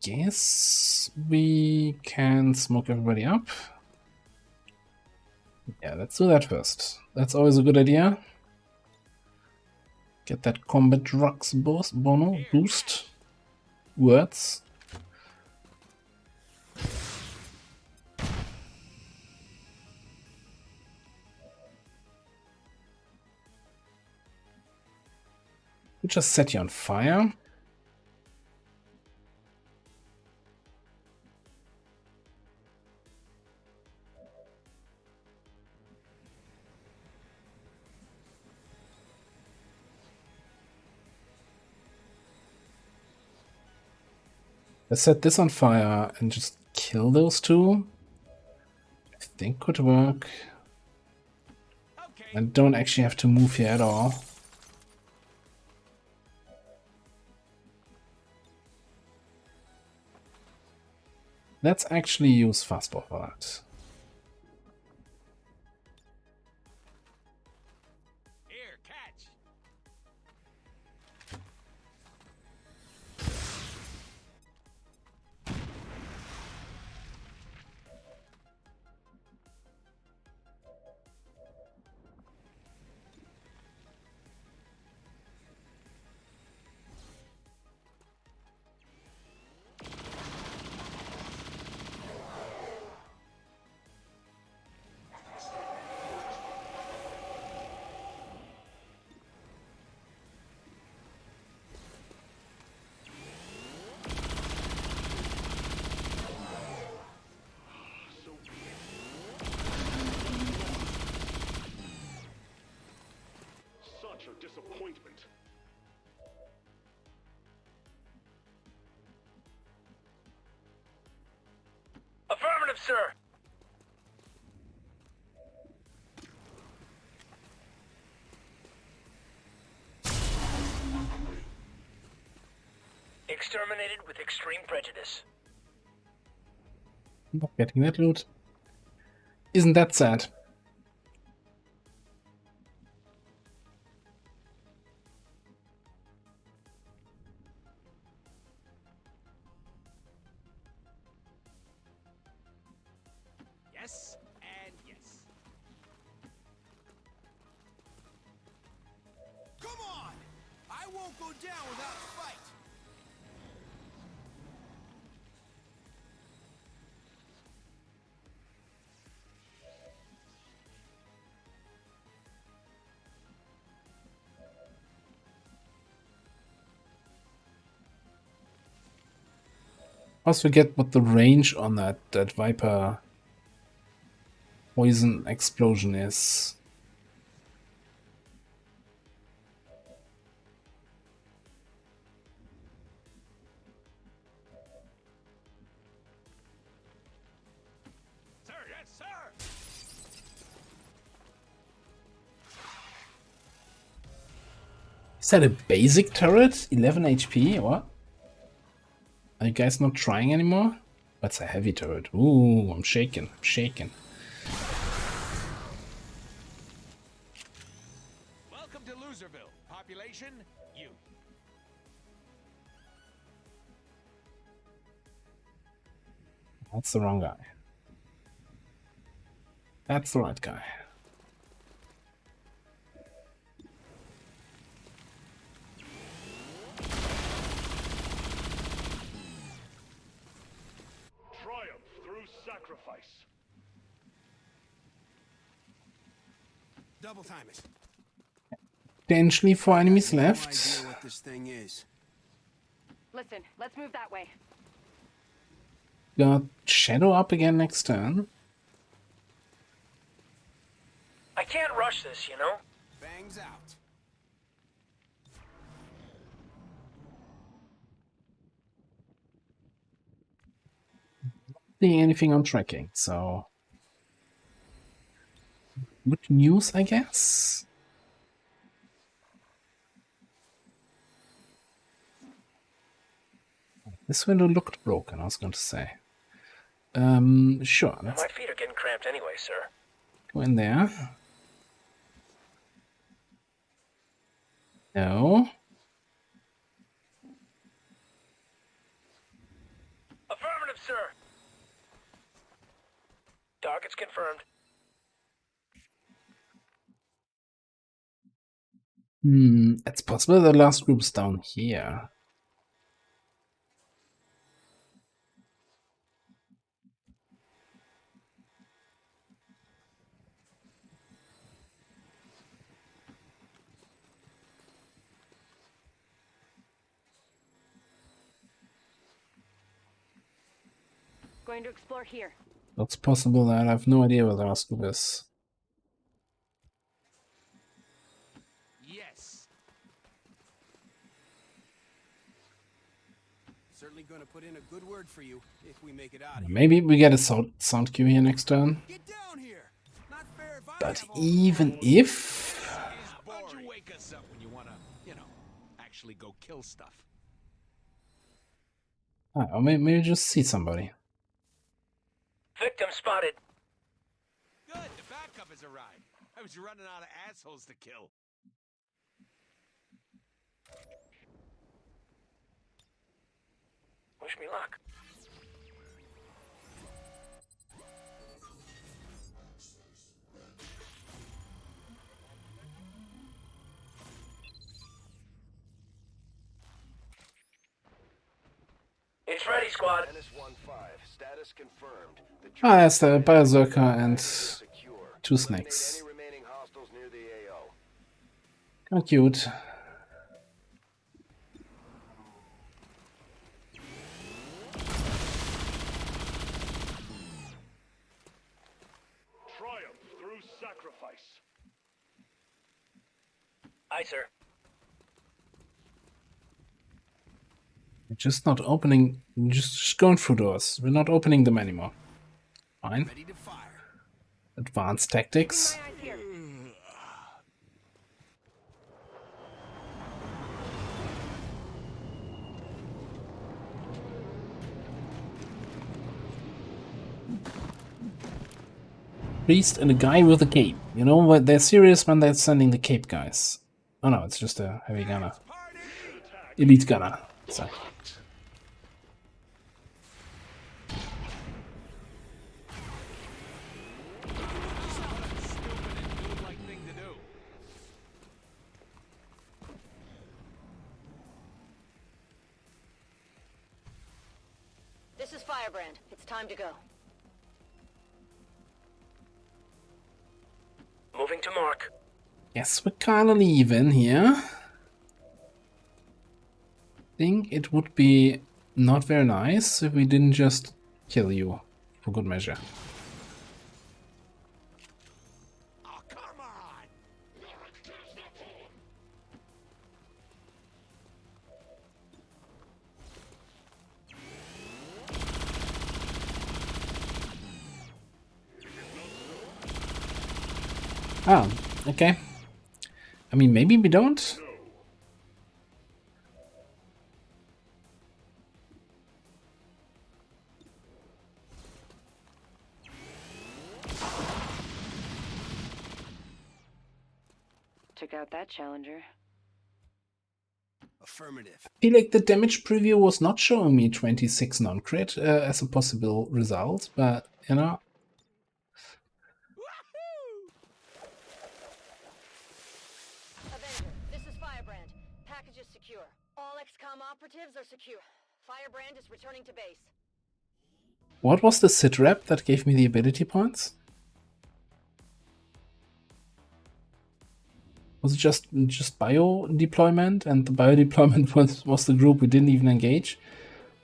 guess we can smoke everybody up. Yeah, let's do that first. That's always a good idea. Get that combat drugs boost. Words. We just set you on fire. Let's set this on fire and just kill those two. I think could work. I don't actually have to move here at all. Let's actually use fastball for that. Here, catch. Affirmative, sir. Exterminated with extreme prejudice. Not getting that loot. Isn't that sad? Yes, and yes. Come on! I won't go down without a fight! I always forget what the range on that Viper poison explosion is. Sir, yes, sir! Is that a basic turret? 11 HP? What? Are you guys not trying anymore? That's a heavy turret. Ooh, I'm shaking. I'm shaking. Welcome to Loserville. Population, you. That's the wrong guy. That's the right guy. Triumph through sacrifice. Double time it. Potentially 4 enemies left. What this thing is. Listen, let's move that way. Got Shadow up again next turn. I can't rush this, you know? Bangs out. Seeing anything on tracking, so good news, I guess. This window looked broken, I was going to say. Sure, let's My feet are getting cramped anyway, sir. go in there. No. Affirmative, sir. Target's confirmed. It's possible the last group's down here. Going to explore here. It's possible that I have no idea where the last group is. Yes. Certainly going to put in a good word for you if we make it out of here. Maybe we get a sound cue here next turn. Get down here. Not fair if I But have all even if... Why don't you wake us up when you want to, you know, actually go kill stuff? Or maybe just see somebody. Victim spotted. Good, the backup has arrived. I was running out of assholes to kill. Wish me luck. It's ready, squad. Status confirmed. Ah, that's the Berserker and 2 snakes. Any remaining hostiles near the AO. How cute. Triumph through sacrifice. Aye, sir. We're just not opening, just going through doors. We're not opening them anymore. Fine. Ready to fire. Advanced tactics. Priest and a guy with a cape. You know what? They're serious when they're sending the cape guys. Oh no, it's just a heavy gunner. Elite gunner. So. This is Firebrand. It's time to go. Moving to mark. Guess we're kinda leaving here. Think it would be not very nice if we didn't just kill you for good measure. Oh, come on. Oh, okay. I mean, maybe we don't. Took out that challenger. Affirmative. I feel like the damage preview was not showing me 26 non-crit as a possible result, but you know. Avenger, this is Firebrand. Package is secure. All XCOM operatives are secure. Firebrand is returning to base. What was the sitrep that gave me the ability points? Was it just bio deployment, and the bio deployment was the group we didn't even engage?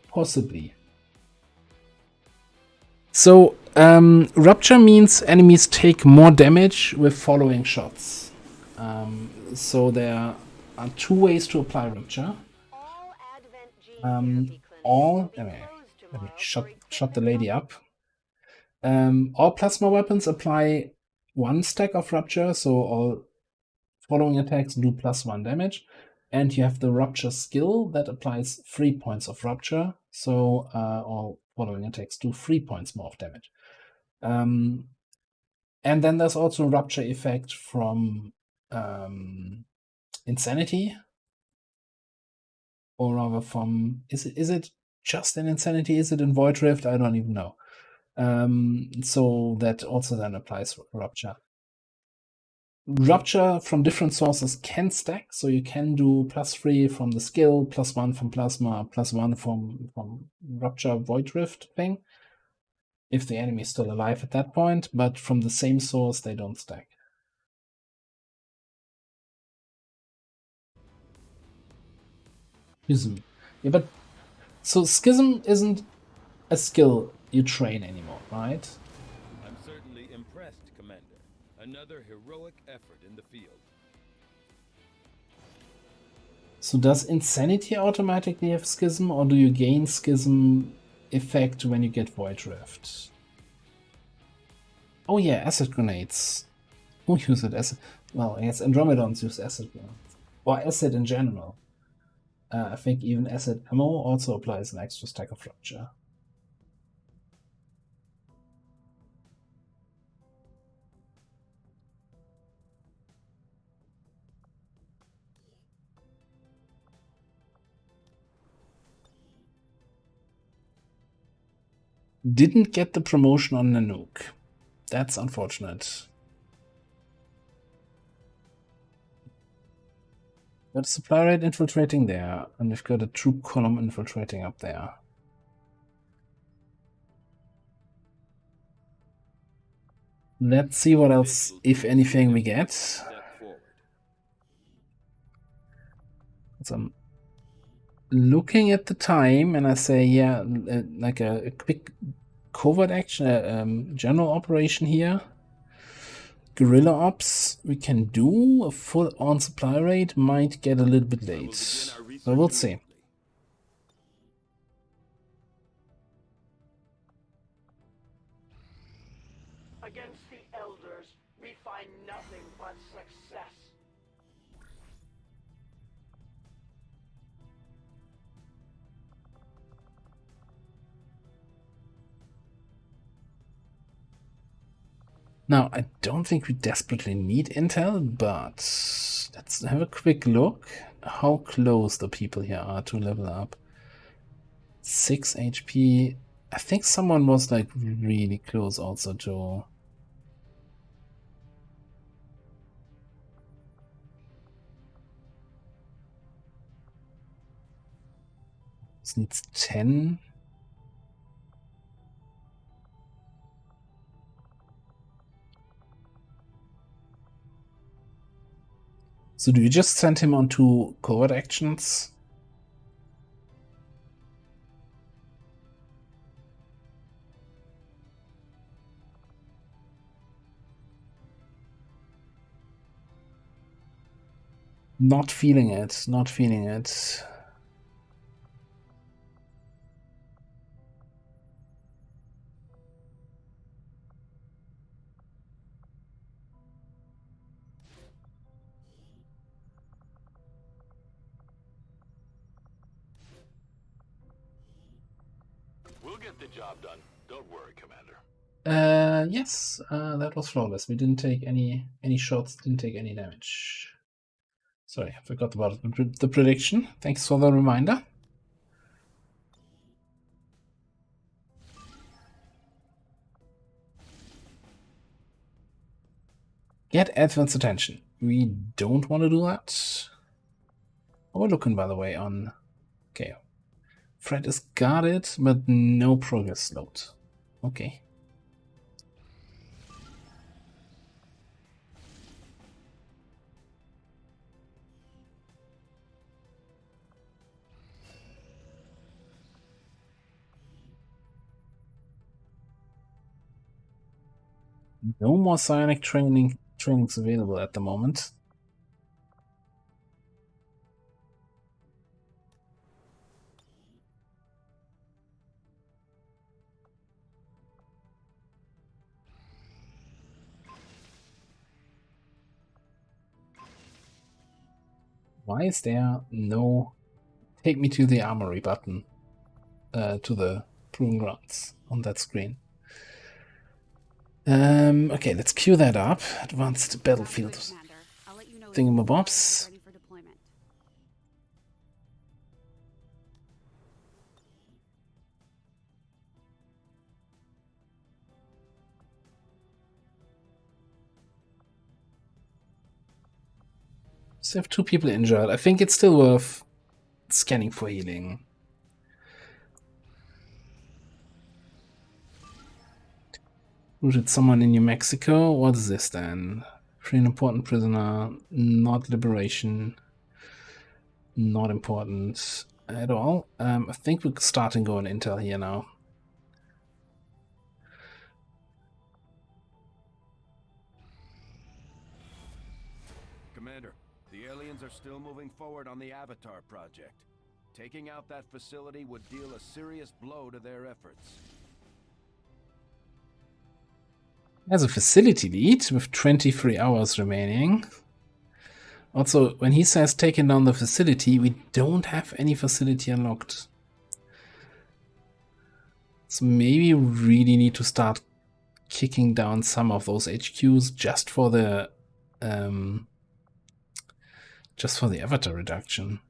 Possibly. So rupture means enemies take more damage with following shots. So there are two ways to apply rupture. Let me shut the lady up. All plasma weapons apply 1 stack of rupture, so all following attacks do +1 damage, and you have the rupture skill that applies 3 points of rupture, so all following attacks do 3 points more of damage. And then there's also rupture effect from Insanity, or rather from is it just in Insanity? Is it in Void Rift? I don't even know. So that also then applies rupture. Rupture from different sources can stack, so you can do +3 from the skill, +1 from plasma, +1 from rupture Void Rift thing, if the enemy is still alive at that point, but from the same source they don't stack. Schism. Yeah, but so Schism isn't a skill you train anymore, right? I'm certainly impressed, Commander. Another heroic effort in the field. So does Insanity automatically have Schism, or do you gain Schism effect when you get Void Rift? Oh yeah, acid grenades. Who uses acid? Well, I guess Andromedons use acid grenades. Or acid in general. I think even acid ammo also applies an extra stack of rupture. Didn't get the promotion on Nanook. That's unfortunate. Got a supply raid infiltrating there, and we've got a troop column infiltrating up there. Let's see what else, if anything, we get. So I'm looking at the time, and I say, yeah, like a quick covert action, general operation here. Guerrilla ops we can do. A full-on supply raid might get a little bit late, but we'll see. Against the Elders, we find nothing but success. Now, I don't think we desperately need intel, but let's have a quick look how close the people here are to level up. 6 HP. I think someone was like really close also to... This needs 10. So do you just send him on to covert actions? Not feeling it, not feeling it. We'll get the job done. Don't worry, Commander. Yes, that was flawless. We didn't take any shots, didn't take any damage. Sorry, I forgot about the prediction. Thanks for the reminder. Get advanced attention. We don't want to do that. Oh, we're looking, by the way, on... Okay. Fred is guarded, but no progress slowed. Okay. No more psionic trainings available at the moment. Why is there no take me to the armory button to the proving grounds on that screen? Okay, let's queue that up. Advanced battlefield thingamabobs. Still have 2 people injured. I think it's still worth scanning for healing. Looted someone in New Mexico. What is this then? Free an important prisoner. Not liberation. Not important at all. I think we're starting going intel here now. Commander, the aliens are still moving forward on the Avatar project. Taking out that facility would deal a serious blow to their efforts. As a facility lead with 23 hours remaining. Also, when he says taking down the facility, we don't have any facility unlocked. So maybe we really need to start kicking down some of those HQs just for the avatar reduction.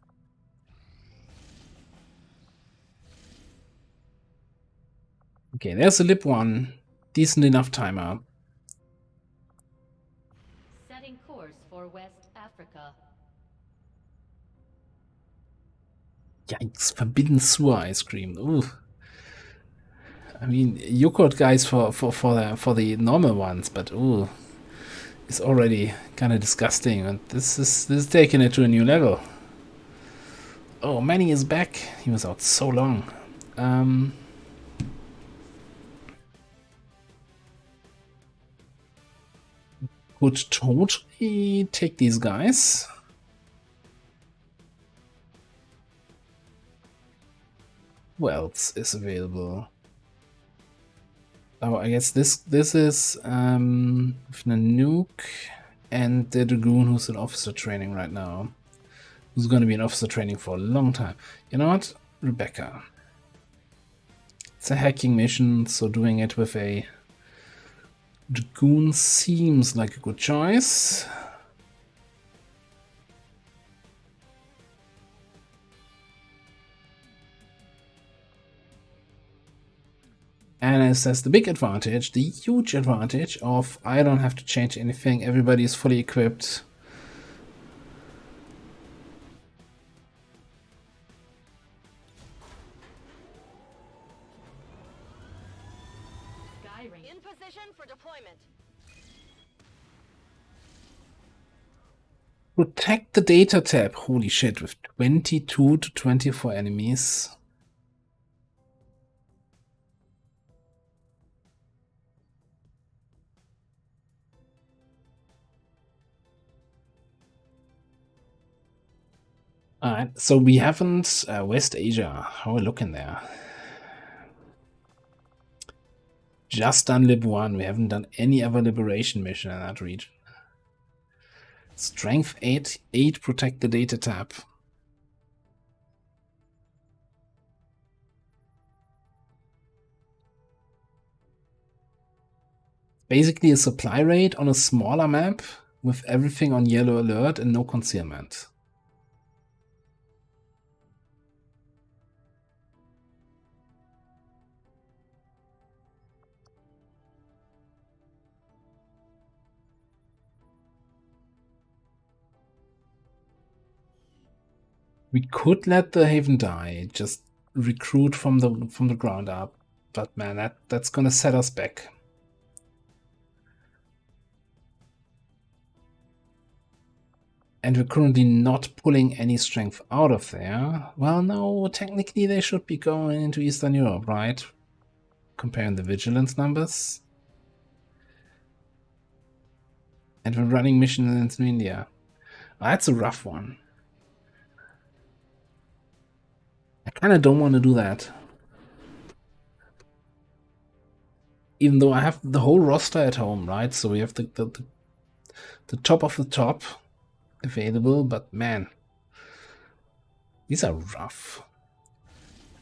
Okay, there's a lip one. Decent enough timer. Setting course for West Africa. Yikes, forbidden sewer ice cream. Ooh. I mean, yogurt guys for the normal ones, but ooh, it's already kind of disgusting. And this is taking it to a new level. Oh, Manny is back. He was out so long. Could totally take these guys. Who else is available? Oh, I guess this is with a nuke and the Dragoon who's in officer training right now. Who's going to be in officer training for a long time. You know what? Rebecca. It's a hacking mission, so doing it with a Dragoon seems like a good choice. And it says the big advantage, the huge advantage of I don't have to change anything, everybody is fully equipped. In position for deployment. Protect the data tab. Holy shit, with 22 to 24 enemies. Alright, so we haven't West Asia. How are we looking there? Just done Lib 1. We haven't done any other liberation mission in that region. Strength 8, protect the data tab. Basically a supply raid on a smaller map with everything on yellow alert and no concealment. We could let the Haven die, just recruit from the ground up, but man, that's gonna set us back. And we're currently not pulling any strength out of there. Well, no, technically they should be going into Eastern Europe, right? Comparing the vigilance numbers. And we're running missions in India. That's a rough one. I kind of don't want to do that. Even though I have the whole roster at home, right? So we have the top of the top available, but man, these are rough.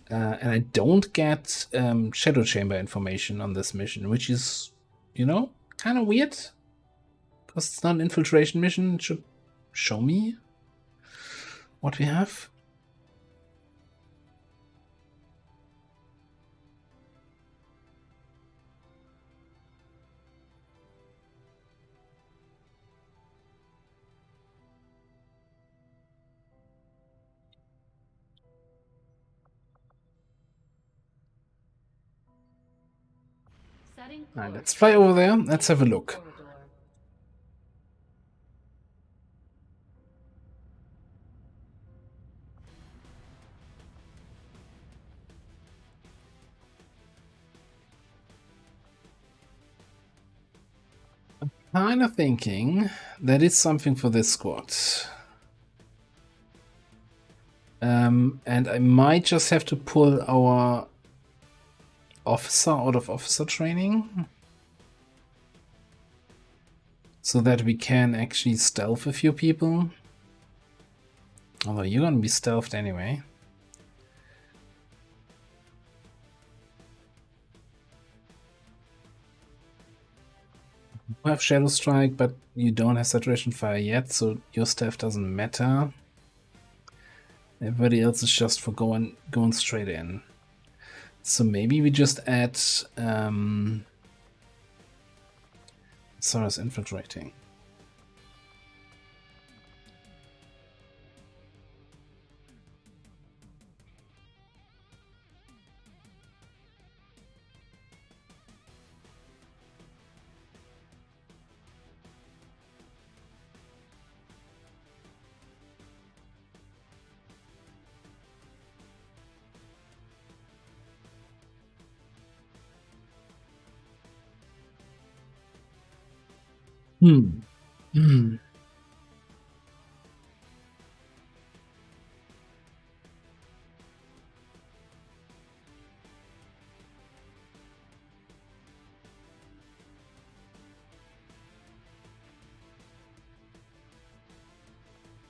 And I don't get Shadow Chamber information on this mission, which is, you know, kind of weird. Because it's not an infiltration mission, it should show me what we have. Alright, let's fly over there. Let's have a look. I'm kind of thinking that is something for this squad. And I might just have to pull our officer out of officer training so that we can actually stealth a few people. Although you're gonna be stealthed anyway. You have Shadow Strike, but you don't have Saturation Fire yet, so your stealth doesn't matter. Everybody else is just for going straight in. So maybe we just add Sarah's infiltrating.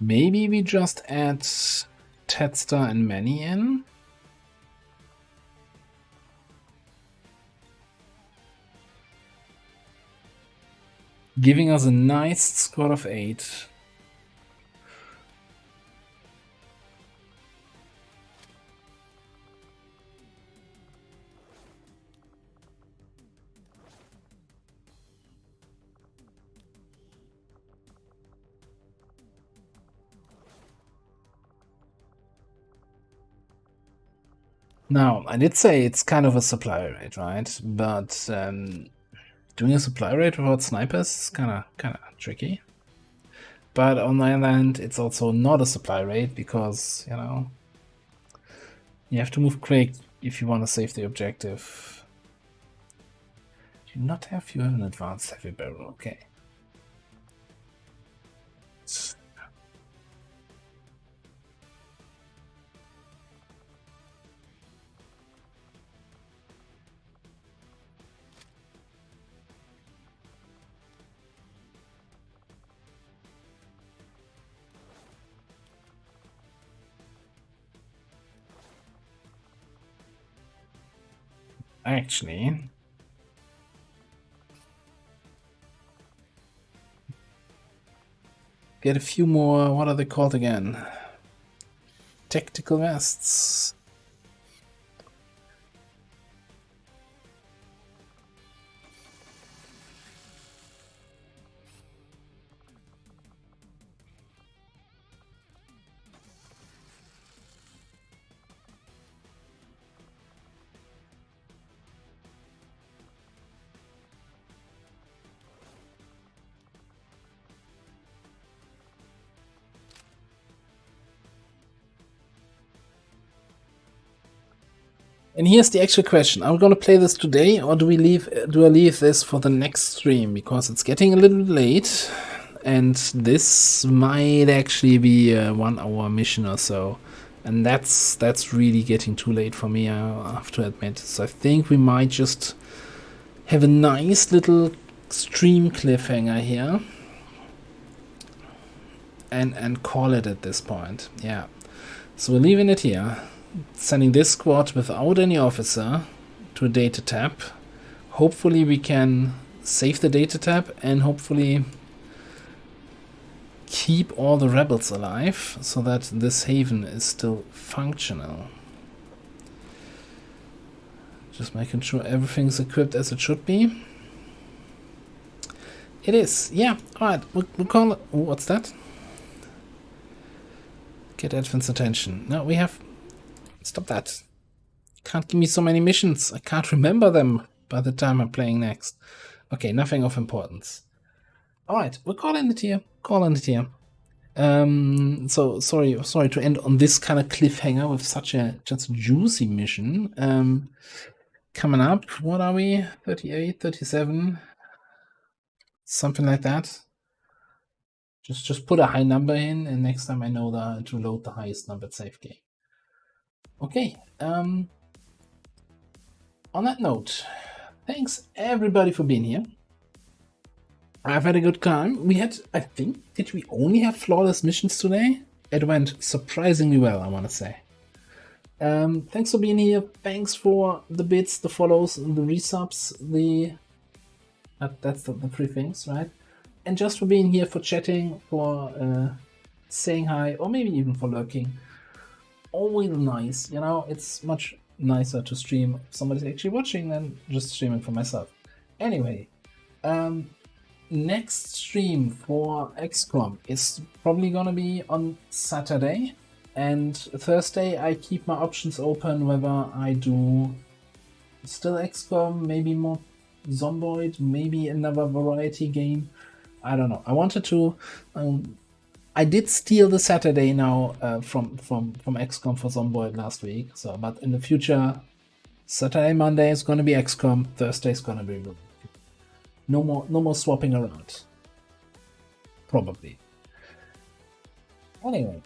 Maybe we just add Tedster and Manny in. Giving us a nice score of 8. Now, I did say it's kind of a supply rate, right? But doing a supply rate without snipers is kind of tricky. But on the other hand, it's also not a supply rate because, you know, you have to move quick if you want to save the objective. Do you not have? You have an advanced heavy barrel, okay. Actually, get a few more, what are they called again? Tactical vests. And here's the actual question: are we gonna play this today, or do I leave this for the next stream? Because it's getting a little late, and this might actually be a 1 hour mission or so, and that's really getting too late for me, I have to admit. So I think we might just have a nice little stream cliffhanger here, and call it at this point. Yeah. So we're leaving it here. Sending this squad without any officer to a data tab. Hopefully we can save the data tab and hopefully keep all the rebels alive so that this haven is still functional. Just making sure everything's equipped as it should be. It is, yeah. Alright, we'll call it. What's that? Get Edwin's attention. No, we have. Stop that. Can't give me so many missions. I can't remember them by the time I'm playing next. Okay, nothing of importance. Alright, we're calling it here. Calling it here. So sorry to end on this kind of cliffhanger with such a just juicy mission. Coming up, what are we? 38, 37? Something like that. Just put a high number in, and next time I know to load the highest numbered save game. Okay, on that note, thanks everybody for being here. I've had a good time. We had, I think, did we only have flawless missions today? It went surprisingly well, I want to say. Thanks for being here. Thanks for the bits, the follows, the resubs, that's the three things, right? And just for being here, for chatting, for saying hi, or maybe even for lurking. Always nice, you know, it's much nicer to stream if somebody's actually watching than just streaming for myself. Anyway, next stream for XCOM is probably gonna be on Saturday, and Thursday I keep my options open whether I do still XCOM, maybe more Zomboid, maybe another variety game. I don't know. I wanted to. I did steal the Saturday now from XCOM for Zomboid last week. So, but in the future, Saturday, Monday is gonna be XCOM. Thursday is gonna be no more swapping around. Probably. Anyway,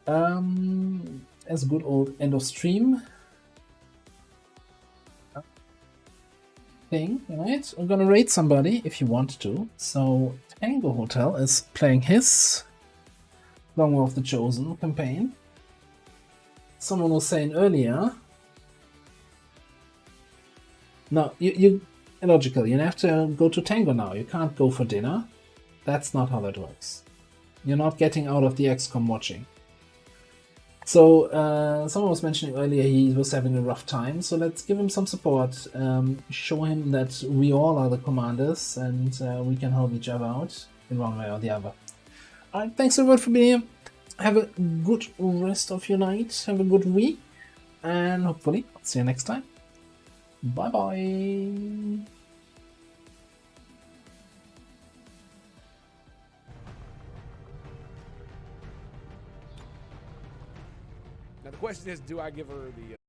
as a good old end of stream thing, right? I'm gonna raid somebody if you want to. So Tango Hotel is playing his. Wrong of the Chosen campaign. Someone was saying earlier. No, you illogical. You have to go to Tango now. You can't go for dinner. That's not how that works. You're not getting out of the XCOM watching. So someone was mentioning earlier he was having a rough time. So let's give him some support. Show him that we all are the commanders and we can help each other out in one way or the other. Alright, thanks everyone for being here. Have a good rest of your night. Have a good week. And hopefully, I'll see you next time. Bye bye. Now the question is, do I give her the